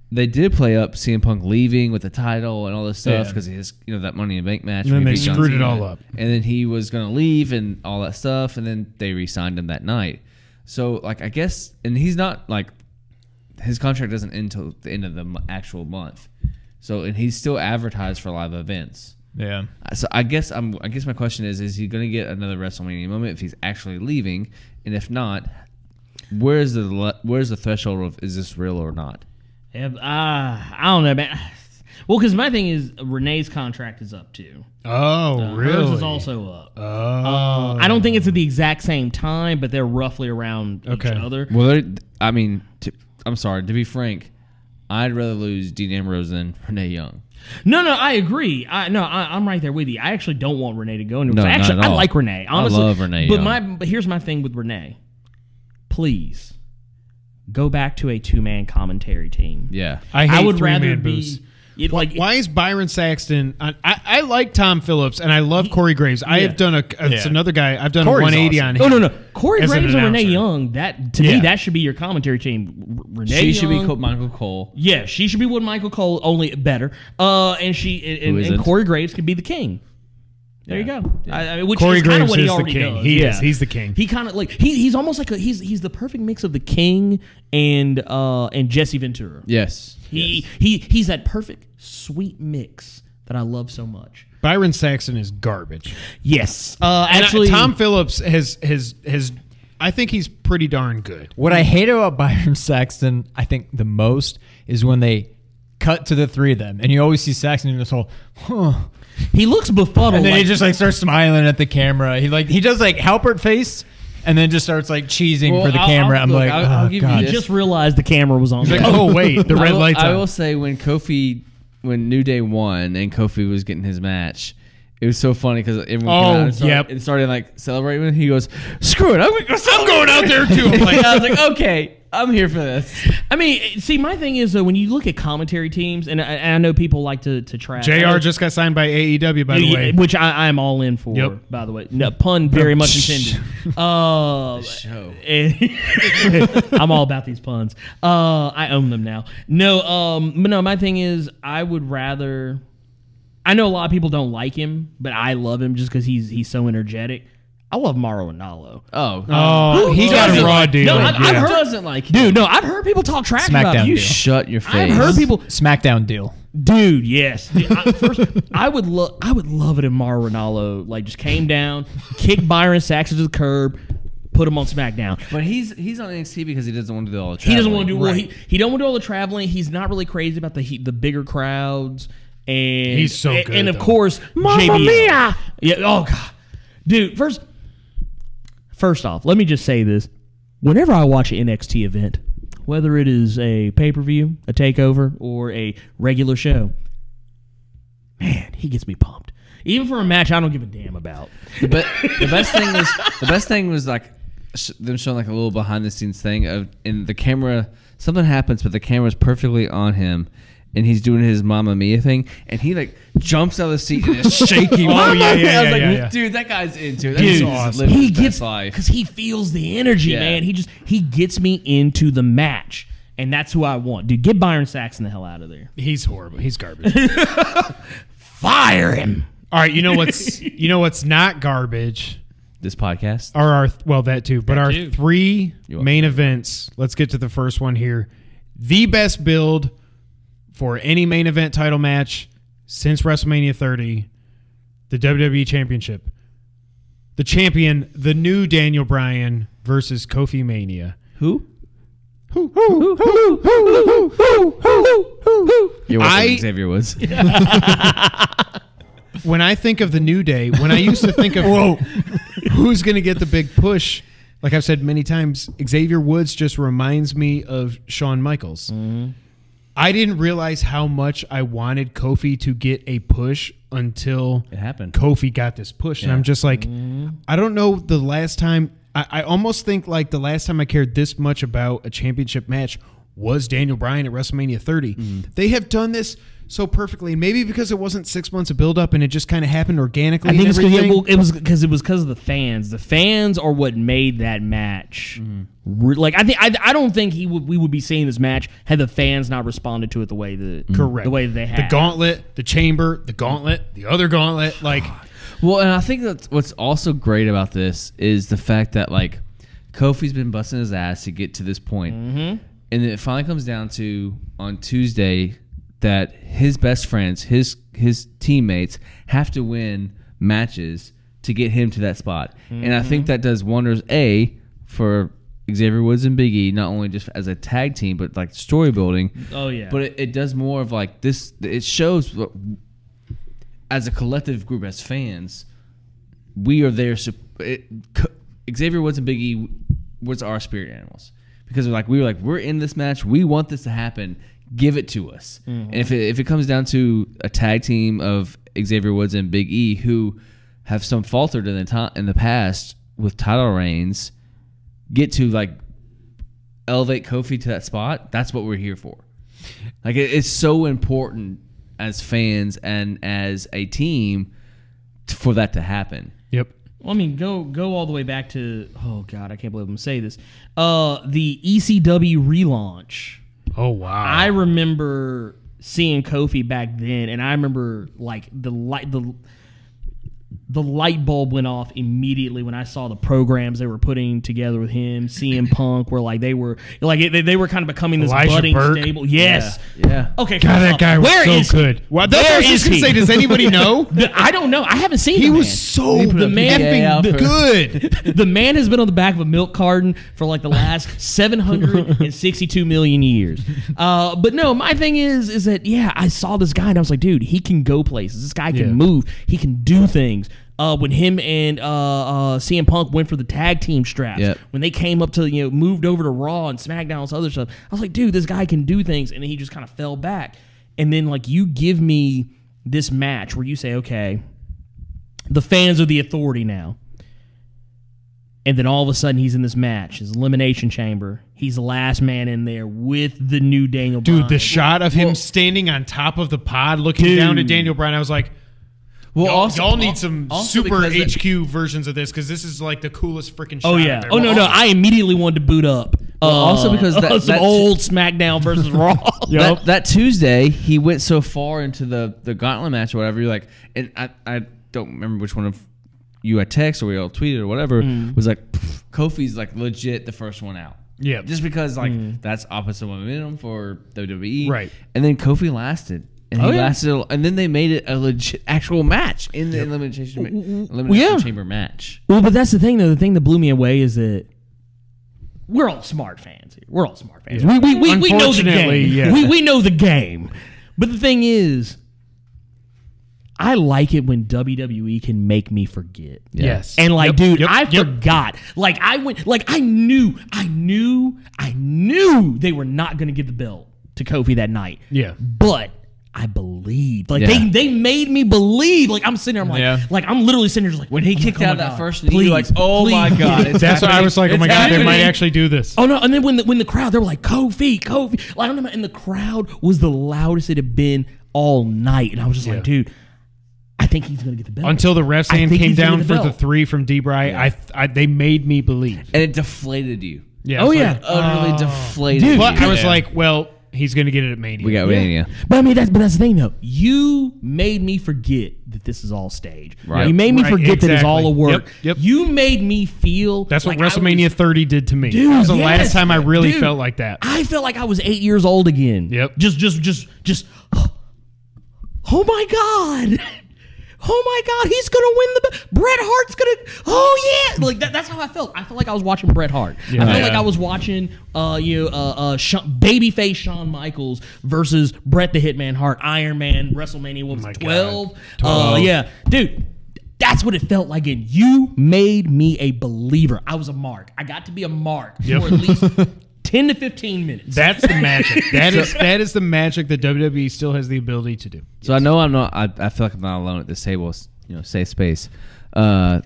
they did play up CM Punk leaving with the title and all this stuff Yeah. because his that Money in the Bank match. And then where he they beat John screwed it Cena. all up. And then he was going to leave and all that stuff, and then they re-signed him that night. So like I guess, and he's not like his contract doesn't end until the end of the actual month. So and he's still advertised for live events. Yeah. So I guess my question is he going to get another WrestleMania moment if he's actually leaving? And if not, where's the threshold of is this real or not? I don't know, man. Well, because my thing is Renee's contract is up too. Oh, really? Hers is also up. Oh. I don't think it's at the exact same time, but they're roughly around each other. Well, I'm sorry. To be frank, I'd rather lose Dean Ambrose than Renee Young. No, I agree. I'm right there with you. I actually don't want Renee to go anywhere. No, Actually, not at all. I like Renee. Honestly, I love Renee Young. But here's my thing with Renee. Please go back to a 2-man commentary team. Yeah, I would rather be. Like, why is Byron Saxton? I like Tom Phillips and I love Corey Graves. I have done it's another guy. I've done Corey's a 180 awesome. on him. No. Corey as an Graves or Renee announcer. Young. That to me, that should be your commentary team. Renee she should Young, be Michael Cole. Yeah, she should be with Michael Cole, only better. And Corey Graves could be the king. There you go. Yeah. Which Corey is kind of Graves what he is the already king. does. He Yeah. is. He's the king. He kind of like he's almost like he's the perfect mix of the king and Jesse Ventura. Yes. He's that perfect sweet mix that I love so much. Byron Saxton is garbage. Yes. And Actually, Tom Phillips has. I think he's pretty darn good. What I hate about Byron Saxton, I think the most, is when they cut to the three of them, and you always see Saxton in this whole, he looks befuddled. and then he just like starts smiling at the camera. He does like Halpert face, and then just starts like cheesing for the camera. I'm like, I'll oh give you god. this. just realized the camera was on. He's like, oh wait, the red light's I on. will say when New Day won and Kofi was getting his match, it was so funny because everyone came out and started like celebrating. He goes, "Screw it, I'm going out there too." I was like, "Okay, I'm here for this." I mean, see, my thing is when you look at commentary teams, and I know people like to trash. JR just got signed by AEW, by the way. Which I'm all in for. Yep. By the way, no, pun very much intended. Show. I'm all about these puns. I own them now. But no, my thing is I would rather. I know a lot of people don't like him, but I love him just because he's so energetic. I love Mauro Ranallo. Oh, he got a raw deal. No, I've heard, doesn't like him? dude. No, I've heard people talk trash about Smackdown him. deal. Shut your face. I've heard people, Smackdown deal. dude. Yes, I would love it if Mauro Ranallo like just came down, kicked Byron Saxton to the curb, put him on SmackDown. But he's on NXT because he doesn't want to do all the traveling. He doesn't want to do well. He don't want to do all the traveling. He's not really crazy about the bigger crowds. And He's so good, And of though. course, JBL. Yeah. Oh god, dude. First off, let me just say this: whenever I watch an NXT event, whether it is a pay-per-view, a takeover, or a regular show, man, he gets me pumped. Even for a match I don't give a damn about. The best thing was like them showing like a little behind the scenes thing of in the camera. Something happens, but the camera's perfectly on him. And he's doing his Mamma Mia thing, and he like jumps out of the seat and is shaking. Oh, yeah, I was like, yeah. dude, that guy's into it. That Dude, dude's awesome. living he his best gets life. because he feels the energy, Yeah. man. He gets me into the match, and that's who I want. Dude, get Byron Saxton the hell out of there. He's horrible. He's garbage. Fire him. All right, you know what's not garbage This podcast. are that too, but our too. three You're welcome. main events. Let's get to the first one here. The best build for any main event title match since WrestleMania 30, the WWE Championship. The champion, the new Daniel Bryan versus Kofi Mania. Who? Who? You're welcome, Xavier Woods. When I think of the New Day, when I used to think of who's going to get the big push, like I've said many times, Xavier Woods just reminds me of Shawn Michaels. Mm-hmm. I didn't realize how much I wanted Kofi to get a push until It happened. Kofi got this push. And Yeah. I'm just like, I don't know the last time. I almost think like the last time I cared this much about a championship match was Daniel Bryan at WrestleMania 30. They have done this so perfectly. Maybe because it wasn't 6 months of build up and it just kind of happened organically. I think and it's everything. it was because of the fans. The fans are what made that match. Like I don't think we would be seeing this match had the fans not responded to it the way that Correct. the way that they The have. gauntlet, the chamber, the gauntlet, the other gauntlet. Like, Well, and I think that's what's also great about this is the fact that like Kofi's been busting his ass to get to this point, and then it finally comes down to on Tuesday that his best friends, his teammates, have to win matches to get him to that spot, and I think that does wonders for Xavier Woods and Big E, not only just as a tag team, but like story building. Oh yeah. But it does more of like this. It shows as a collective group, as fans, we are there. Xavier Woods and Big E was our spirit animals because we're in this match. We want this to happen. Give it to us. Mm-hmm. And if it comes down to a tag team of Xavier Woods and Big E who have some faltered in the past with title reigns, get to like elevate Kofi to that spot. That's what we're here for. Like it's so important as fans and as a team for that to happen. Yep. Well, I mean, go all the way back to, oh God, I can't believe I'm gonna say this. The ECW relaunch. Oh wow. I remember seeing Kofi back then, and I remember like the light bulb went off immediately when I saw the programs they were putting together with him, CM Punk, where like they were kind of becoming this Elijah budding Burke. stable. Yes. Yeah. Okay. God, that guy was so good. Well, that's what I was just gonna say. Does anybody know? I don't know. I haven't seen. He the was man. so the man effing good. The man has been on the back of a milk carton for like the last 762 million years. But no, my thing is that I saw this guy and I was like, dude, he can go places. This guy can move. He can do things. When him and CM Punk went for the tag team straps, when they came up to, moved over to Raw and SmackDown and other stuff, I was like, dude, this guy can do things. And then he just kind of fell back. And then, like, you give me this match where you say, okay, the fans are the authority now. And then all of a sudden he's in this match, his Elimination Chamber. He's the last man in there with the new Daniel Bryan. Dude, the shot of him standing on top of the pod looking down at Daniel Bryan, I was like, well, y'all need some super HQ versions of this because this is like the coolest freaking shot. Oh yeah. I've Oh ever no, I immediately wanted to boot up. Also because some old SmackDown versus Raw. that Tuesday he went so far into the gauntlet match or whatever. You're like, and I don't remember which one of you had text or we all tweeted or whatever was like, Kofi's like legit the first one out. Yeah. Just because like that's opposite momentum for WWE. Right. And then Kofi lasted. And he lasted, and then they made it a legit actual match in the Elimination Chamber match. Well, but that's the thing, though. The thing that blew me away is that we're all smart fans here. We're all smart fans. Yeah. We know the game. Yeah. We know the game. But the thing is, I like it when WWE can make me forget. Yes. And like, I forgot. Like I went. Like I knew they were not going to give the belt to Kofi that night. Yeah. But I believed. Like they made me believe. Like I'm sitting there, I'm like, like I'm literally sitting there just like when he kicked out that first knee, you're like, oh my God. That's what I was like, oh my God, they might actually do this. Oh no, and then when the crowd, they were like, Kofi. Like, I don't know, and the crowd was the loudest it had been all night. And I was just like, dude, I think he's gonna get the belt. Until the ref hand came down for the 3 from D-Bry, they made me believe. And it deflated you. Yeah. Oh yeah. Utterly deflated. Dude, but I was like, well, he's going to get it at Mania. We got Mania. But I mean, that's the thing, though. You made me forget that this is all stage. Right. You made me forget that it's all a work. Yep. You made me feel that's what like WrestleMania 30 did to me. Dude, that was the last time I really felt like that. I felt like I was 8 years old again. Yep. Just. Oh my God. Oh my God, he's gonna win the. Bret Hart's gonna. Oh yeah, like that's how I felt. I felt like I was watching Bret Hart. I felt like I was watching babyface Shawn Michaels versus Bret the Hitman Hart, Iron Man, WrestleMania. What was it, 12? Yeah, dude. That's what it felt like. And you made me a believer. I was a mark. I got to be a mark for at least 10 to 15 minutes. That's the magic. That is the magic that WWE still has the ability to do. So I know I'm not. I feel like I'm not alone at this table. Safe space. But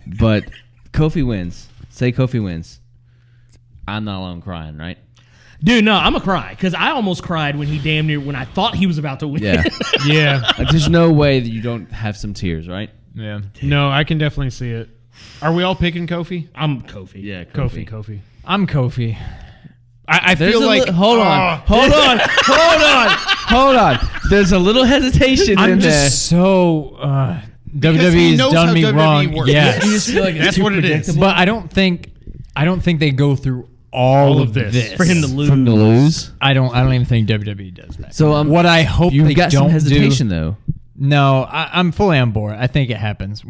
Kofi wins. Say Kofi wins. I'm not alone crying, right? Dude, no, I'm a cry because I almost cried when when I thought he was about to win. Yeah, yeah. There's no way that you don't have some tears, right? Yeah. No, I can definitely see it. Are we all picking Kofi? I'm Kofi. Yeah, Kofi. I'm Kofi. I feel like hold on. There's a little hesitation I'm in there. I'm just so WWE's done me wrong. Yes, you just feel like that's what it is. But I don't think they go through all of this for him to lose. From to lose. I don't even think WWE does that. So what I hope you they got don't some hesitation do, though. No, I'm fully on board. I think it happens.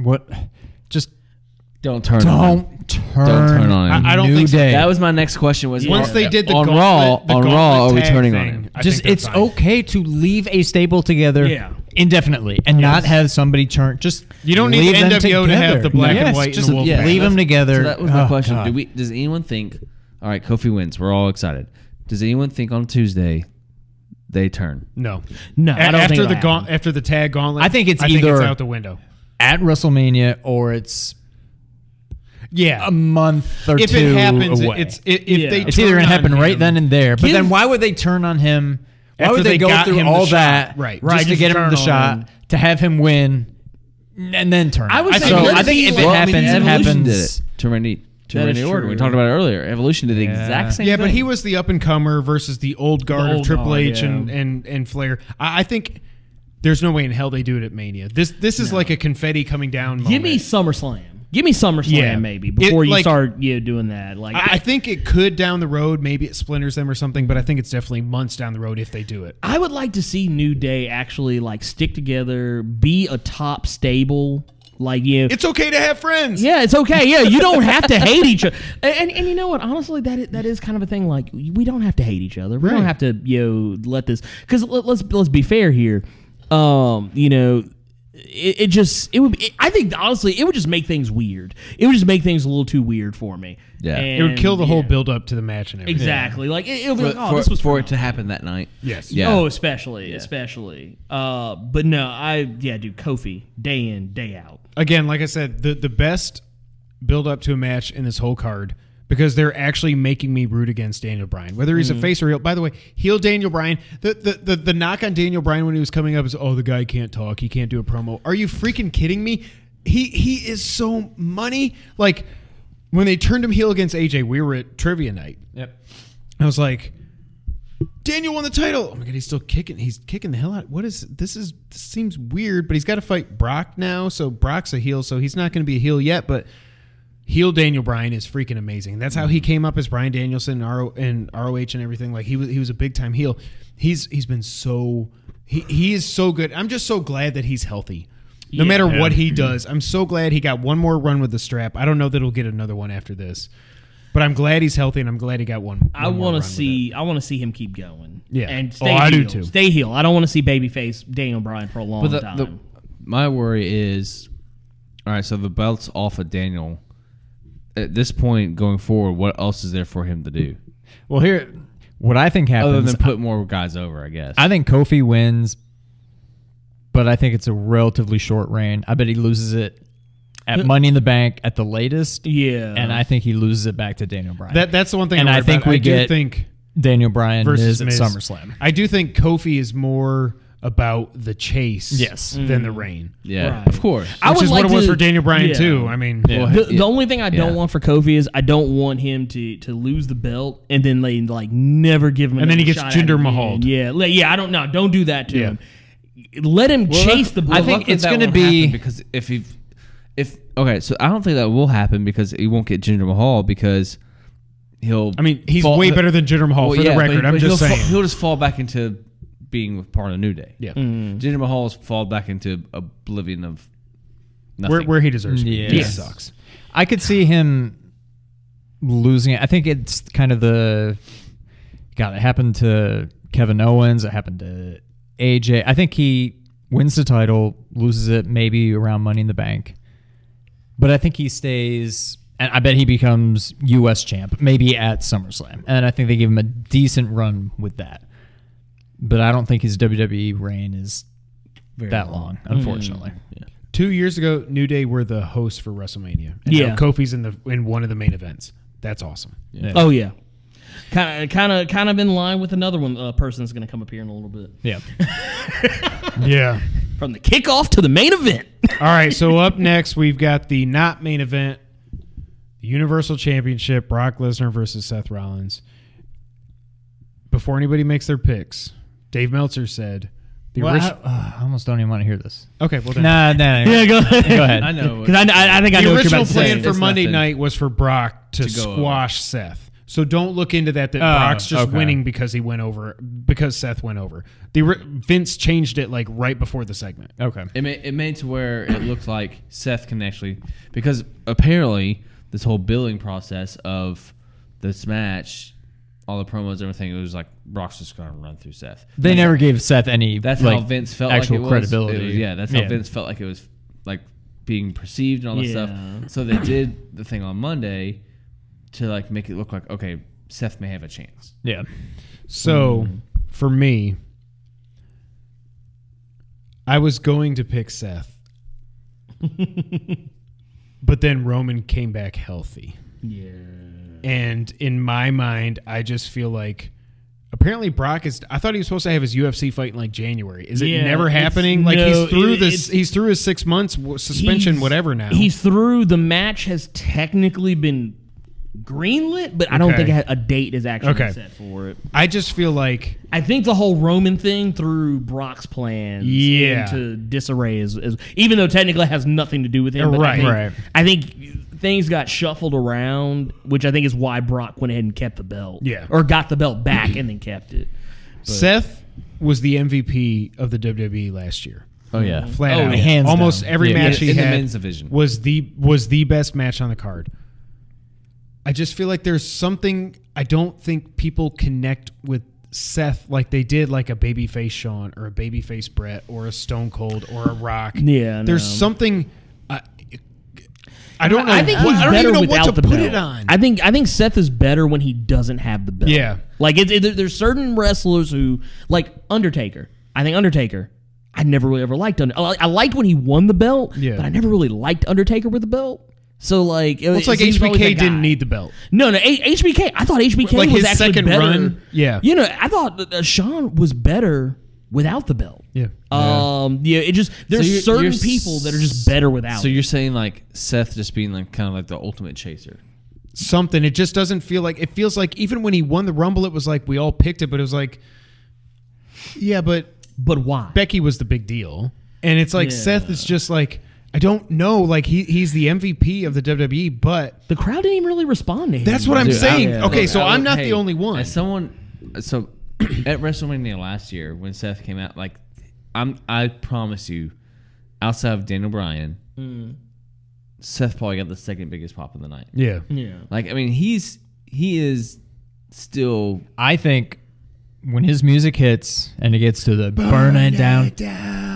Don't turn on him. I don't New think so. Day. That was my next question. Was Once they did the on gauntlet, Raw, are we turning on him? Just it's okay to leave a stable together indefinitely and not have somebody turn. Just you don't need the NWO to have the black and white and the wolf. Leave them together. So that was my question. Does anyone think? All right, Kofi wins. We're all excited. Does anyone think on Tuesday they turn? No. I don't think after the tag gauntlet. I think it's either out the window at WrestleMania or it's a month or if two it happens, away. It's either going to happen right then and there. But then why would they turn on him? Why would they go through all that just to get him the shot, to have him win, and then turn? I think if it happens, it happens. To Randy Orton. We talked about it earlier. Evolution did the exact same thing. Yeah, but he was the up-and-comer versus the old guard of Triple H and Flair. I think there's no way in hell they do it at Mania. This is like a confetti coming down moment. Give me SummerSlam. Give me SummerSlam maybe before you start doing that. Like I think it could down the road. Maybe it splinters them or something, but I think it's definitely months down the road if they do it. I would like to see New Day actually stick together, be a top stable. It's okay to have friends. Yeah, it's okay. Yeah, you don't have to hate each other. And you know what? Honestly, that is kind of a thing. Like, we don't have to hate each other. We don't have to let this, because let's be fair here. I think honestly it would just make things weird. It would just make things a little too weird for me. Yeah, it would kill the whole build up to the match and everything. Exactly. Like it'll be this was for it to happen that night. Yes. Yeah. Oh, especially. But no, dude, Kofi day in day out. Again, like I said, the best build up to a match in this whole card, because they're actually making me root against Daniel Bryan, whether he's a face or heel. By the way, heel Daniel Bryan. The knock on Daniel Bryan when he was coming up is, the guy can't talk, he can't do a promo. Are you freaking kidding me? He is so money. Like when they turned him heel against AJ, we were at trivia night. Yep. I was like, Daniel won the title. Oh my god, he's still kicking. He's kicking the hell out. This seems weird, but he's got to fight Brock now. So Brock's a heel, so he's not going to be a heel yet, but heel Daniel Bryan is freaking amazing. That's how he came up as Bryan Danielson and ROH and everything. Like he was a big time heel. He is so good. I'm just so glad that he's healthy. No matter what he does, I'm so glad he got one more run with the strap. I don't know that he'll get another one after this, but I'm glad he's healthy and I'm glad he got one. I want to see him keep going. Yeah, and I do too. Stay heel. I don't want to see babyface Daniel Bryan for a long time. My worry is, all right, so the belt's off of Daniel. At this point, going forward, what else is there for him to do? Well, here, what I think happens... Other than put more guys over, I guess. I think Kofi wins, but I think it's a relatively short reign. I bet he loses it at Money in the Bank at the latest. Yeah. And I think he loses it back to Daniel Bryan. That's the one thing and I think about. think Daniel Bryan versus Miz at SummerSlam. I do think Kofi is more about the chase than the reign. Yeah, right. Of course. Which is what it was for Daniel Bryan too. I mean, the only thing I don't want for Kofi is I don't want him to lose the belt and then they never give him. And then he gets Jinder Mahal. Yeah, I don't know. Don't do that to him. Let him chase the belt. I think it's going to be because so I don't think that will happen because he won't get Jinder Mahal because he'll. I mean, he's way better than Jinder Mahal for the record. I'm just saying he'll just fall back into being part of New Day. Yeah. Jinder Mahal's fall back into oblivion of nothing. Where he deserves to be. Yes. He sucks. I could see him losing it. I think it's kind of it happened to Kevin Owens. It happened to AJ. I think he wins the title, loses it maybe around Money in the Bank. But I think he stays, and I bet he becomes U.S. champ, maybe at SummerSlam. And I think they give him a decent run with that. But I don't think his WWE reign is that long, unfortunately. Yeah. 2 years ago, New Day were the hosts for WrestleMania. And now Kofi's in one of the main events. That's awesome. Yeah. Oh yeah, kind of in line with another one person that's going to come up here in a little bit. Yeah. Yeah. From the kickoff to the main event. All right, so up next we've got the not main event, the Universal Championship, Brock Lesnar versus Seth Rollins. Before anybody makes their picks, Dave Meltzer said I almost don't even want to hear this. Okay, well then. Nah. Yeah, go ahead. Go ahead. I know. Because I think I know what you're about to say. The original plan for Monday night was for Brock to squash Seth. So don't look into that Brock's just winning because Seth went over. Vince changed it like right before the segment. Okay. It made to where it looked like Seth can actually, because apparently this whole billing process of this match, all the promos, everything, it was like Brock's just going to run through Seth. They never gave Seth any. That's how Vince felt actual like it credibility. was. Yeah, that's how Vince felt like it was like being perceived and all that stuff. So they did the thing on Monday to like make it look like, okay, Seth may have a chance. Yeah. So for me, I was going to pick Seth, but then Roman came back healthy. Yeah. And in my mind, I just feel like apparently Brock is. I thought he was supposed to have his UFC fight in like January. Is it never happening? Like he's through this. He's through his 6 months suspension, whatever. Now he's through. The match has technically been greenlit, but I don't think a date is actually set for it. I just feel like I think the whole Roman thing threw Brock's plans into disarray, is even though technically it has nothing to do with him. But I think things got shuffled around, which I think is why Brock went ahead and kept the belt. Yeah, or got the belt back and then kept it. But Seth was the MVP of the WWE last year. Oh yeah, flat out. Hands almost down. Every match he in had the men's division was the best match on the card. I just feel like there's something I don't think people connect with Seth like they did like a babyface Shawn or a babyface Brett or a Stone Cold or a Rock. Yeah, there's something. I don't know. I think he's better even know without what to the put belt. It on. I think Seth is better when he doesn't have the belt. Yeah, like there's certain wrestlers who like Undertaker. I think Undertaker. I never really ever liked I liked when he won the belt, but I never really liked Undertaker with the belt. So like, it's like HBK didn't need the belt. No, HBK. I thought HBK like was his actually second better. Run. Yeah, you know, I thought Shawn was better without the belt. Yeah. It just there's certain people that are just better without. So you're saying like Seth just being like kind of like the ultimate chaser. Something. It just doesn't feel like. It feels like even when he won the Rumble, it was like we all picked it, but it was like, yeah, but why? Becky was the big deal, and it's like Seth is just like. I don't know. Like he's the MVP of the WWE, but the crowd didn't even really respond to him. That's what I'm saying. Okay, so I'm not the only one. As someone, so at WrestleMania last year when Seth came out, like I promise you, outside of Daniel Bryan, Seth probably got the second biggest pop of the night. Yeah. Like I mean, he is still. I think when his music hits and it gets to the burn it down.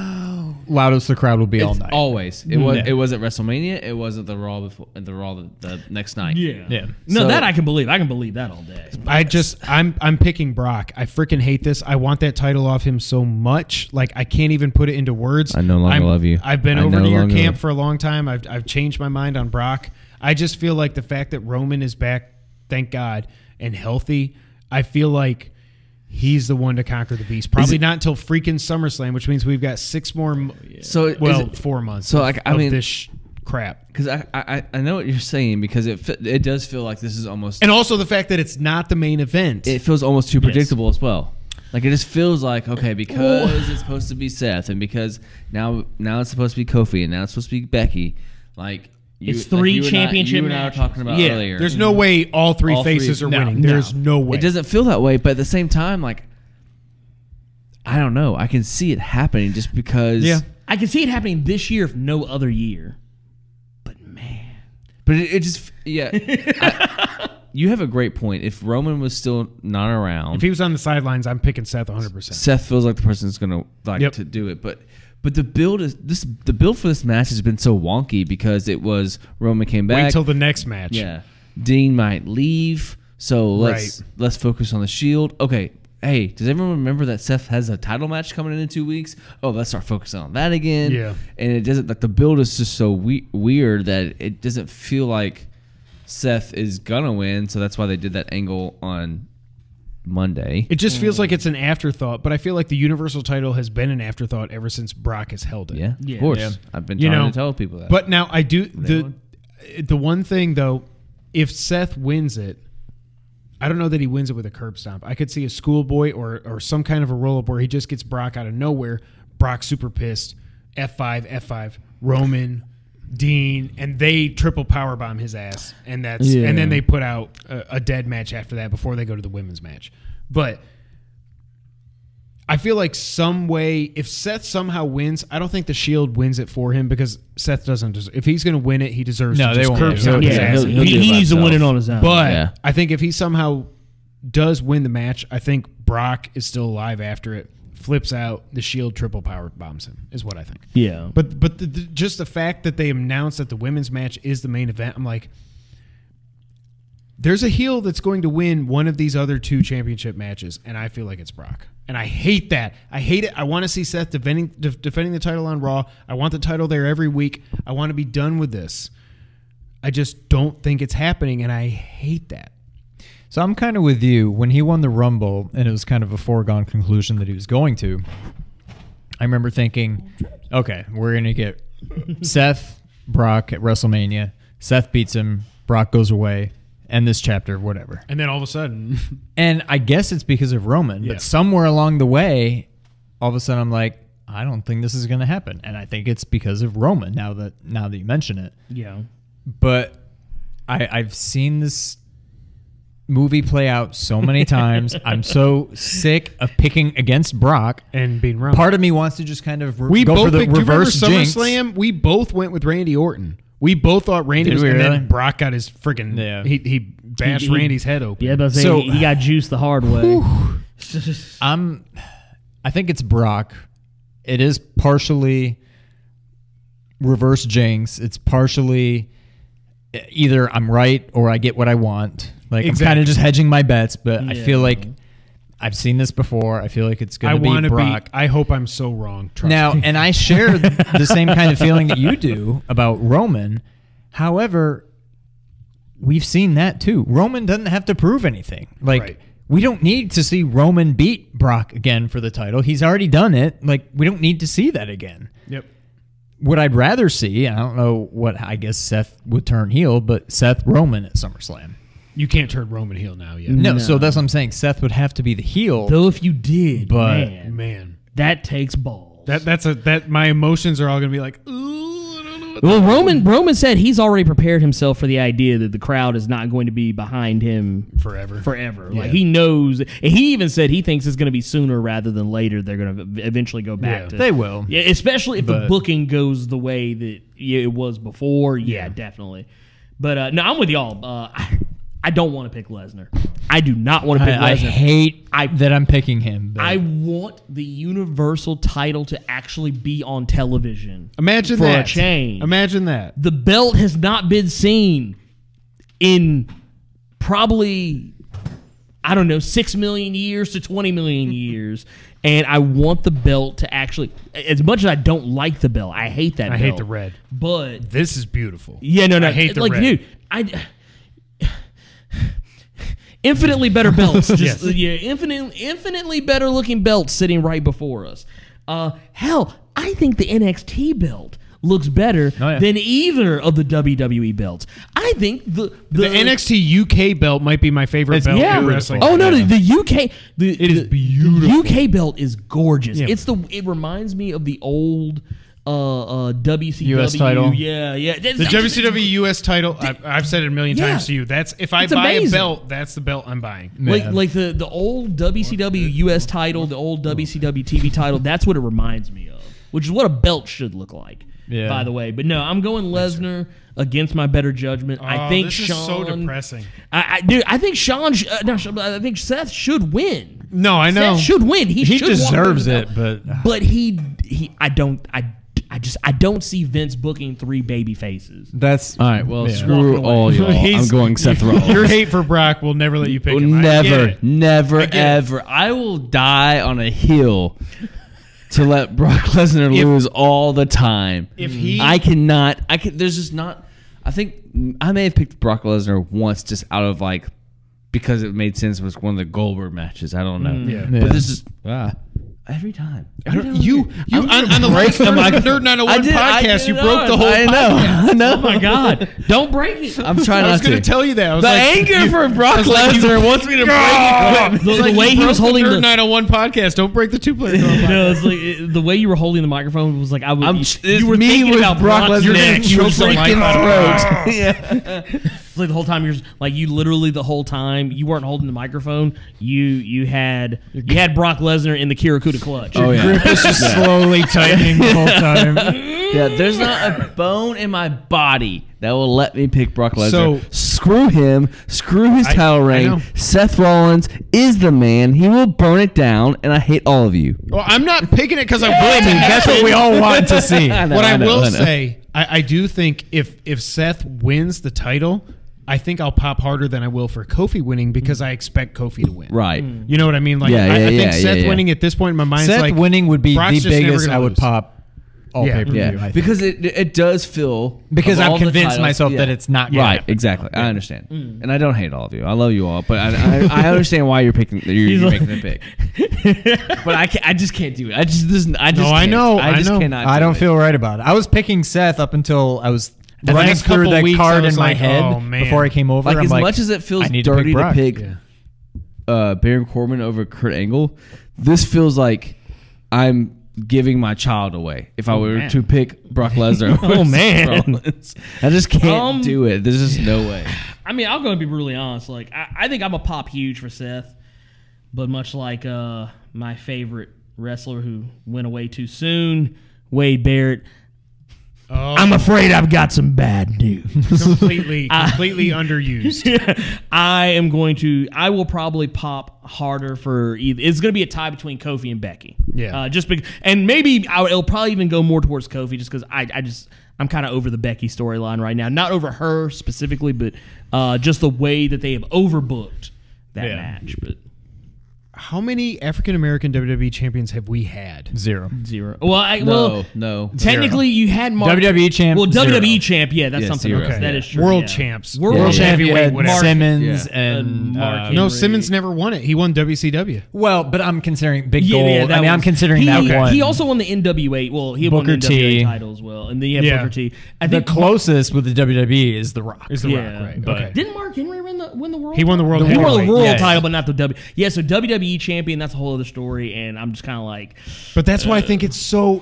Loudest the crowd will be all night. Always. It was at WrestleMania. It wasn't the Raw before the Raw the next night. Yeah. No, so, that I can believe. I can believe that all day. I'm picking Brock. I freaking hate this. I want that title off him so much. Like I can't even put it into words. I no longer love you. I've been over to your camp for a long time. I've changed my mind on Brock. I just feel like the fact that Roman is back, thank God, and healthy, I feel like he's the one to conquer the beast. Probably not until freaking SummerSlam, which means we've got 6 more. 4 months. So like, I mean, this crap. Because I know what you're saying because it does feel like this is almost, and also the fact that it's not the main event. It feels almost too predictable as well. Like it just feels like okay because it's supposed to be Seth and because now it's supposed to be Kofi and now it's supposed to be Becky. Like. It's 3 championship matches. You and I were talking about earlier. There's no way all three faces are winning. There's no way. It doesn't feel that way, but at the same time, like, I don't know. I can see it happening just because. Yeah. I can see it happening this year if no other year. But, man. But it just, yeah. You have a great point. If Roman was still not around. If he was on the sidelines, I'm picking Seth 100%. Seth feels like the person that's going to to do it. But the build for this match has been so wonky because it was Roman came back. Wait till the next match. Yeah, Dean might leave, so let's focus on the Shield. Okay, hey, does everyone remember that Seth has a title match coming in 2 weeks? Oh, let's start focusing on that again. Yeah, and it doesn't like the build is just so weird that it doesn't feel like Seth is gonna win. So that's why they did that angle on Monday. It just feels like it's an afterthought, but I feel like the Universal title has been an afterthought ever since Brock has held it. Yeah, of course. Yeah. I've been trying to tell people that. But now I do the one thing though, if Seth wins it, I don't know that he wins it with a curb stomp. I could see a schoolboy or some kind of a roll up where he just gets Brock out of nowhere. Brock's super pissed. F5, Roman Dean, and they triple powerbomb his ass, and then they put out a dead match after that before they go to the women's match. But I feel like some way, if Seth somehow wins, I don't think the Shield wins it for him because Seth doesn't deserve. If he's going to win it, he deserves to just curb stomp his ass. He needs to win it on his own. But I think if he somehow does win the match, I think Brock is still alive after it. Flips out, the Shield triple power bombs him, is what I think. Yeah. But just the fact that they announced that the women's match is the main event, I'm like, there's a heel that's going to win one of these other 2 championship matches, and I feel like it's Brock. And I hate that. I hate it. I want to see Seth defending the title on Raw. I want the title there every week. I want to be done with this. I just don't think it's happening, and I hate that. So I'm kind of with you. When he won the Rumble, and it was kind of a foregone conclusion that he was going to, I remember thinking, okay, we're going to get Seth, Brock at WrestleMania. Seth beats him. Brock goes away. End this chapter, whatever. And then all of a sudden... And I guess it's because of Roman. But somewhere along the way, all of a sudden I'm like, I don't think this is going to happen. And I think it's because of Roman, now that you mention it. Yeah. But I've seen this movie play out so many times. I'm so sick of picking against Brock and being wrong. Part of me wants to just kind of go both for the reverse jinx. SummerSlam, we both went with Randy Orton. We both thought Randy was, and then Brock got his friggin' he bashed Randy's head open. Yeah, but he got juiced the hard way. I think it's Brock. It is partially reverse jinx. It's partially either I'm right or I get what I want. Like I'm kind of just hedging my bets, but I feel like I've seen this before. I feel like it's going to be Brock. I hope I'm so wrong. Trust me. And I share the same kind of feeling that you do about Roman. However, we've seen that too. Roman doesn't have to prove anything. We don't need to see Roman beat Brock again for the title. He's already done it. Like, we don't need to see that again. Yep. What I'd rather see, I don't know what I guess Seth would turn heel, but Seth Roman at SummerSlam. You can't turn Roman heel now yet. No, so that's what I'm saying. Seth would have to be the heel. Though if you did, but man, that takes balls. That my emotions are all going to be like, ooh, I don't know. Well, Roman said he's already prepared himself for the idea that the crowd is not going to be behind him forever. Yeah. Like he knows, and he even said he thinks it's going to be sooner rather than later. They're going to eventually go back to. They will. Yeah, especially if the booking goes the way that it was before. Yeah, definitely. But no, I'm with y'all. I don't want to pick Lesnar. I do not want to pick Lesnar. I hate that I'm picking him. But. I want the Universal title to actually be on television. Imagine for that. A change. Imagine that. The belt has not been seen in probably, 6 million years to 20 million years. And I want the belt to actually, as much as I don't like the belt, I hate that belt. I hate the red. But this is beautiful. Yeah, no. I hate the red. Dude, infinitely better belts. Infinitely better looking belts sitting right before us. Hell, I think the NXT belt looks better than either of the WWE belts. I think the NXT UK belt might be my favorite belt in wrestling. Oh no, the UK it is beautiful. The UK belt is gorgeous. Yeah. It reminds me of the old WCW US title. Yeah. The WCW US title. I've said it a million times to you. That's if I buy a belt, that's the belt I'm buying. Like the old WCW US title, the old WCW TV title. That's what it reminds me of, which is what a belt should look like. Yeah. By the way, but no, I'm going Lesnar against my better judgment. I think this Shawn. Is so depressing. I think I think Seth should win. No, I know Seth should win. He should deserves it, but I don't see Vince booking 3 baby faces. That's all right. Well, screw all y'all. I'm going Seth Rollins. Your hate for Brock will never let you pick him. Never, ever. I will die on a hill to let Brock Lesnar lose all the time. I cannot. There's just not. I think I may have picked Brock Lesnar once, just out of because it made sense. It was one of the Goldberg matches. I don't know. Yeah. But this is. Every time. On the last Nerd 901 podcast, you broke the whole podcast. I know. Oh my God! Don't break it. I'm trying I was not going to to tell you that. I was The like, anger for Brock Lesnar wants me to break it. The way he was holding Nerd the 901 podcast. Don't break the 2-player. no, it's like the way you were holding the microphone was like you were me thinking with about Brock Brock's Lesnar neck. You were freaking like, throat. Yeah. It's like the whole time you're like you literally the whole time you weren't holding the microphone. You had Brock Lesnar in the Kirakuda clutch. Oh yeah. Grip is just slowly tightening the whole time. Yeah, there's not a bone in my body that will let me pick Brock Lesnar. So- screw him. Screw his title I reign. know. Seth Rollins is the man. He will burn it down, and I hate all of you. Well, I'm not picking it because I want it to That's what we all want to see. What I will say, I do think if Seth wins the title, I think I'll pop harder than I will for Kofi winning because I expect Kofi to win. Right. You know what I mean? Like Yeah, I think yeah, Seth yeah. winning at this point in my mind Seth is like winning would be Brock's the just never biggest gonna I would lose. pop all Yeah. pay-per-view. I Yeah, think. because it does feel Because of I've all the convinced titles- myself yeah. that it's not gonna right. happen. Exactly, I understand, and I don't hate all of you. I love you all, but I understand why you're picking. You're making the pick, but I just can't do it. I just I can't. know, I just I know. cannot. I do don't it. feel right about it. I was picking Seth up until I was the running next through couple the weeks, I card was in my like, head oh, man. before I came over. Like I'm as much as it I feels need dirty to Brock. pick Baron Corbin over Kurt Angle, this feels like I'm giving my child away if I were to pick Brock Lesnar. Oh, over man. Seth Rollins. I just can't do it. There's just no way. I mean, I'm going to be brutally honest. Like, I think I'm a pop huge for Seth, but much like my favorite wrestler who went away too soon, Wade Barrett, I'm afraid I've got some bad news. completely underused. I will probably pop harder for either. It's going to be a tie between Kofi and Becky. Yeah. And maybe it'll probably even go more towards Kofi just because I'm kind of over the Becky storyline right now. Not over her specifically, but just the way that they have overbooked that match. But How many African American WWE champions have we had? Zero. Well, No. technically you had Mark, WWE champ. Well, zero. WWE champ, yeah, that's Yeah, something zero. else. Okay. That is true. World yeah. champs. World World champ, champ. You yeah, had whatever. Simmons Yeah. and Mark No, Henry. Simmons never won it. He won WCW. well, but I'm considering Big Yeah, Gold. yeah, that I'm was- considering he, that one. He also won the NWA. Well, he won the Booker NWA T. title as well, and then you have Yeah. Booker T. I the think closest with the WWE is The Rock. Is the Yeah, Rock, right? but- Okay. Didn't Mark Henry win the world? He won the world He won the heavyweight. world Yeah. title, but not the W. Yeah, so WWE champion. That's a whole other story, and I'm just kind of like, But that's why I think it's so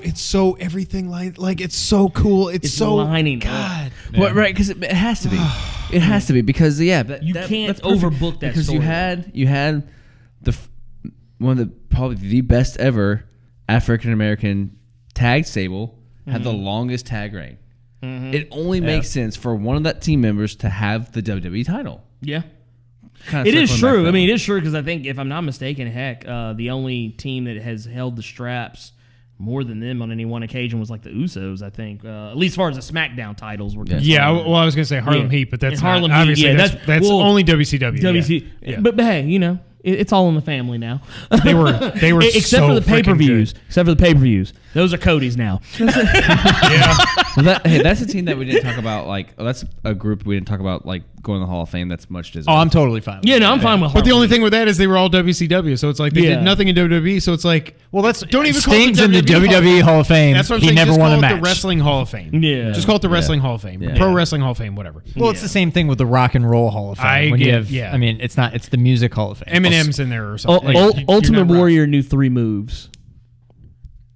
everything like it's so cool. It's so lining up. God. Well, right, because it has to be. It has to be because You can't that's perfect. overbook that because story. you had one of the probably the best ever African American tag stable had the longest tag reign. It only makes sense for one of that team members to have the WWE title. Yeah. Kinda It is circling back true. that I mean, one. it is true because I think, if I'm not mistaken, heck, the only team that has held the straps more than them on any one occasion was like the Usos, I think. At least as far as the SmackDown titles were concerned. Yeah, well, I was gonna say Harlem Yeah. Heat, but that's And not, Harlem Heat, obviously yeah, that's well, only WCW. WC, Yeah. But hey, you know, it's all in the family now. They were except so for the freaking pay-per-views. good. Except for the pay-per-views, those are Cody's now. Yeah, Well, that's a team that we didn't talk about. Like, that's a group we didn't talk about. Like going to the Hall of Fame. That's much deserved. Oh, I'm totally fine. with Yeah, no, that. I'm fine with. but the Harlem only Heat. thing with that is they were all WCW, so it's like they Yeah. did nothing in WWE. So it's like, Well, that's don't even call it Sting's the in the WWE Hall of Fame. That's what I'm he saying. never Just won call a it match. the Wrestling Hall of Fame. Yeah. Just call it the Wrestling Hall of Fame, Yeah. Pro Wrestling Hall of Fame, whatever. Well, it's the same thing with the Rock and Roll Hall of Fame. I when you get- have, yeah. I mean, it's not. It's the Music Hall of Fame. Eminem's in there or something. You're Ultimate not Warrior knew 3 moves.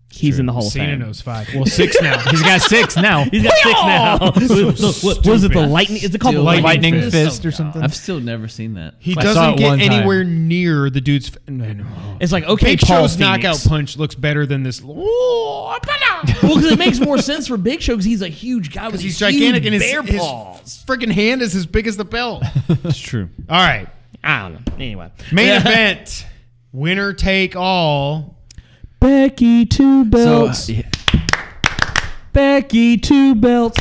He's in the Hall of Cena Fame. knows 5. Well, 6 now. He's got 6 now. He's got 6 now. What was it? The lightning? Is it called the Lightning lightning Fist or something. I've still never seen that. He I saw doesn't it get one time. anywhere near the dude's. No. It's like, okay, Big Paul Show's Phoenix. knockout punch looks better than this. Well, because it makes more sense for Big Show because he's a huge guy with He's these gigantic huge and bear his paws. freaking hand is as big as the belt. It's true. All right. I don't know. Anyway, Main event. Winner take all. Becky 2 belts. So, yeah. Becky 2 belts.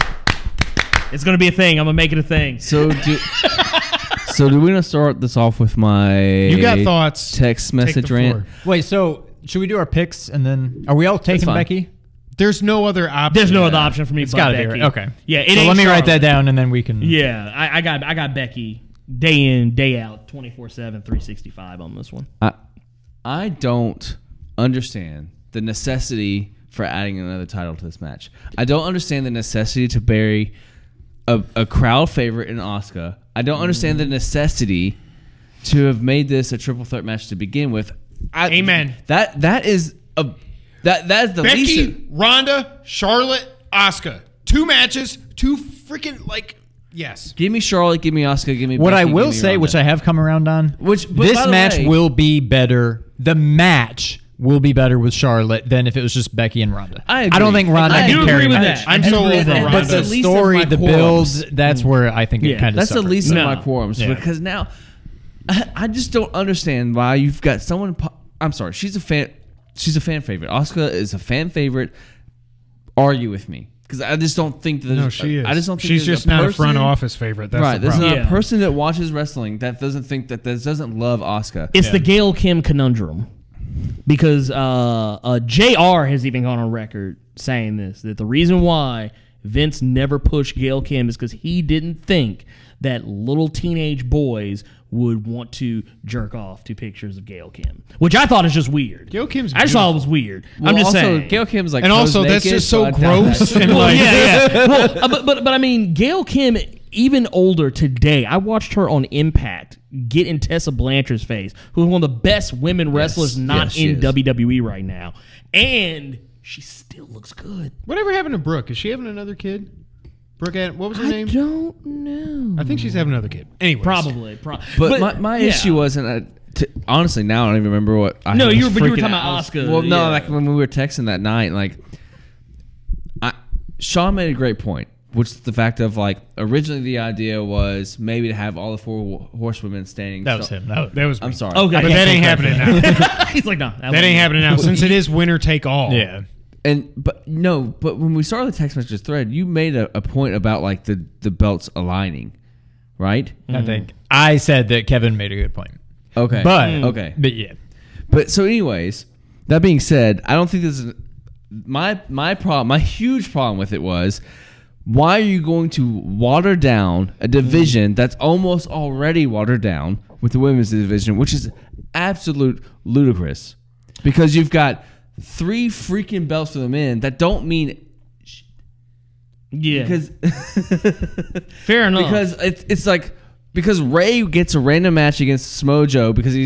It's gonna be a thing. I'm gonna make it a thing. So do we want to start this off with my You got thoughts. text Take message the rant? floor. Wait, so should we do our picks and then are we all taking fine. Becky? There's no other option. There's no other option for me. It's but got to be Becky. right. Okay. Yeah. It So ain't let me write that Charlotte. down and then we can. Yeah, I got Becky day in, day out, 24/7, 365 on this one. I don't understand the necessity for adding another title to this match. I don't understand the necessity to bury a crowd favorite in Asuka. I don't understand the necessity to have made this a triple threat match to begin with. Amen. That is the Becky, least. Ronda, Charlotte, Asuka. 2 matches, 2 freaking yes. Give me Charlotte, give me Asuka, give me. What Becky, I will give me say, Ronda. which I have come around on, but this by the match way- will be better. The match will be better with Charlotte than if it was just Becky and Ronda. I agree. don't think Ronda I can do carry agree with the match. that. I'm I so agree with over that. Ronda. But the That's the least of story, my the qualms. builds, that's where I think it Yeah. kind of That's the least No. of my quorums Yeah. because now I just don't understand why you've got someone. I'm sorry, she's a fan. She's a fan favorite. Asuka is a fan favorite. Argue with me because I just don't think that. No, she is. I just don't think she's there's just a not a person- front office favorite. That's right, the there's problem. not Yeah. a person that watches wrestling that doesn't love Asuka. It's the Gail Kim conundrum. Because JR has even gone on record saying this, that the reason why Vince never pushed Gail Kim is because he didn't think that little teenage boys would want to jerk off to pictures of Gail Kim, which I thought is just weird. Gail Kim's I just thought it was weird. Well, I'm just also, saying. Gail Kim's like, And also, posed that's naked, just so I doubt that gross. shit. And Well, like, yeah. Well, but I mean, Gail Kim, even older today, I watched her on Impact get in Tessa Blanchard's face, who's one of the best women wrestlers not yes, she in is. WWE right now, and she still looks good. whatever happened to Brooke? Is she having another kid? Brooke, what was her I name? don't know. I think she's having another kid. Anyways. Probably. But my yeah. issue wasn't. Honestly, now I don't even remember what. No, was you were freaking talking out. about Asuka, Well, no, yeah. like when we were texting that night, like, Sean made a great point, which is the fact of like originally the idea was maybe to have all the 4 horsewomen standing. That was him. That was me. I'm sorry. Okay. But that ain't happening now. He's like, no. That ain't happening now since it is winner take all. Yeah. But when we started the text messages thread, you made a point about like the belts aligning, right? I think I said that Kevin made a good point. Okay. But yeah. But so, anyways, that being said, I don't think this is my problem. My huge problem with it was, why are you going to water down a division that's almost already watered down with the women's division, which is absolute ludicrous, because you've got 3 freaking belts for the men that don't mean Yeah. because fair enough. because it's like. Because Ray gets a random match against Smojo because he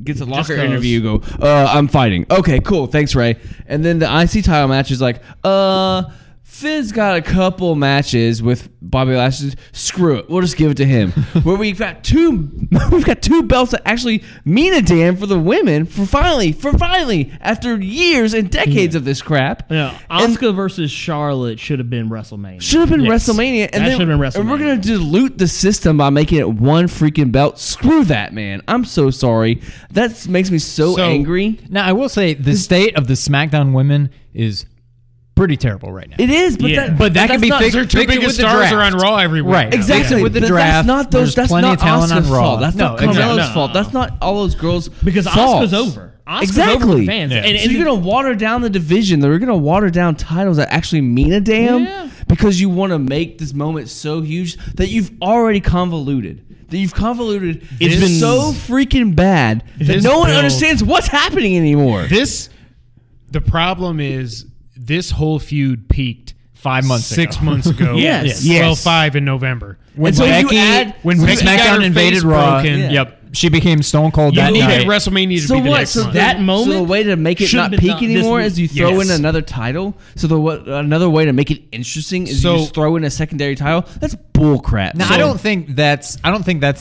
gets a locker goes. interview. Go, I'm fighting. Okay, cool. Thanks, Ray. And then the IC title match is like, Finn's got a couple matches with Bobby Lashley. Screw it. We'll just give it to him. Where we've got two belts that actually mean a damn for the women for finally after years and decades of this crap. Yeah, Asuka versus Charlotte should have been WrestleMania. Should have been Yes. WrestleMania, and That then should have been WrestleMania. and we're gonna dilute the system by making it one freaking belt. Screw that, man. I'm so sorry. That makes me so angry. Now I will say the state of the SmackDown women is pretty terrible right now. It is, but Yeah. But that can be fixed. Their 2 fix it biggest with the stars draft. are on Raw every week. Right. now. exactly. Yeah. With the But draft, that's not there's That's plenty not of talent on Asuka's Raw. fault. That's No, not Carmella's exactly. No. fault. That's not all those girls' Because fault. Asuka's over. Asuka's Exactly. over with fans. Yeah. And, So you're gonna water down the division. They're gonna water down titles that actually mean a damn, Yeah. because you want to make this moment so huge that you've already convoluted. It's It's been- so freaking bad that This no one build- understands what's happening anymore. The problem is this whole feud peaked 5 months 6 ago. months ago. Yes. Well, Yes. 5 in November. When And so you Becky, add- when when Becky got her SmackDown invaded face Raw, broken. Yeah. yep, she became Stone Cold You that needed night. WrestleMania to So be the what? next So month. that moment So the way to make it should not have been peak done this anymore week. is you throw in Yes. another title. So another way to make it interesting is you So- just throw in a secondary title. That's bull crap. Now, I don't think that's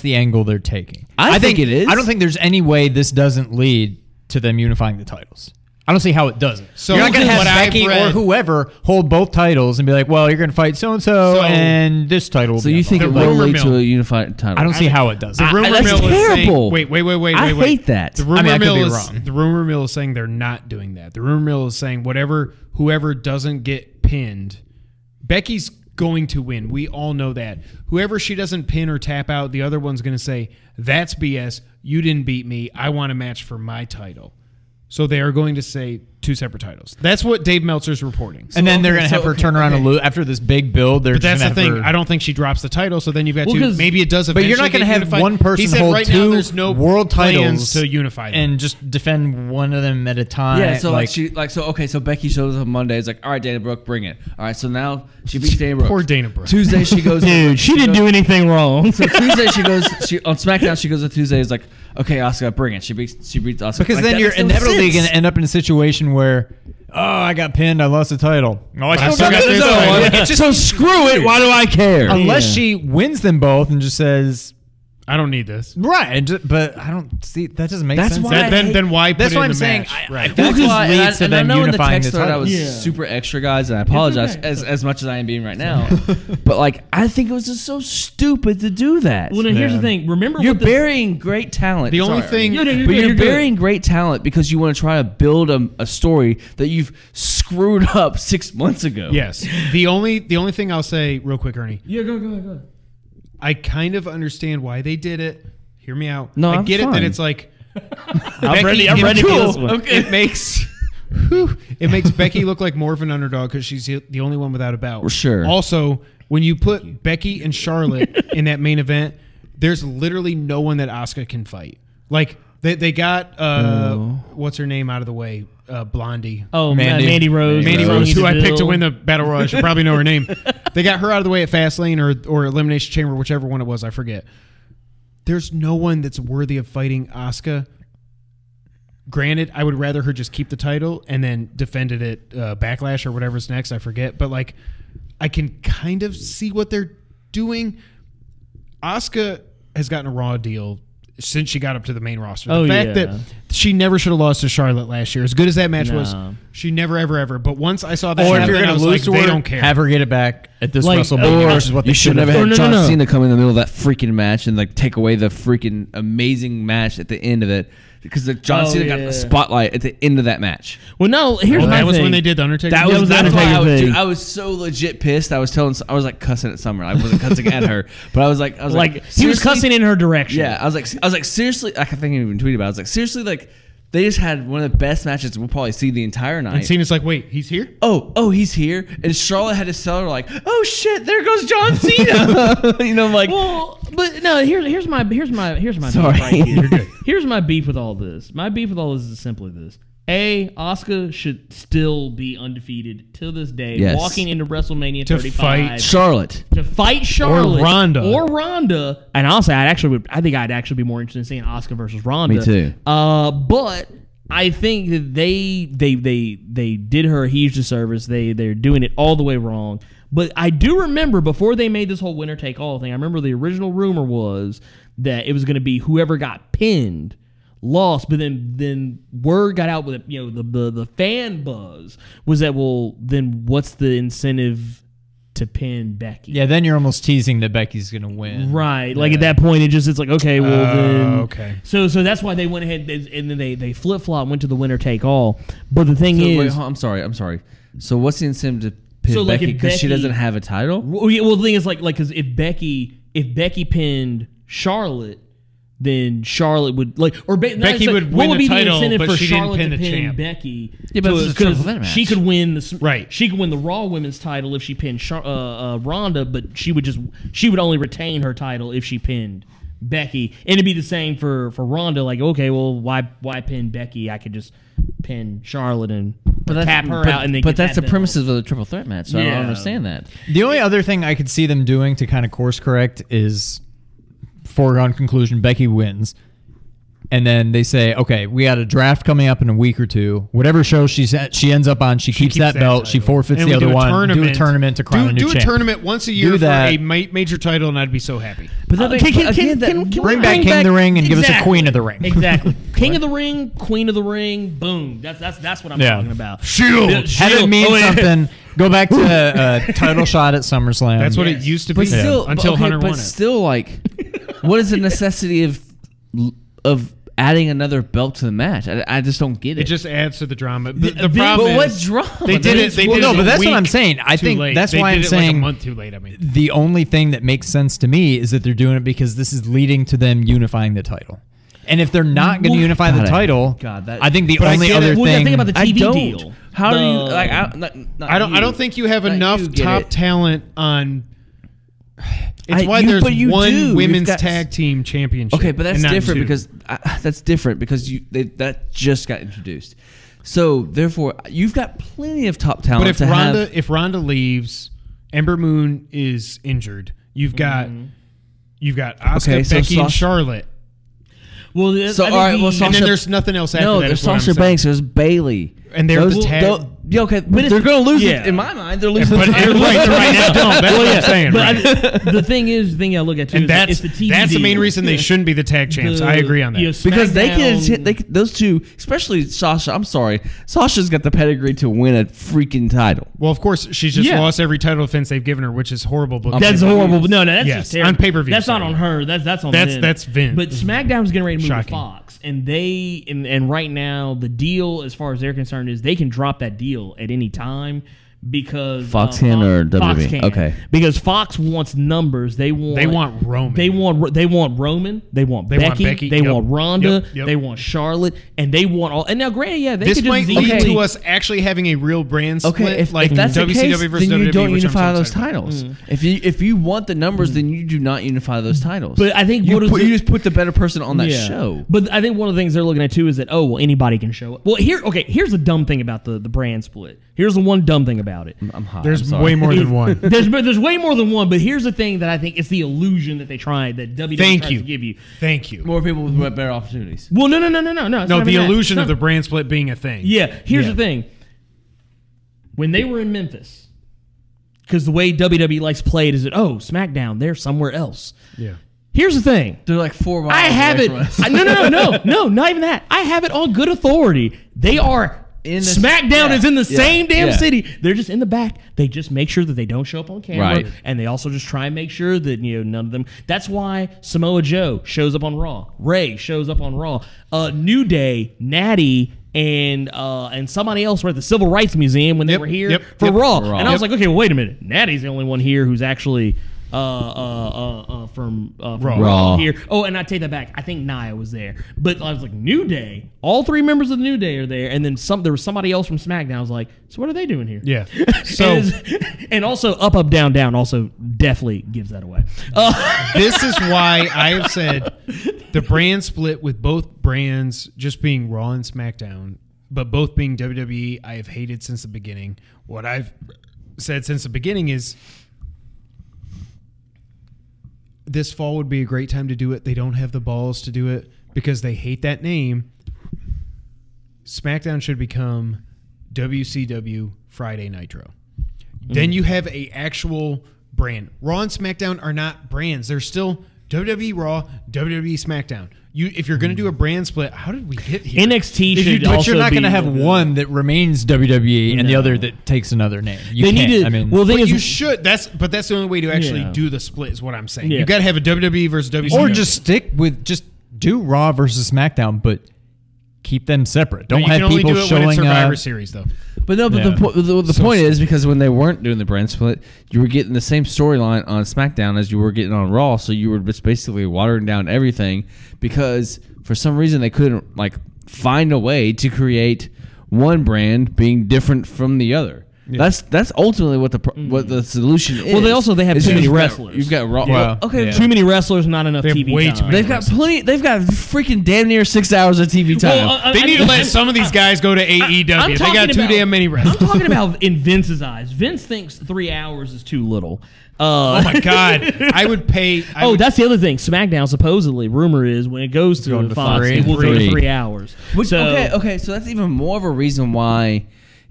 the angle they're taking. I think it is. I don't think there's any way this doesn't lead to them unifying the titles. I don't see how it doesn't. So You're not going to have what I've Becky or read- whoever hold both titles and be like, well, you're going to fight so-and-so So- and this title will So be you on think the it The line. will rumor lead to mill. a unified title? I don't see how it does. The rumor that's mill is terrible. saying, wait. I hate that. The rumor I mean, I could mill be is wrong. the rumor mill is saying they're not doing that. The rumor mill is saying whoever doesn't get pinned, Becky's going to win. We all know that. Whoever she doesn't pin or tap out, the other one's going to say, "That's BS. You didn't beat me. I want a match for my title." So they are going to say two separate titles. That's what Dave Meltzer's reporting. And then they're going to have her turn around and lose after this big build. But that's the thing. I don't think she drops the title, so then you've got two. Maybe it does eventually. But you're not going to have unified. one person hold right two now, there's no world titles to unify them. and just defend one of them at a time. Yeah, so so Becky shows up on Monday. It's like, all right, Dana Brooke, bring it. All right, so now she beats Dana Brooke. Poor Dana Brooke. Tuesday she goes. Dude, she didn't do anything wrong. So Tuesday she goes. On SmackDown she goes on Tuesday. It's like, okay, Asuka, bring it. She beats Asuka. Because then you're inevitably going to end up in a situation where, oh, I got pinned. I lost the title. Oh, I still got this one. So screw it. Why do I care? Unless she wins them both and just says, I don't need this. right. But I don't see that doesn't make sense. Then why put That's it what in I'm the saying. match? Right. That's why, leads to and I them know in the unifying text the thread I titles. was super extra, guys, and I apologize as much as I am being right now. But like, I think it was just so stupid to do that. Well, now here's the thing. Remember, You're burying great talent. The only thing, but You're burying great talent because you want to try to build a story that you've screwed up 6 months ago. yes. The only thing I'll say real quick, Ernie. Yeah, go. I kind of understand why they did it. Hear me out. No, I I'm get it fine. that it's like I'm ready for this one. It makes Becky look like more of an underdog because she's the only one without a belt. Sure. Also, when you put Becky and Charlotte in that main event, there's literally no one that Asuka can fight. Like they got what's her name out of the way, Blondie. Oh, Mandy Rose. Mandy Sonya Rose, who I picked to Deville. win the Battle Royal. I should probably know her name. They got her out of the way at Fastlane or Elimination Chamber, whichever one it was. I forget. There's no one that's worthy of fighting Asuka. Granted, I would rather her just keep the title and then defend it at Backlash or whatever's next. I forget. But, like, I can kind of see what they're doing. Asuka has gotten a Raw deal since she got up to the main roster. The fact that she never should have lost to Charlotte last year, as good as that match was, she never, ever. But once I saw that, Or if you're going to lose to her, they don't care. have her get it back at this Like, WrestleMania, which is what they You should should have have had done. John Cena come in the middle of that freaking match and like take away the freaking amazing match at the end of it because John Cena got the spotlight at the end of that match. Well, no, here's my that was thing. when they did the Undertaker. That was the That's why Undertaker thing. I was so legit pissed. I was like cussing at Summer. I wasn't cussing at her, but I was like He was seriously? cussing in her direction. Yeah, I was like seriously. I think I even tweeted about it. I was like seriously, like they just had one of the best matches we'll probably see the entire night. And Cena's like, wait, he's here? Oh, he's here. And Charlotte had to sell her like, oh shit, there goes John Cena. You know, I'm like, Well, but no. Here's my Sorry. beef right here. You're good. Here's my beef with all this. My beef with all this is simply this. Asuka should still be undefeated till this day, Yes. walking into WrestleMania To 35 fight Charlotte. to fight Charlotte Ronda. And honestly, I think I'd actually be more interested in seeing Asuka versus Ronda. Me too. But I think that they did her a huge disservice. They're doing it all the way wrong. But I do remember before they made this whole winner take all thing, I remember the original rumor was that it was going to be whoever got pinned lost, but then word got out with the fan buzz was that, well, then what's the incentive to pin Becky? Yeah, then you're almost teasing that Becky's going to win. Right. Like at that point, it's like, okay, well then. Okay. So that's why they went ahead and then they flip flop went to the winner take all. But the thing is, Wait, I'm sorry. So what's the incentive to pin Becky because she doesn't have a title? well, the thing is like because if Becky pinned Charlotte, then Charlotte would Becky would win the title, but she didn't Charlotte pin to the pin champ. Becky. Yeah, but it's a triple threat match. She could win Right. She could win the Raw Women's title if she pinned Ronda, but she would only retain her title if she pinned Becky, and it'd be the same for Ronda. Like, okay, well, why pin Becky? I could just pin Charlotte and tap her out, and then. But get that's the that premise belt. of the triple threat match. So I Yeah. don't understand that. The only other thing I could see them doing to kind of course correct is foregone conclusion, Becky wins. And then they say, okay, we got a draft coming up in a week or two. Whatever show she ends up on, she keeps that belt. She forfeits And the we other do a one. Do a tournament to crown a new Do a champ. tournament once a year Do for that. a major title, and I'd be so happy. But can Bring back King of the Ring and give us a Queen of the Ring. Exactly. King of the Ring, Queen of the Ring, boom. That's what I'm talking about. Shield. Have it mean something. Go back to a title shot at SummerSlam. That's what it used to be But still, until Hunter won it. Still, like, what is the necessity of adding another belt to the match? I just don't get it. It just adds to the drama. The problem but what is drama? they did it. They did no, it but a that's what week I'm saying. I too think late. that's They why did I'm it saying like a month too late. I mean, the only thing that makes sense to me is that they're doing it because this is leading to them unifying the title. And if they're not going to unify the title, I think the only other thing. Think about the TV deal. How do you like? I don't think you have enough top talent on. It's why there's one women's tag team championship. Okay, but that's different because that just got introduced. So therefore, you've got plenty of top talent. But if Ronda leaves, Ember Moon is injured. You've got Asuka, Becky, and Charlotte. Well, and then there's nothing else after that. No, there's Sasha Banks, there's Bayley. And they're the tag. Okay, but they're going to lose it. In my mind, they're losing the title right now. That's what I'm saying. But the thing is, the thing I look at too is it's the TV that's the main reason they shouldn't be the tag champs. I agree on that. Because those two, especially Sasha, I'm sorry, Sasha's got the pedigree to win a freaking title. Well, of course, she's just lost every title defense they've given her, which is horrible. That's horrible. But no, that's just terrible. On pay-per-view. That's not on her. That's on Vince. That's Vince. But SmackDown's getting ready to move to Fox. And and right now, the deal, as far as they're concerned, is they can drop that deal at any time because Fox can or WWE. Fox can. Okay. Because Fox wants numbers. They want Roman. They want Roman. They want Becky. They want Ronda. They want Charlotte. And they want all. And now, granted, they this could might just lead to us actually having a real brand split. Okay, if that's WCW the case, versus then you WWE, don't unify so those titles. If you want the numbers, then you do not unify those titles. But I think you just put the better person on that show. But I think one of the things they're looking at too is that anybody can show up. Well, here's the dumb thing about the brand split. Here's the one dumb thing about it. I'm hot. There's way more than one. There's way more than one. But here's the thing that I think it's the illusion that WWE tries to give you. Thank you. More people with better opportunities. Well, no. No, the illusion of the brand split being a thing. Yeah. Here's the thing. When they were in Memphis, because the way WWE likes to play it is that SmackDown, they're somewhere else. Yeah. Here's the thing. They're like 4 miles. I have away it. from us. No, not even that. I have it on good authority. They are. SmackDown is in the same damn city. They're just in the back. They just make sure that they don't show up on camera, and they also just try and make sure that none of them. That's why Samoa Joe shows up on Raw. Ray shows up on Raw. New Day, Natty, and somebody else were at the Civil Rights Museum when they were here for Raw. And I was like, okay, well, wait a minute. Natty's the only one here who's actually from Raw here. Oh, and I take that back. I think Nia was there, but I was like, New Day. All 3 members of the New Day are there, and then there was somebody else from SmackDown. I was like, so what are they doing here? Yeah. So and also up, down, down. Also definitely gives that away. This is why I have said the brand split with both brands just being Raw and SmackDown, but both being WWE. I have hated since the beginning. What I've said since the beginning is, this fall would be a great time to do it. They don't have the balls to do it because they hate that name. SmackDown should become WCW Friday Nitro. Then you have a actual brand. Raw and SmackDown are not brands. They're still WWE Raw, WWE SmackDown. If you're going to do a brand split, how did we get here? NXT should but you're not going to have one that remains WWE and the other that takes another name. You can't. You should. That's the only way to actually do the split. Is what I'm saying. You got to have a WWE versus WCW, or just do Raw versus SmackDown, but keep them separate. Don't have people showing Survivor Series though. But no, the point is, because when they weren't doing the brand split, you were getting the same storyline on SmackDown as you were getting on Raw, so you were just basically watering down everything because for some reason they couldn't find a way to create one brand being different from the other. Yeah. That's ultimately what the solution is. Well, they have too many wrestlers. You've got Raw. Yeah. Too many wrestlers, not enough TV time. They've got plenty. They've got freaking damn near 6 hours of TV time. Well, they need to let some of these guys go to AEW. They got too damn many wrestlers. I'm talking about in Vince's eyes. Vince thinks 3 hours is too little. Oh my God! I would pay. That's the other thing. SmackDown supposedly, rumor is, when it goes to Fox, it will go to 3 hours. Okay, so that's even more of a reason why.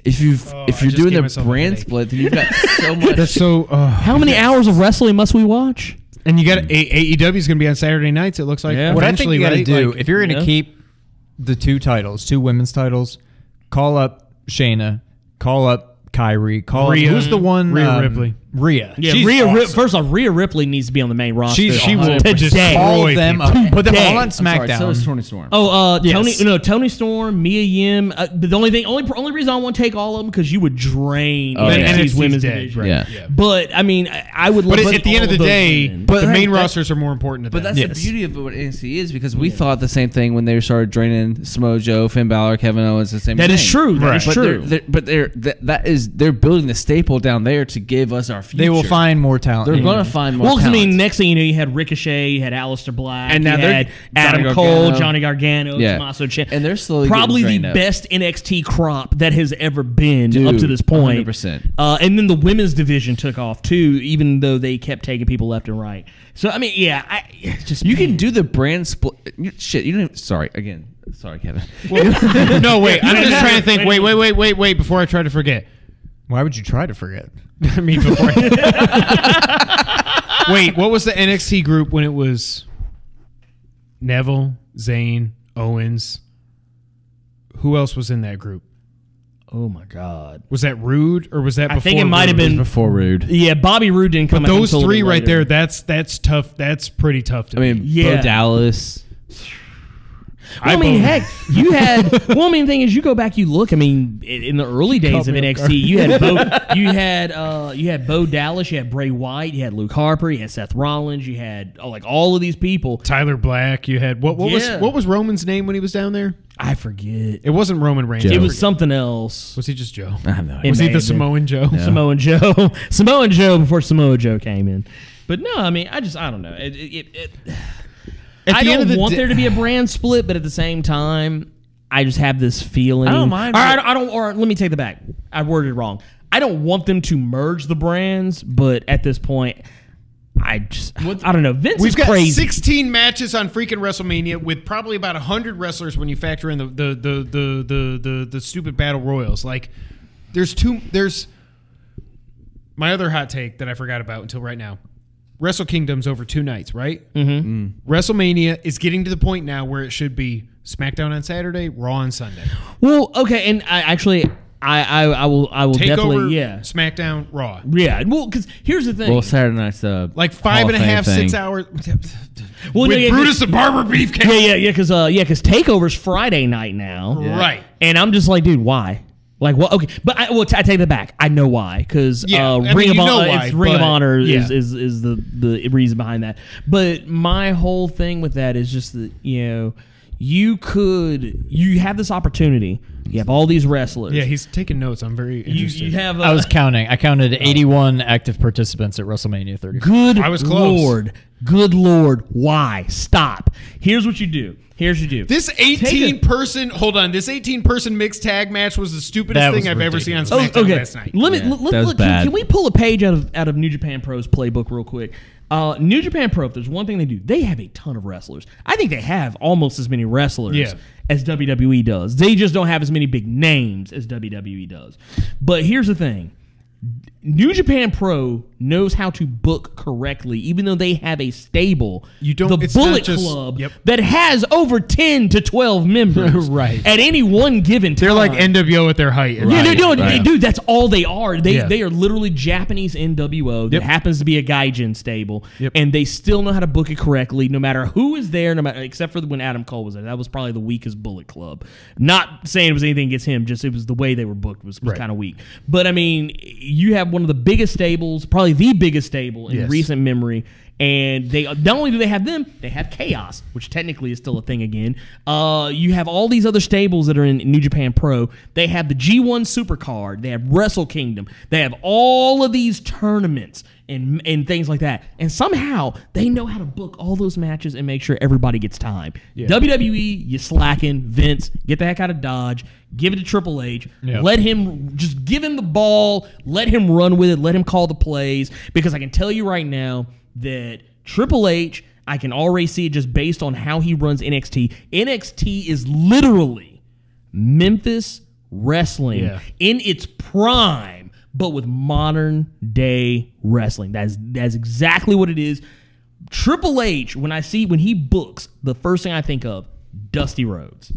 If you're doing the brand split, then you've got so much. That's so. How many hours of wrestling must we watch? And you got AEW is going to be on Saturday nights. It looks like. Yeah. What I think you got to do if you're going to keep the 2 titles, 2 women's titles, call up Shayna, call up Kyrie, call Rhea, up who's the one Rhea Ripley. Rhea. Yeah, She's Rhea. awesome. First off, Rhea Ripley needs to be on the main roster. She will today. destroy them people. up. Put them all on I'm sorry, SmackDown. so is Tony Storm. Oh, Yes. Tony Storm, Mia Yim. The only reason I want to take all of them because you would drain NXT's women's dead, division. right. Yeah. But I mean, I would. But love at the end of the all day, those women. the main that- rosters are more important to But them. that's the beauty of what NXT is because we thought the same thing when they started draining Samoa Joe, Finn Balor, Kevin Owens. The same. That thing. is true. That is But true. they're building the staple down there to give us our future. They will find more talent. They're going to find more. Well, 'cause, I talent. mean, next thing you know, you had Ricochet, you had Aleister Black, And now you they're had Johnny Adam Cole, Gargano. Johnny Gargano, Yeah. Tommaso Ciampa. And they're slowly probably getting the drained out. best NXT crop that has ever been Dude, up to this point. 100%. And then the women's division took off too, even though they kept taking people left and right. So I mean, yeah, You can do the brand split. Shit, you don't even. Sorry, again. Sorry, Kevin. No, wait. I'm just trying to think. Wait. Before I try to forget. Why would you try to forget? I mean, before. Wait, what was the NXT group when it was Neville, Zayn, Owens? Who else was in that group? Oh my God! Was that Rude or was that? I Before think it might have Rude? been Before Rude. Yeah, Bobby Roode didn't come. But out those until a three little right later. there, that's tough. That's pretty tough to I beat. mean, Yeah. Bo Dallas. Well, I mean, heck, you had. Well, I mean, the thing is, you go back, you look. I mean, in the early days of NXT, you had Bo Dallas, you had Bray Wyatt, you had Luke Harper, you had Seth Rollins, you had all of these people. Tyler Black. You had what Yeah. was Roman's name when he was down there? I forget. It wasn't Roman Reigns. It was something else. Was he just Joe? I have no idea. It Was may he the have been. Samoan Joe? Samoan Joe. Samoan Joe before Samoa Joe came in. But no, I mean, I don't know. At I the end of don't the want day- there to be a brand split, but at the same time, I just have this feeling. I don't mind. Or I don't. Or let me take that back. I worded it wrong. I don't want them to merge the brands, but at this point, I don't know. Vince We've is got crazy. 16 matches on freaking WrestleMania with probably about 100 wrestlers when you factor in the stupid battle royals. Like, there's my other hot take that I forgot about until right now. Wrestle Kingdom's over 2 nights, right? Mm-hmm. WrestleMania is getting to the point now where it should be SmackDown on Saturday, Raw on Sunday. Well, okay, and I will Takeover, definitely SmackDown, Raw. yeah. Well, because here's the thing. Well, Saturday night's the Like Hall of 5.5, Fame 6 thing. hours. Well, with yeah, Brutus the Barber Beefcake. because Takeover's Friday night now, Right. And I'm just like, dude, why? Like, what? Okay, but I take that back. I know why, because Yeah, I mean, Ring of you know Honor, why, it's Ring of but- Honor yeah. is the reason behind that. But my whole thing with that is just that you have this opportunity. You have all these wrestlers. Yeah, he's taking notes. I'm very interested. you have. I was counting. I counted 81 active participants at WrestleMania 30. Good I was close. Lord. Good Lord. Why? Stop. Here's what you do. This 18-person mixed tag match was the stupidest That thing was I've ever seen on ridiculous. SmackDown last night. Let me. Yeah, Let, that was bad. can we pull a page out of New Japan Pro's playbook real quick? New Japan Pro, if there's one thing they do, they have a ton of wrestlers. I think they have almost as many wrestlers as WWE does. They just don't have as many big names as WWE does. But here's the thing. New Japan Pro knows how to book correctly, even though they have a stable. The it's not Bullet just- Club Yep. that has over 10 to 12 members Right. at any one given time. They're like NWO at their height. Dude, that's all they are. They Yeah. they are literally Japanese NWO that Yep. happens to be a gaijin stable, Yep. and they still know how to book it correctly, no matter who is there, except for when Adam Cole was there. That was probably the weakest Bullet Club. Not saying it was anything against him, just it was the way they were booked was Right. kind of weak. But I mean, you have one of the biggest stables, probably the biggest stable in Yes. recent memory. And they not only do they have them, they have Chaos, which technically is still a thing again. You have all these other stables that are in New Japan Pro. They have the G1 Supercard. They have Wrestle Kingdom. They have all of these tournaments and things like that. And somehow they know how to book all those matches and make sure everybody gets time. Yeah. WWE, you slacking. Vince, get the heck out of Dodge. Give it to Triple H. Yeah. Let him, just give him the ball. Let him run with it. Let him call the plays. Because I can tell you right now that Triple H, I can already see it just based on how he runs NXT. NXT is literally Memphis wrestling in its prime, but with modern day wrestling. That's exactly what it is. Triple H, when he books, the first thing I think of, Dusty Rhodes.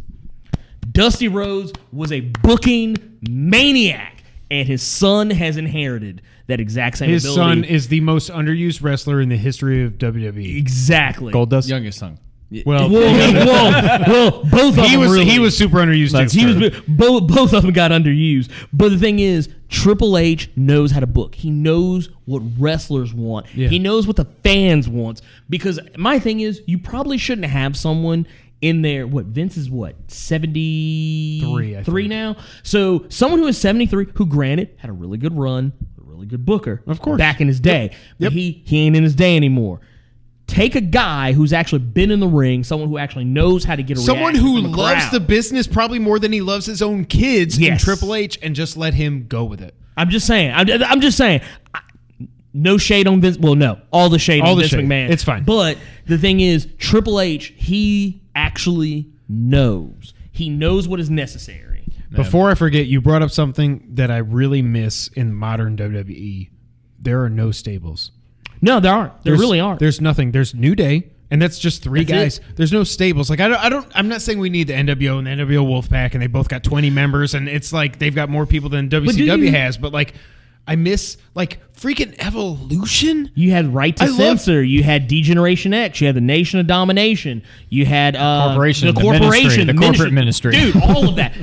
Dusty Rhodes was a booking maniac, and his son has inherited that exact same His ability. son is the most underused wrestler in the history of WWE. Exactly. Goldust. Youngest son. Well, Well, both of them really. he was super underused too. He was both of them got underused. But the thing is, Triple H knows how to book. He knows what wrestlers want. Yeah. He knows what the fans want. Because my thing is, you probably shouldn't have someone in there. What Vince is 73 I think. now. So someone who is 73, who granted had a really good run, a really good booker, Of course. back in his day. But he ain't in his day anymore. Take a guy who's actually been in the ring, someone who actually knows how to get a Someone reaction who from a loves crowd. the business probably more than he loves his own kids in Yes. Triple H, and just let him go with it. I'm just saying. I'm just saying. No shade on Vince. Well, no, all the shade All on the Vince shade. McMahon. It's fine. But the thing is, Triple H, he actually knows. He knows what is necessary. Before I forget, you brought up something that I really miss in modern WWE. There are no stables. No, there aren't. There really aren't. There's nothing. There's New Day, and that's just three That's guys. There's no stables. Like I'm not saying we need the NWO and the NWO Wolfpack, and they both got 20 members, and it's like they've got more people than WCW has. But like, I miss like freaking Evolution. You had Right to Censor. You had D-Generation X. You had the Nation of Domination. You had Corporation, the the corporation, ministry, the corporate ministry. Dude, all of that.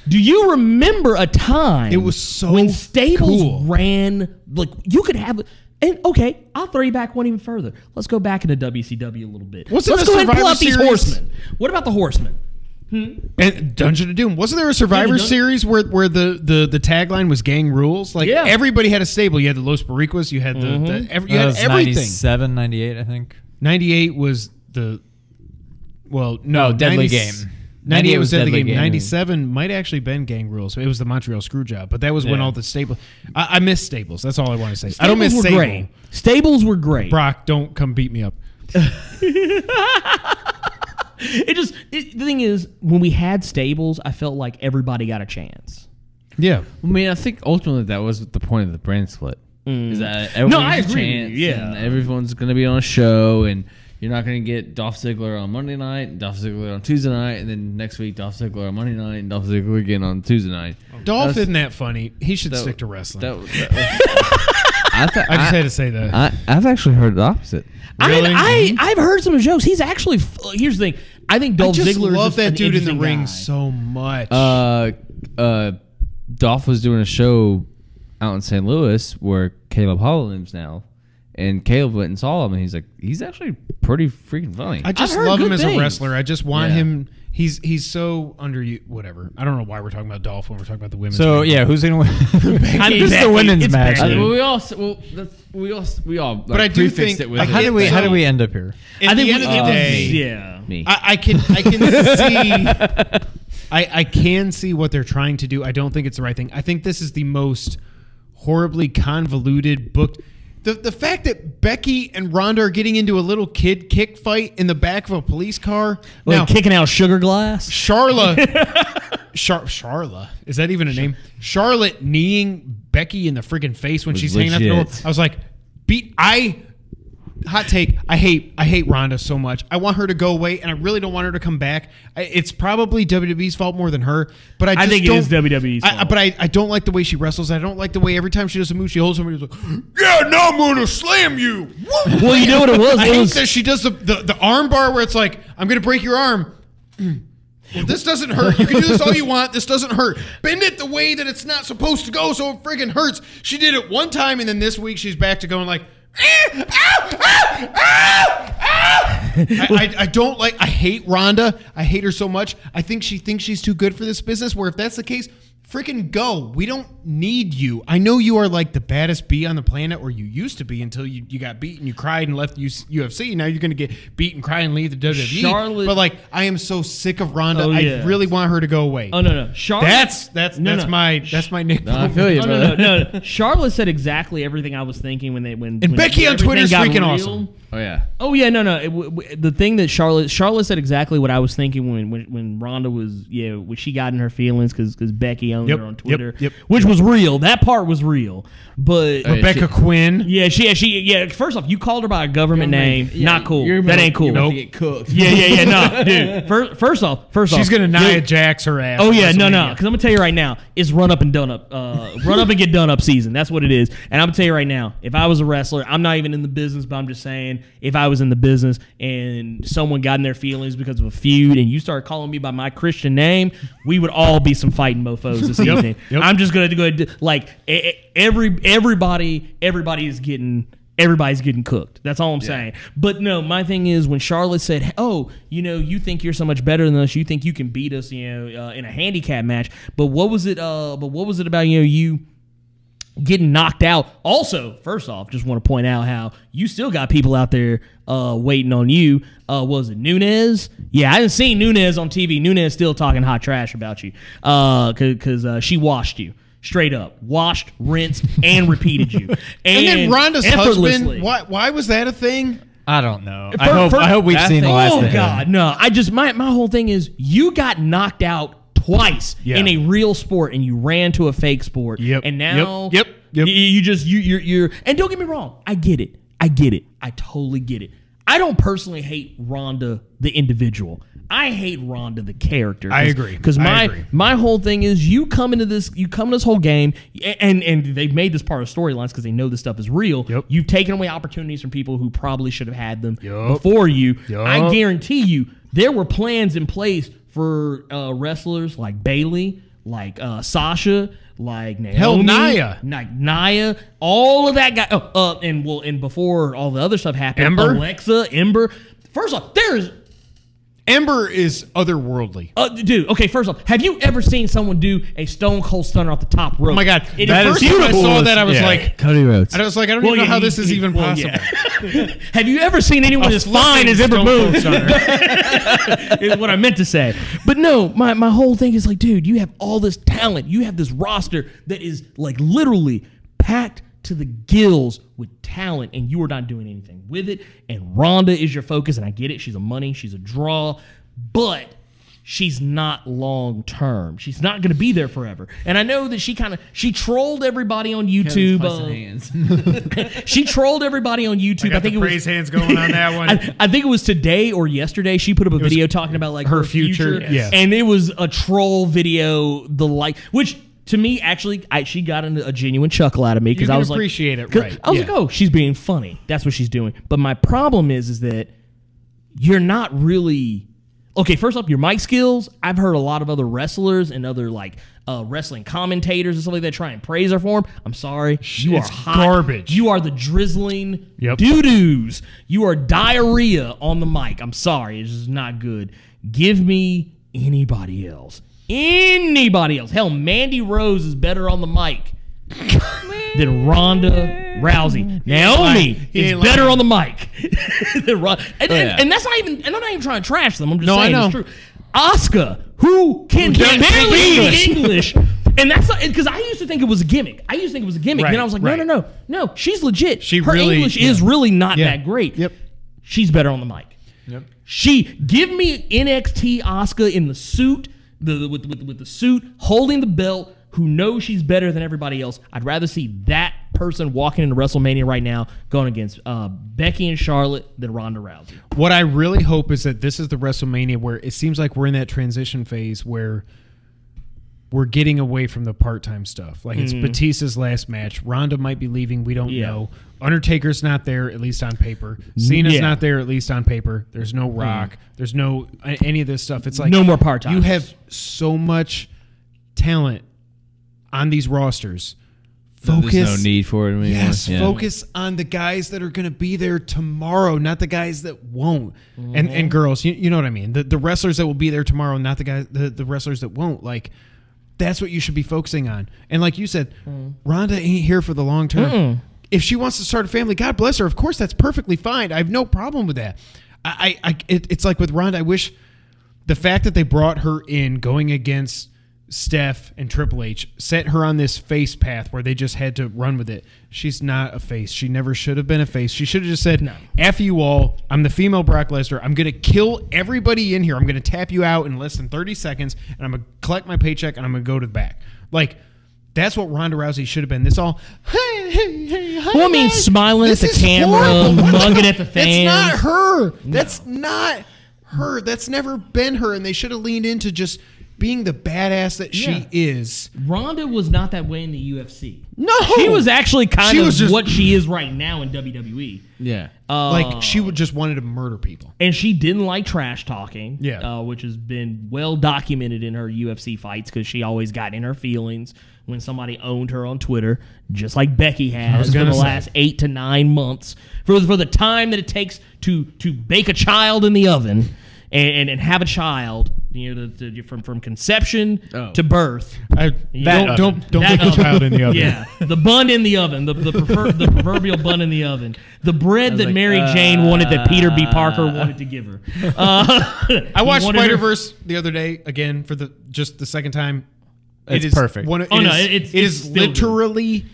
Do you remember a time? It was so when stables cool. ran like you could have. And okay, I'll throw you back one even further. Let's go back into WCW a little bit. Wasn't Let's there go a ahead and pull out Survivor these Series? horsemen. What about the horsemen? And Dungeon of Doom. Wasn't there a Survivor Series where the tagline was "Gang Rules"? Like Yeah. everybody had a stable. You had the Los Boricuas. You had you That had was everything. 97, 98, I think. 98 was the Deadly 90 Game. 98 was Deadly Game. Game. 97 might actually been Gang Rules. It was the Montreal Screwjob, but that was when all the stables. I miss stables. That's all I want to say. I don't miss Stables were Sable. great. Stables were great. Brock, don't come beat me up. The thing is, when we had stables, I felt like everybody got a chance. Yeah. I mean, I think ultimately that was the point of the brand split. Is that No, everyone I gets a agree. chance, Yeah. and everyone's going to be on a show, and you're not going to get Dolph Ziggler on Monday night, and Dolph Ziggler on Tuesday night, and then next week Dolph Ziggler on Monday night, and Dolph Ziggler again on Tuesday night. Dolph That's- isn't that funny. He should that- stick to wrestling. I I just had to say that. I've actually heard the opposite. Really? I've heard some of the jokes. He's actually. Here's the thing. I think I Dolph just Ziggler love is just that an dude in the interesting ring guy. so much. Dolph was doing a show out in St. Louis where Caleb Holland lives now, and Caleb went and saw him, and he's actually pretty freaking funny. I just I've heard love him good as a things. wrestler. I just want Yeah. him. He's so under whatever. I don't know why we're talking about Dolph when we're talking about the women's. So ring. yeah, who's gonna win? This is the women's It's match. Becky. we all. But I do prefixed think- it with I How get did we so- how did we end up here? At the end of the day, yeah. me. I can see. I can see what they're trying to do. I don't think it's the right thing. I think this is the most horribly convoluted book. The fact that Becky and Ronda are getting into a little kid kick fight in the back of a police car. Like Now, kicking out Sugar Glass. Charla, Charla, is that even a name? Charlotte kneeing Becky in the friggin' face when Was she's hanging out the door. legit. I was like, hot take. I hate Ronda so much. I want her to go away, and I really don't want her to come back. It's probably WWE's fault more than her, but I just think it don't, is WWE's fault. But I don't like the way she wrestles. I don't like the way every time she does a move, she holds somebody who's like, yeah, now I'm going to slam you. Well, you know what it was? I It hate was that she does the arm bar where it's like, I'm going to break your arm. Well, this doesn't hurt. You can do this all you want. This doesn't hurt. Bend it the way that it's not supposed to go so it friggin' hurts. She did it one time, and then this week she's back to going like, I don't like. I hate Rhonda. I hate her so much. I think she thinks she's too good for this business. Where if that's the case, freaking go. We don't need you. I know you are like the baddest bee on the planet, or you used to be until you got beat and you cried and left UFC. Now you're gonna get beat and cry and leave the WWE. Charlotte- But like, I am so sick of Rhonda. Oh, yeah. I really want her to go away. Oh no, Charlotte. That's No. my Nick. I feel you, Oh, brother. no. Charlotte said exactly everything I was thinking when And Becky on Twitter is everything got freaking real. awesome. Oh yeah. Oh yeah, no. The thing that Charlotte said exactly what I was thinking when Ronda was when she got in her feelings because Becky owned her on Twitter, which was real. That part was real. But Rebecca Quinn, she First off, you called her by a government name, not cool. That ain't cool. Nope. Get cooked. Yeah, no, dude. First off, she's gonna Nia Jax her ass. Oh yeah, no, because I'm gonna tell you right now, it's run up and done up, run up and get done up season. That's what it is. And I'm gonna tell you right now, if I was a wrestler, I'm not even in the business, but I'm just saying, if I was in the business and someone got in their feelings because of a feud, and you started calling me by my Christian name, we would all be some fighting mofos this evening. I'm just gonna go like everybody's getting cooked. That's all I'm saying. But no, my thing is when Charlotte said, "Oh, you think you're so much better than us. You think you can beat us, in a handicap match." But what was it? About you getting knocked out? Also, first off, just want to point out how you still got people out there waiting on you. Was it Nunes? Yeah, I didn't see Nunes on TV. Nunes still talking hot trash about you because she washed you. Straight up. Washed, rinsed, and repeated you. And then Ronda's husband, why was that a thing? I don't know. I hope we've seen the last thing. Oh, God, no. My whole thing is you got knocked out twice in a real sport, and you ran to a fake sport. And now you're and don't get me wrong. I get it. I totally get it. I don't personally hate Ronda the individual. I hate Ronda the character. I agree. Because my whole thing is you come into this whole game, and they've made this part of storylines because they know this stuff is real. You've taken away opportunities from people who probably should have had them before you. I guarantee you there were plans in place for wrestlers like Bayley, like Sasha, like Naomi, Nia, all of that guy. And before all the other stuff happened, Ember. First off, Ember is otherworldly. Dude, okay, first off, have you ever seen someone do a Stone Cold Stunner off the top rope? Oh my God. First time I saw that, I was like, Cody Rhodes. And I was like, I don't even know how this is even possible. Yeah. Have you ever seen anyone as fine as Ember Moon? Is what I meant to say. But no, my whole thing is like, dude, you have all this talent. You have this roster that is like literally packed to the gills with talent, and you are not doing anything with it. And Ronda is your focus, and I get it. She's she's a draw, but she's not long term. She's not going to be there forever. And I know that she trolled everybody on YouTube. She trolled everybody on YouTube. I think it was praise hands going on that one. I think it was today or yesterday. She put up a video talking about like her future. Yeah. And it was a troll video, which to me, actually, she got a genuine chuckle out of me because I was like, appreciate it, right? I was like, oh, she's being funny. That's what she's doing. But my problem is that you're not really okay. First off, your mic skills. I've heard a lot of other wrestlers and other like wrestling commentators and stuff like that try and praise her for him. I'm sorry, you are hot garbage. You are the drizzling doo-doos. You are diarrhea on the mic. I'm sorry, it's just not good. Give me anybody else. Hell, Mandy Rose is better on the mic than Ronda Rousey. Naomi is better on the mic than Ronda. And that's not even. And I'm not even trying to trash them. I'm just saying it's true. Asuka, who can barely speak English. And that's because I used to think it was a gimmick. Right. Then I was like, no, she's legit. Her English is really not that great. She's better on the mic. Give me NXT Asuka in the suit. With the suit, holding the belt, who knows she's better than everybody else. I'd rather see that person walking into WrestleMania right now going against Becky and Charlotte than Ronda Rousey. What I really hope is that this is the WrestleMania where it seems like we're in that transition phase where we're getting away from the part-time stuff. Like it's Batista's last match. Ronda might be leaving. We don't know. Undertaker's not there, at least on paper. Cena's not there, at least on paper. There's no Rock. There's no any of this stuff. It's like no more part-time. You have so much talent on these rosters. Focus. There's no need for it anymore. Yes, focus on the guys that are going to be there tomorrow, not the guys that won't. And girls, you know what I mean. The wrestlers that will be there tomorrow, not the guys, the wrestlers that won't. Like that's what you should be focusing on. And like you said, Ronda ain't here for the long term. If she wants to start a family, God bless her. Of course, that's perfectly fine. I have no problem with that. It's like with Ronda. I wish the fact that they brought her in going against Steph and Triple H set her on this face path where they just had to run with it. She's not a face. She never should have been a face. She should have just said, no. F you all. I'm the female Brock Lesnar. I'm going to kill everybody in here. I'm going to tap you out in less than 30 seconds, and I'm going to collect my paycheck, and I'm going to go to the back. Like, that's what Ronda Rousey should have been. This all, hey, well, I mean, smiling at the camera, mugging at the fans. That's not her. That's not her. That's never been her, and they should have leaned into just being the badass that she is. Ronda was not that way in the UFC. No. She was actually kind of what she is right now in WWE. Yeah. Like, she would just wanted to murder people. And she didn't like trash talking, yeah. Which has been well documented in her UFC fights because she always got in her feelings when somebody owned her on Twitter, just like Becky has for the last 8 to 9 months. For the time that it takes to bake a child in the oven and have a child, from conception to birth. Don't bake a child in the oven. Yeah, the bun in the oven, the proverbial bun in the oven, the bread that Mary Jane wanted that Peter B. Parker wanted to give her. I watched Spider-Verse the other day again for the second time. It's perfect. It is literally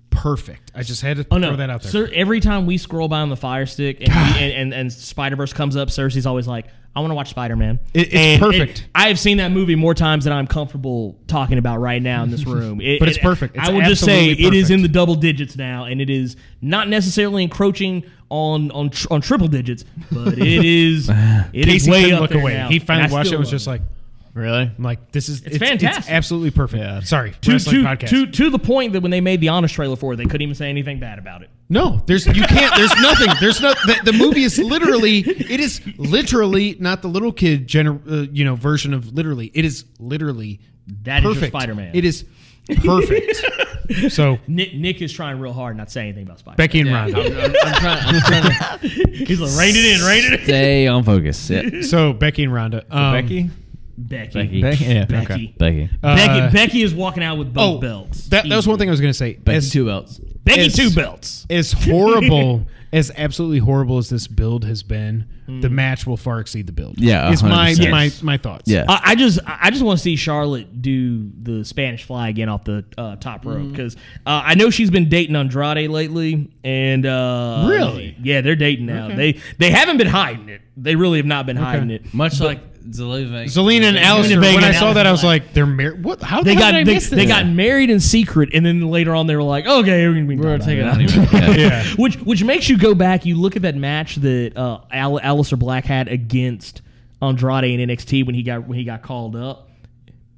perfect. I just had to throw that out there. Sir, every time we scroll by on the Fire Stick and Spider-Verse comes up, Cersei's always like, I want to watch Spider-Man. It's perfect. I have seen that movie more times than I'm comfortable talking about right now in this room. But it's perfect. It's I will just say perfect. It is in the double digits now, and it is not necessarily encroaching on triple digits, but it is Casey way couldn't up look there away. now. He finally watched it and was just like, really? I'm like, this is it's fantastic. It's absolutely perfect. Yeah. Sorry, wrestling podcast. To the point that when they made the Honest trailer for it, they couldn't even say anything bad about it. No, there's nothing. There's no. The movie is literally. It is literally not the little kid version of literally. It is literally that perfect. Is your Spider-Man. It is perfect. So Nick is trying real hard not to say anything about Spider-Man. Becky and Ronda. I'm trying to. He's like, rein it in. Stay on focus. Yeah. So Becky and Ronda. Becky. Yeah. Becky. Becky. Becky is walking out with both belts. That was one thing I was going to say. Becky 2 belts. Becky 2 belts. As horrible, as absolutely horrible as this build has been, the match will far exceed the build. Yeah, is my thoughts. Yeah. I just want to see Charlotte do the Spanish Fly again off the top rope because I know she's been dating Andrade lately, and really, yeah, they're dating now. Okay. They haven't been hiding it. They really have not been hiding it. Much like Zelina and Alistair. When I saw that, I was like, "They're married." What? How did I miss this? They got married in secret, and then later on, they were like, "Okay, we're gonna take it out." Yeah. Which makes you go back. You look at that match that Alistair Black had against Andrade in NXT when he got called up.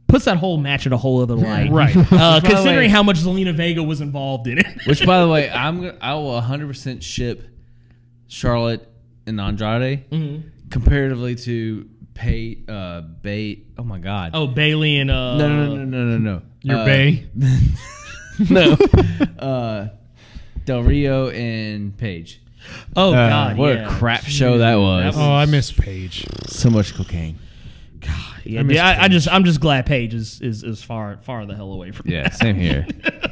Puts that whole match in a whole other light, right? Considering how much Zelina Vega was involved in it. Which, by the way, I will 100% ship Charlotte and Andrade comparatively to oh my God. Oh, Bailey and No. Your Bay? No. Del Rio and Paige. Oh God! What a crap show that was. Oh, I miss Paige. So much cocaine. God, yeah. I'm just glad Paige is far the hell away from. Yeah, same here.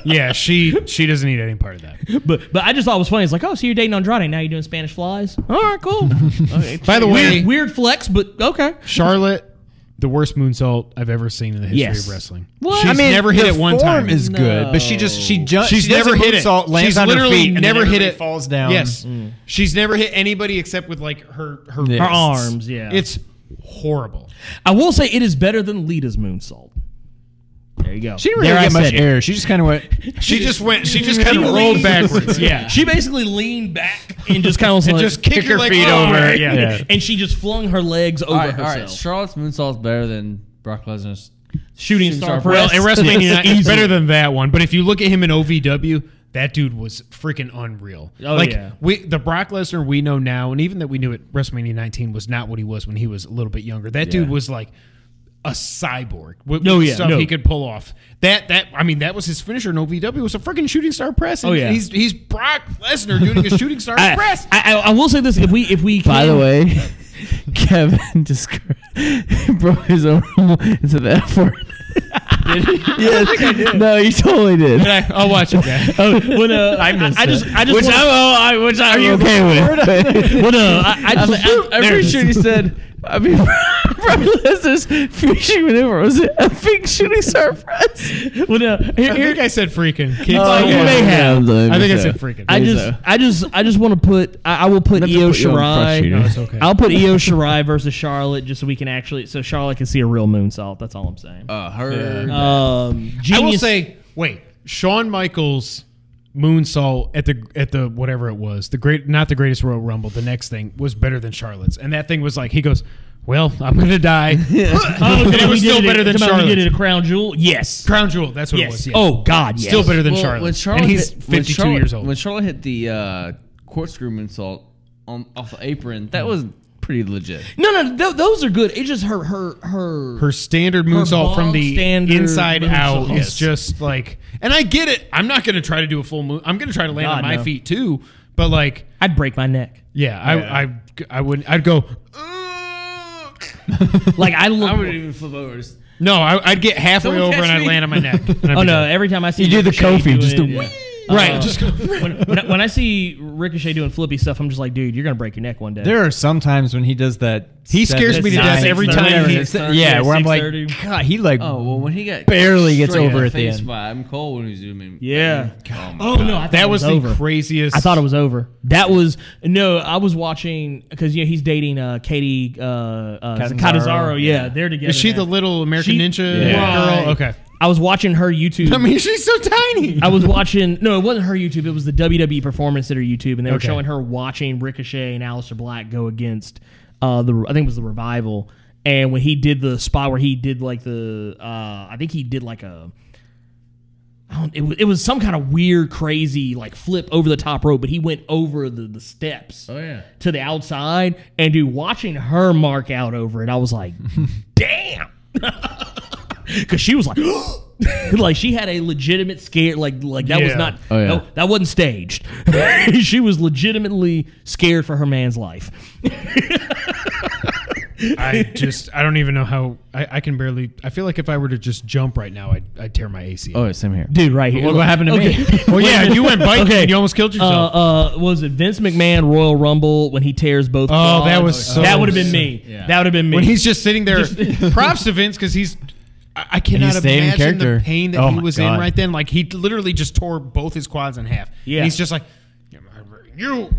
Yeah, she doesn't need any part of that. But I just thought it was funny. It's like, oh, so you're dating Andrade, now you're doing Spanish Flies. All right, cool. Okay. By the way, weird flex, but okay. Charlotte, the worst moonsault I've ever seen in the history of wrestling. What? She's never hit it one time. The form is good, but she's never hit it. Lands She's on literally her feet, and never then hit it. Falls down. Yes, she's never hit anybody except with like her arms. Yeah, it's horrible. I will say it is better than Lita's moonsault. There you go. She didn't really get much air. She just kind of went. She just kind of rolled backwards. Yeah, she basically leaned back and just kind of just kicked her feet over. Yeah, and she just flung her legs over herself. All right, Charlotte's moonsault's better than Brock Lesnar's shooting star press. Well, in WrestleMania, it's better than that one. But if you look at him in OVW, that dude was freaking unreal. Oh, yeah. The Brock Lesnar we know now, and even that we knew at WrestleMania 19 was not what he was when he was a little bit younger. That dude was like a cyborg with stuff he could pull off. That was his finisher in OVW. It was a freaking shooting star press. And he's Brock Lesnar doing a shooting star press. I will say this: if we by the way, Kevin just broke his own rule into the F word. Did he? Yes. I think I did. No, you totally did. I'll watch it back. I missed it. Which are you okay with? I'm pretty sure he said. I mean, Brock Lesnar's finishing maneuver was a big shooting star press. Well, no, I think I said freaking. You may have. I think I said freaking. I just want to put. I will put Io Shirai. No, it's okay. I'll put Io Shirai versus Charlotte just so we can so Charlotte can see a real moonsault. That's all I'm saying. I will say, wait, Shawn Michaels moonsault at the whatever it was, not the greatest Royal Rumble, the next thing was better than Charlotte's, and that thing was like, he goes, well, I'm gonna die. And it was still better than Charlotte's. We did it at Crown Jewel. Yes, Crown Jewel. That's what it was. Yeah. Oh God, yes. Still better than Charlotte's. And he's 52 years old. When Charlotte hit the corkscrew moonsault off the apron, that was pretty legit. No, those are good. It's just her standard moonsault from the inside out moonsault. is just like, and I get it. I'm not gonna try to do a full moon. I'm gonna try to land on my feet too, but like, I'd break my neck. Yeah, I wouldn't. I'd go. Like I wouldn't even flip over. No, I'd get halfway over and I'd land on my neck. Oh no! Every time I see you do the Kofi, just do. Right, just go. When I see Ricochet doing flippy stuff, I'm just like, dude, you're gonna break your neck one day. There are some times when he does that. He scares me to death every time. Where I'm like, God, he like. Oh well, when he got barely gets over at the end. I'm cold when he was doing. Yeah. Oh no, that was the craziest. I thought it was over. That was no. I was watching because he's dating Katie Catanzaro. Yeah, they're together. Is she the little American Ninja girl? Okay. I was watching her YouTube. I mean, she's so tiny. I was watching. No, it wasn't her YouTube. It was the WWE Performance Center YouTube, and they were showing her watching Ricochet and Aleister Black go against I think it was the Revival. And when he did the spot where he did like I think he did like it was some kind of weird, crazy like flip over the top rope, but he went over the steps. Oh yeah, to the outside, and dude, watching her mark out over it, I was like, damn. Because she was like, like she had a legitimate scare, like that was not, no, that wasn't staged. She was legitimately scared for her man's life. I don't even know how I can barely. I feel like if I were to just jump right now, I'd tear my ACL. Oh, same here, dude. Right here. What happened to me? Well, yeah, you went biking. And you almost killed yourself. Was it Vince McMahon Royal Rumble when he tears both? Oh, that was that would have been me. Yeah. That would have been me. When he's just sitting there. Props to Vince because he's. I cannot imagine the pain that he was in right then. Like he literally just tore both his quads in half. Yeah, and he's just like, you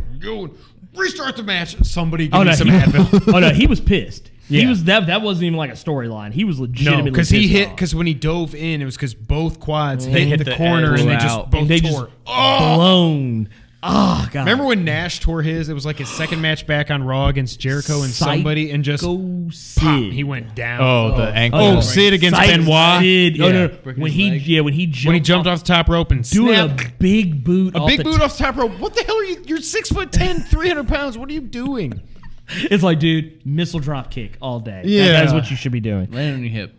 restart the match. Somebody give me some Advil. Oh no, he was pissed. Yeah. He was that wasn't even like a storyline. He was legitimately because he hit because when he dove in, it was because both quads hit the corner and they just both tore. Blown. Oh God! Remember when Nash tore his? It was like his second match back on Raw against Jericho and somebody, and just pop, he went down. Oh, the ankle. Oh, Sid against Benoit. Sid. Yeah. Oh no, when he jumped off the top rope and doing a big boot, off the top rope. What the hell are you? You're 6'10", 300 pounds. What are you doing? It's like, dude, missile drop kick all day. Yeah, that is what you should be doing. Land on your hip.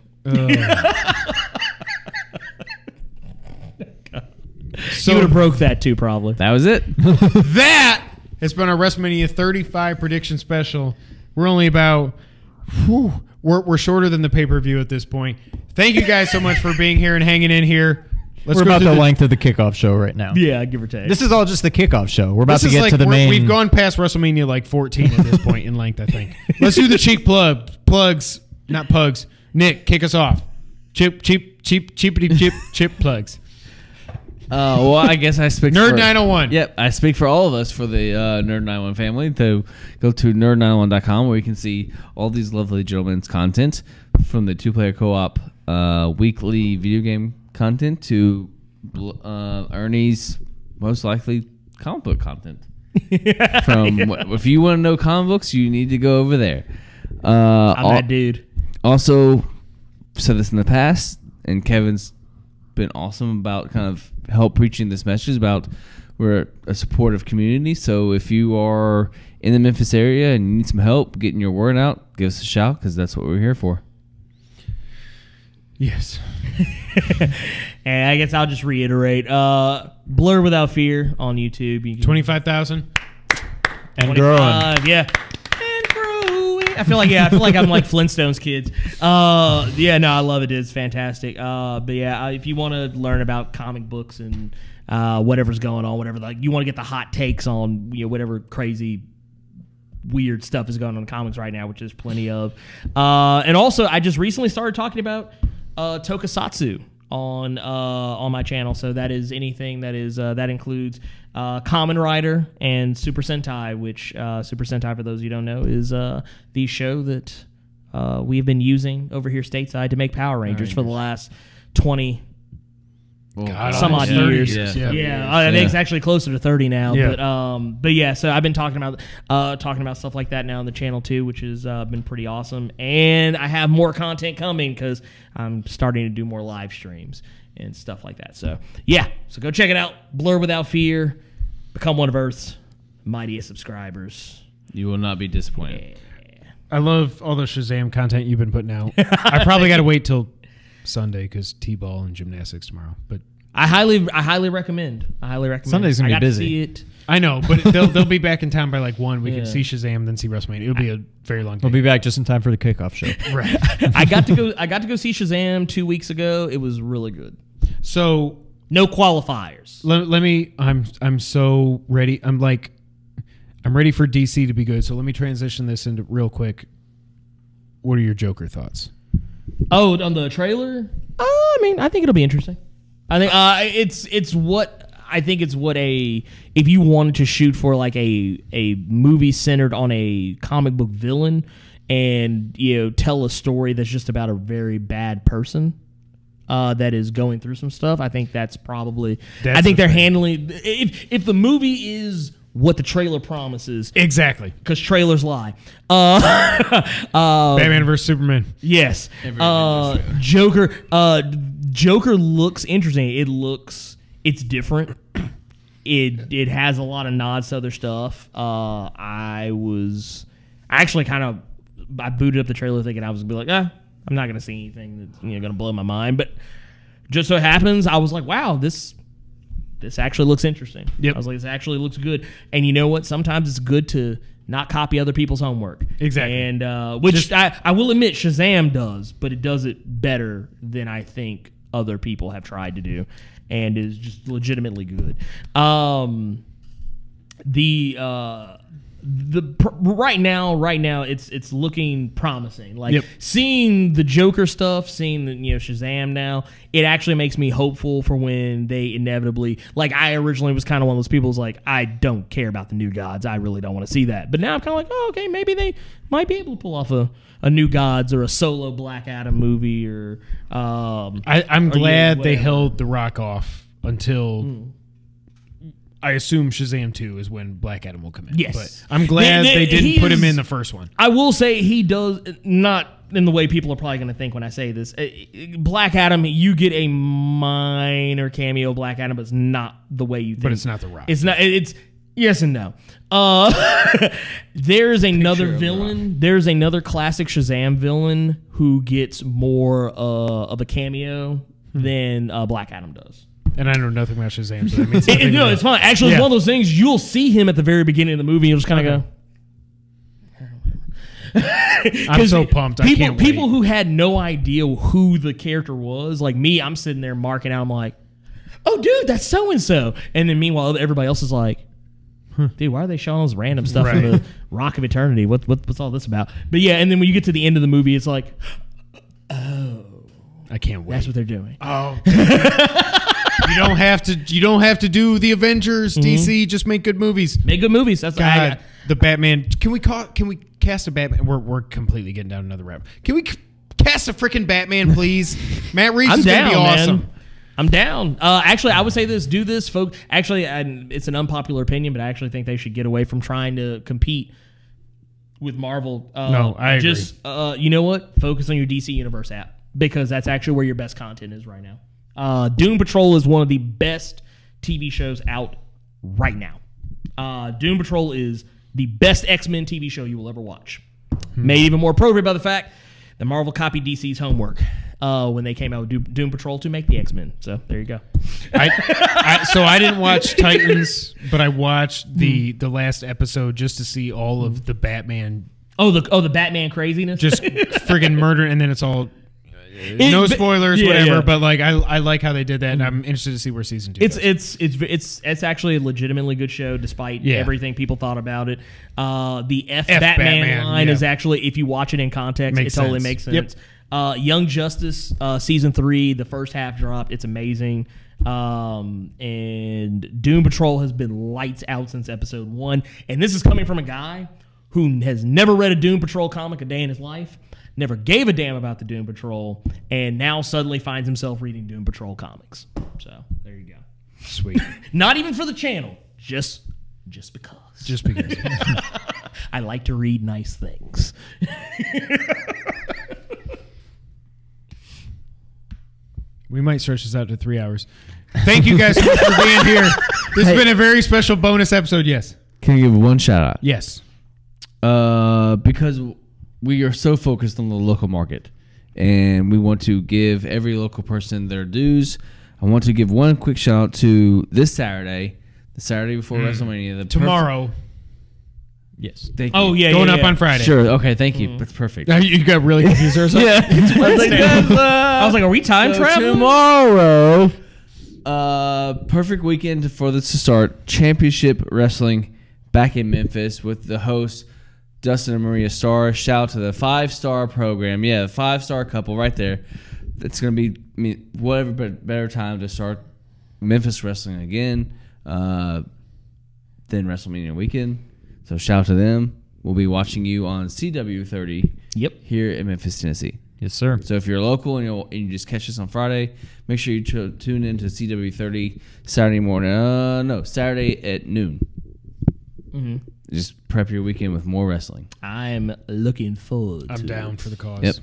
So you would have broke that too, probably. That was it. That has been our WrestleMania 35 prediction special. We're only about, we're shorter than the pay-per-view at this point. Thank you guys so much for being here and hanging in here. We're about the length of the kickoff show right now. Yeah, give or take. This is all just the kickoff show. We're about to get to the main. We've gone past WrestleMania like 14 at this point in length, I think. Let's do the cheap plugs, not pugs. Nick, kick us off. Cheap plugs. Well, I guess I speak Nerd for 901. Yep, I speak for all of us for the Nerd 901 family to go to nerd901.com where you can see all these lovely gentlemen's content from the two-player co-op weekly video game content to Ernie's most likely comic book content. If you want to know comic books, you need to go over there. I'm that dude. Also, said this in the past, and Kevin's been awesome about kind of help preaching this message about we're a supportive community. So if you are in the Memphis area and you need some help getting your word out, give us a shout because that's what we're here for. Yes. And I guess I'll just reiterate. Blur Without Fear on YouTube. 25,000 and growing. Yeah. I feel like I'm like Flintstones kids. Yeah, no, I love it. It's fantastic. But yeah, if you want to learn about comic books and whatever's going on, whatever, like you want to get the hot takes on whatever crazy weird stuff is going on in comics right now, which is plenty of. And also, I just recently started talking about tokusatsu on my channel. So that is anything that is that includes Kamen Rider and Super Sentai, which Super Sentai, for those of you who don't know, is the show that we have been using over here stateside to make Power Rangers for the last 20 some odd years. I think it's actually closer to 30 now. But yeah, so I've been talking about stuff like that now on the channel too, which has been pretty awesome. And I have more content coming because I'm starting to do more live streams and stuff like that. So yeah, so go check it out. Blur Without Fear. Become one of Earth's mightiest subscribers. You will not be disappointed. Yeah. I love all the Shazam content you've been putting out. I probably got to wait till Sunday because T-ball and gymnastics tomorrow. But I highly recommend. Sunday's gonna be busy. See it. I know, but they'll be back in town by like 1. We can see Shazam, then see WrestleMania. It'll be a very long day. We'll be back just in time for the kickoff show. Right. I got to go see Shazam 2 weeks ago. It was really good. So no qualifiers. let me. I'm so ready. I'm ready for DC to be good. So let me transition this into real quick. What are your Joker thoughts? Oh, on the trailer? I mean, I think it'll be interesting. I think it's what if you wanted to shoot for like a movie centered on a comic book villain and tell a story that's just about a very bad person that is going through some stuff. I think that's probably. I think they're handling if the movie is what the trailer promises. Exactly. Because trailers lie. Batman vs. Superman. Yes. Joker looks interesting. It's different. It has a lot of nods to other stuff. I booted up the trailer thinking I was going to be like, I'm not going to see anything that's going to blow my mind. But just so happens, I was like, wow, this actually looks interesting. Yep. I was like, this actually looks good. And you know what? Sometimes it's good to not copy other people's homework. Exactly. And which I will admit Shazam does, but it does it better than I think other people have tried to do, and is just legitimately good. Right now it's looking promising. Like seeing the Joker stuff, seeing the Shazam now, it actually makes me hopeful for when they inevitably, like I originally was kind of one of those people who's like, I don't care about the New Gods, I really don't want to see that. But now I'm kind of like, oh, okay, maybe they might be able to pull off a New Gods or a solo Black Adam movie or I'm glad they held The Rock off until I assume Shazam 2 is when Black Adam will come in. Yes. But I'm glad they didn't put him in the first one. I will say he does, not in the way people are probably going to think when I say this. Black Adam, you get a minor cameo Black Adam, but it's not the way you think. But it's not The Rock. It's not. It's yes and no. There's another villain. There's another classic Shazam villain who gets more of a cameo than Black Adam does. And I know nothing about Shazam, so that means nothing. No, it's fine. Actually, it's one of those things you'll see him at the very beginning of the movie. And you'll just kind of go. I'm so pumped. I can't wait. People who had no idea who the character was, like me, I'm sitting there marking out. I'm like, oh, dude, that's so and so. And then meanwhile, everybody else is like, dude, why are they showing us random stuff in the Rock of Eternity? What's all this about? But yeah, and then when you get to the end of the movie, it's like, oh, I can't wait. That's what they're doing. Oh. You don't have to do the Avengers, DC. Just make good movies. Make good movies. That's God. The Batman. Can we cast a Batman? We're completely getting down another route. Can we cast a freaking Batman, please? Matt Reeves is gonna be awesome. Man. I'm down. Actually, I would say this. Do this, folks. Actually, it's an unpopular opinion, but I actually think they should get away from trying to compete with Marvel. No, I agree. Just you know what? Focus on your DC Universe app because that's actually where your best content is right now. Doom Patrol is one of the best TV shows out right now. Doom Patrol is the best X-Men TV show you will ever watch. Made even more appropriate by the fact that Marvel copied DC's homework when they came out with Doom Patrol to make the X-Men. So there you go. So I didn't watch Titans, but I watched the last episode just to see all of the Batman. The Batman craziness. Just friggin' murder, and then it's all. no spoilers, yeah, whatever. yeah. But like, I like how they did that, and I'm interested to see where season 2 goes. It's actually a legitimately good show, despite everything people thought about it. The F Batman line is actually, if you watch it in context, it totally makes sense. Yep. Young Justice season 3, the first half dropped. It's amazing. And Doom Patrol has been lights out since episode 1, and this is coming from a guy who has never read a Doom Patrol comic a day in his life, never gave a damn about the Doom Patrol, and now suddenly finds himself reading Doom Patrol comics. So there you go. Sweet. Not even for the channel, just because. Just because. I like to read nice things. We might stretch this out to 3 hours. Thank you guys so much for being here. This has been a very special bonus episode. Yes. Can I give one shout out? Yes. Because we are so focused on the local market, and we want to give every local person their dues. I want to give one quick shout out to this Saturday, the Saturday before WrestleMania. Tomorrow. Yes. Thank you. Oh, yeah. Going up on Friday. Sure. Okay. Thank you. That's perfect. You got really confused there or something? Yeah. I was like, are we time traveling? Tomorrow. Perfect weekend for this to start. Championship Wrestling back in Memphis with the hosts, Dustin and Maria Starr. Shout out to the 5-star program. Yeah, the 5-star couple right there. It's going to be whatever better time to start Memphis wrestling again than WrestleMania weekend. So shout out to them. We'll be watching you on CW30 here in Memphis, Tennessee. Yes, sir. So if you're local and you just catch us on Friday, make sure you tune in to CW30 Saturday morning. Saturday at noon. Mm-hmm. Just prep your weekend with more wrestling. I'm looking forward to I'm down for the cause. Yep.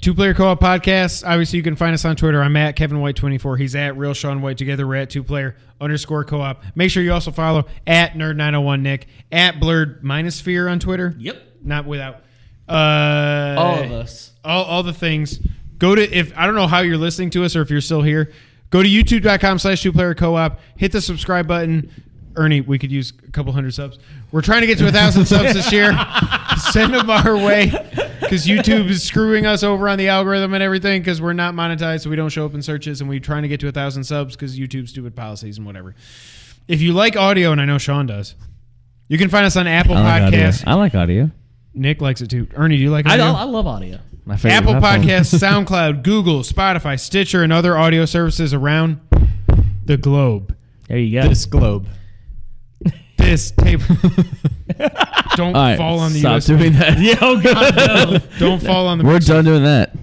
2-Player Co-op Podcast. Obviously, you can find us on Twitter. I'm at Kevin White 24. He's at Real Sean White. Together, we're at 2Player_Co-op. Make sure you also follow at Nerd901 Nick, at Blurred-Fear on Twitter. Yep. Not without. All of us. All the things. Go to, if I don't know how you're listening to us or if you're still here, go to youtube.com/2PlayerCoop. Hit the subscribe button. Ernie, we could use a couple hundred subs. We're trying to get to 1,000 subs this year. Send them our way because YouTube is screwing us over on the algorithm and everything because we're not monetized, so we don't show up in searches, and we're trying to get to 1,000 subs because YouTube's stupid policies and whatever. If you like audio, and I know Sean does, you can find us on Apple Podcasts. I like audio. Nick likes it too. Ernie, do you like audio? I love audio. My favorite Apple platform. Podcasts, SoundCloud, Google, Spotify, Stitcher, and other audio services around the globe. There you go. This globe. This table. Don't All right, fall on the stop USB. doing that. Yeah, oh God, no. Don't fall on the. We're done doing that.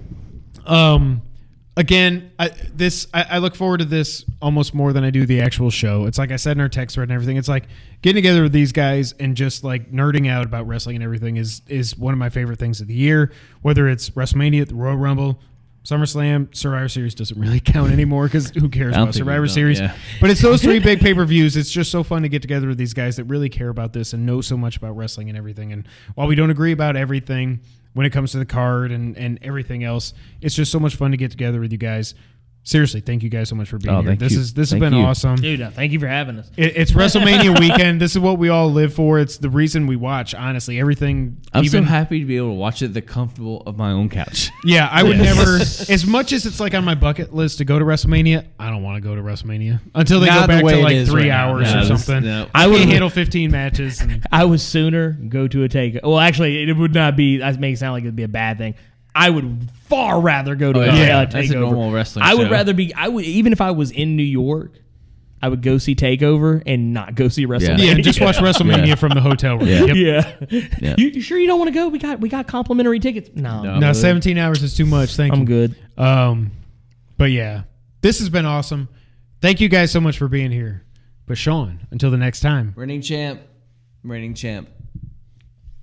Again, I look forward to this almost more than I do the actual show. It's like I said in our text thread and everything. It's like getting together with these guys and just like nerding out about wrestling and everything is one of my favorite things of the year. Whether it's WrestleMania, the Royal Rumble, SummerSlam, Survivor Series doesn't really count anymore because who cares about Survivor Series? Yeah. But it's those 3 big pay-per-views. It's just so fun to get together with these guys that really care about this and know so much about wrestling and everything. And while we don't agree about everything when it comes to the card and everything else, it's just so much fun to get together with you guys. Seriously, thank you guys so much for being here. This has been awesome. Dude, thank you for having us. It's WrestleMania weekend. This is what we all live for. It's the reason we watch, honestly. Everything. I'm so happy to be able to watch it the comfortable of my own couch. Yeah, I would never, as much as it's like on my bucket list to go to WrestleMania, I don't want to go to WrestleMania until they go back to like 3 hours or something. I would handle 15 matches. I would sooner go to a takeover. Well, actually, it would not be, that makes it sound like it'd be a bad thing. I would far rather go to a takeover. That's a normal wrestling I would show. rather be, even if I was in New York, I would go see TakeOver and not go see WrestleMania. Yeah, just watch WrestleMania from the hotel room. Yeah. Yeah. You sure you don't want to go? We got complimentary tickets. No, 17 hours is too much. Thank you. I'm good. But yeah, this has been awesome. Thank you guys so much for being here. But Sean, until the next time. Reigning champ.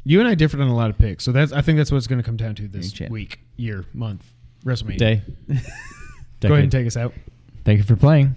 You and I differed on a lot of picks, so I think that's what it's going to come down to this week, year, month, WrestleMania. Day. Go ahead and take us out. Thank you for playing.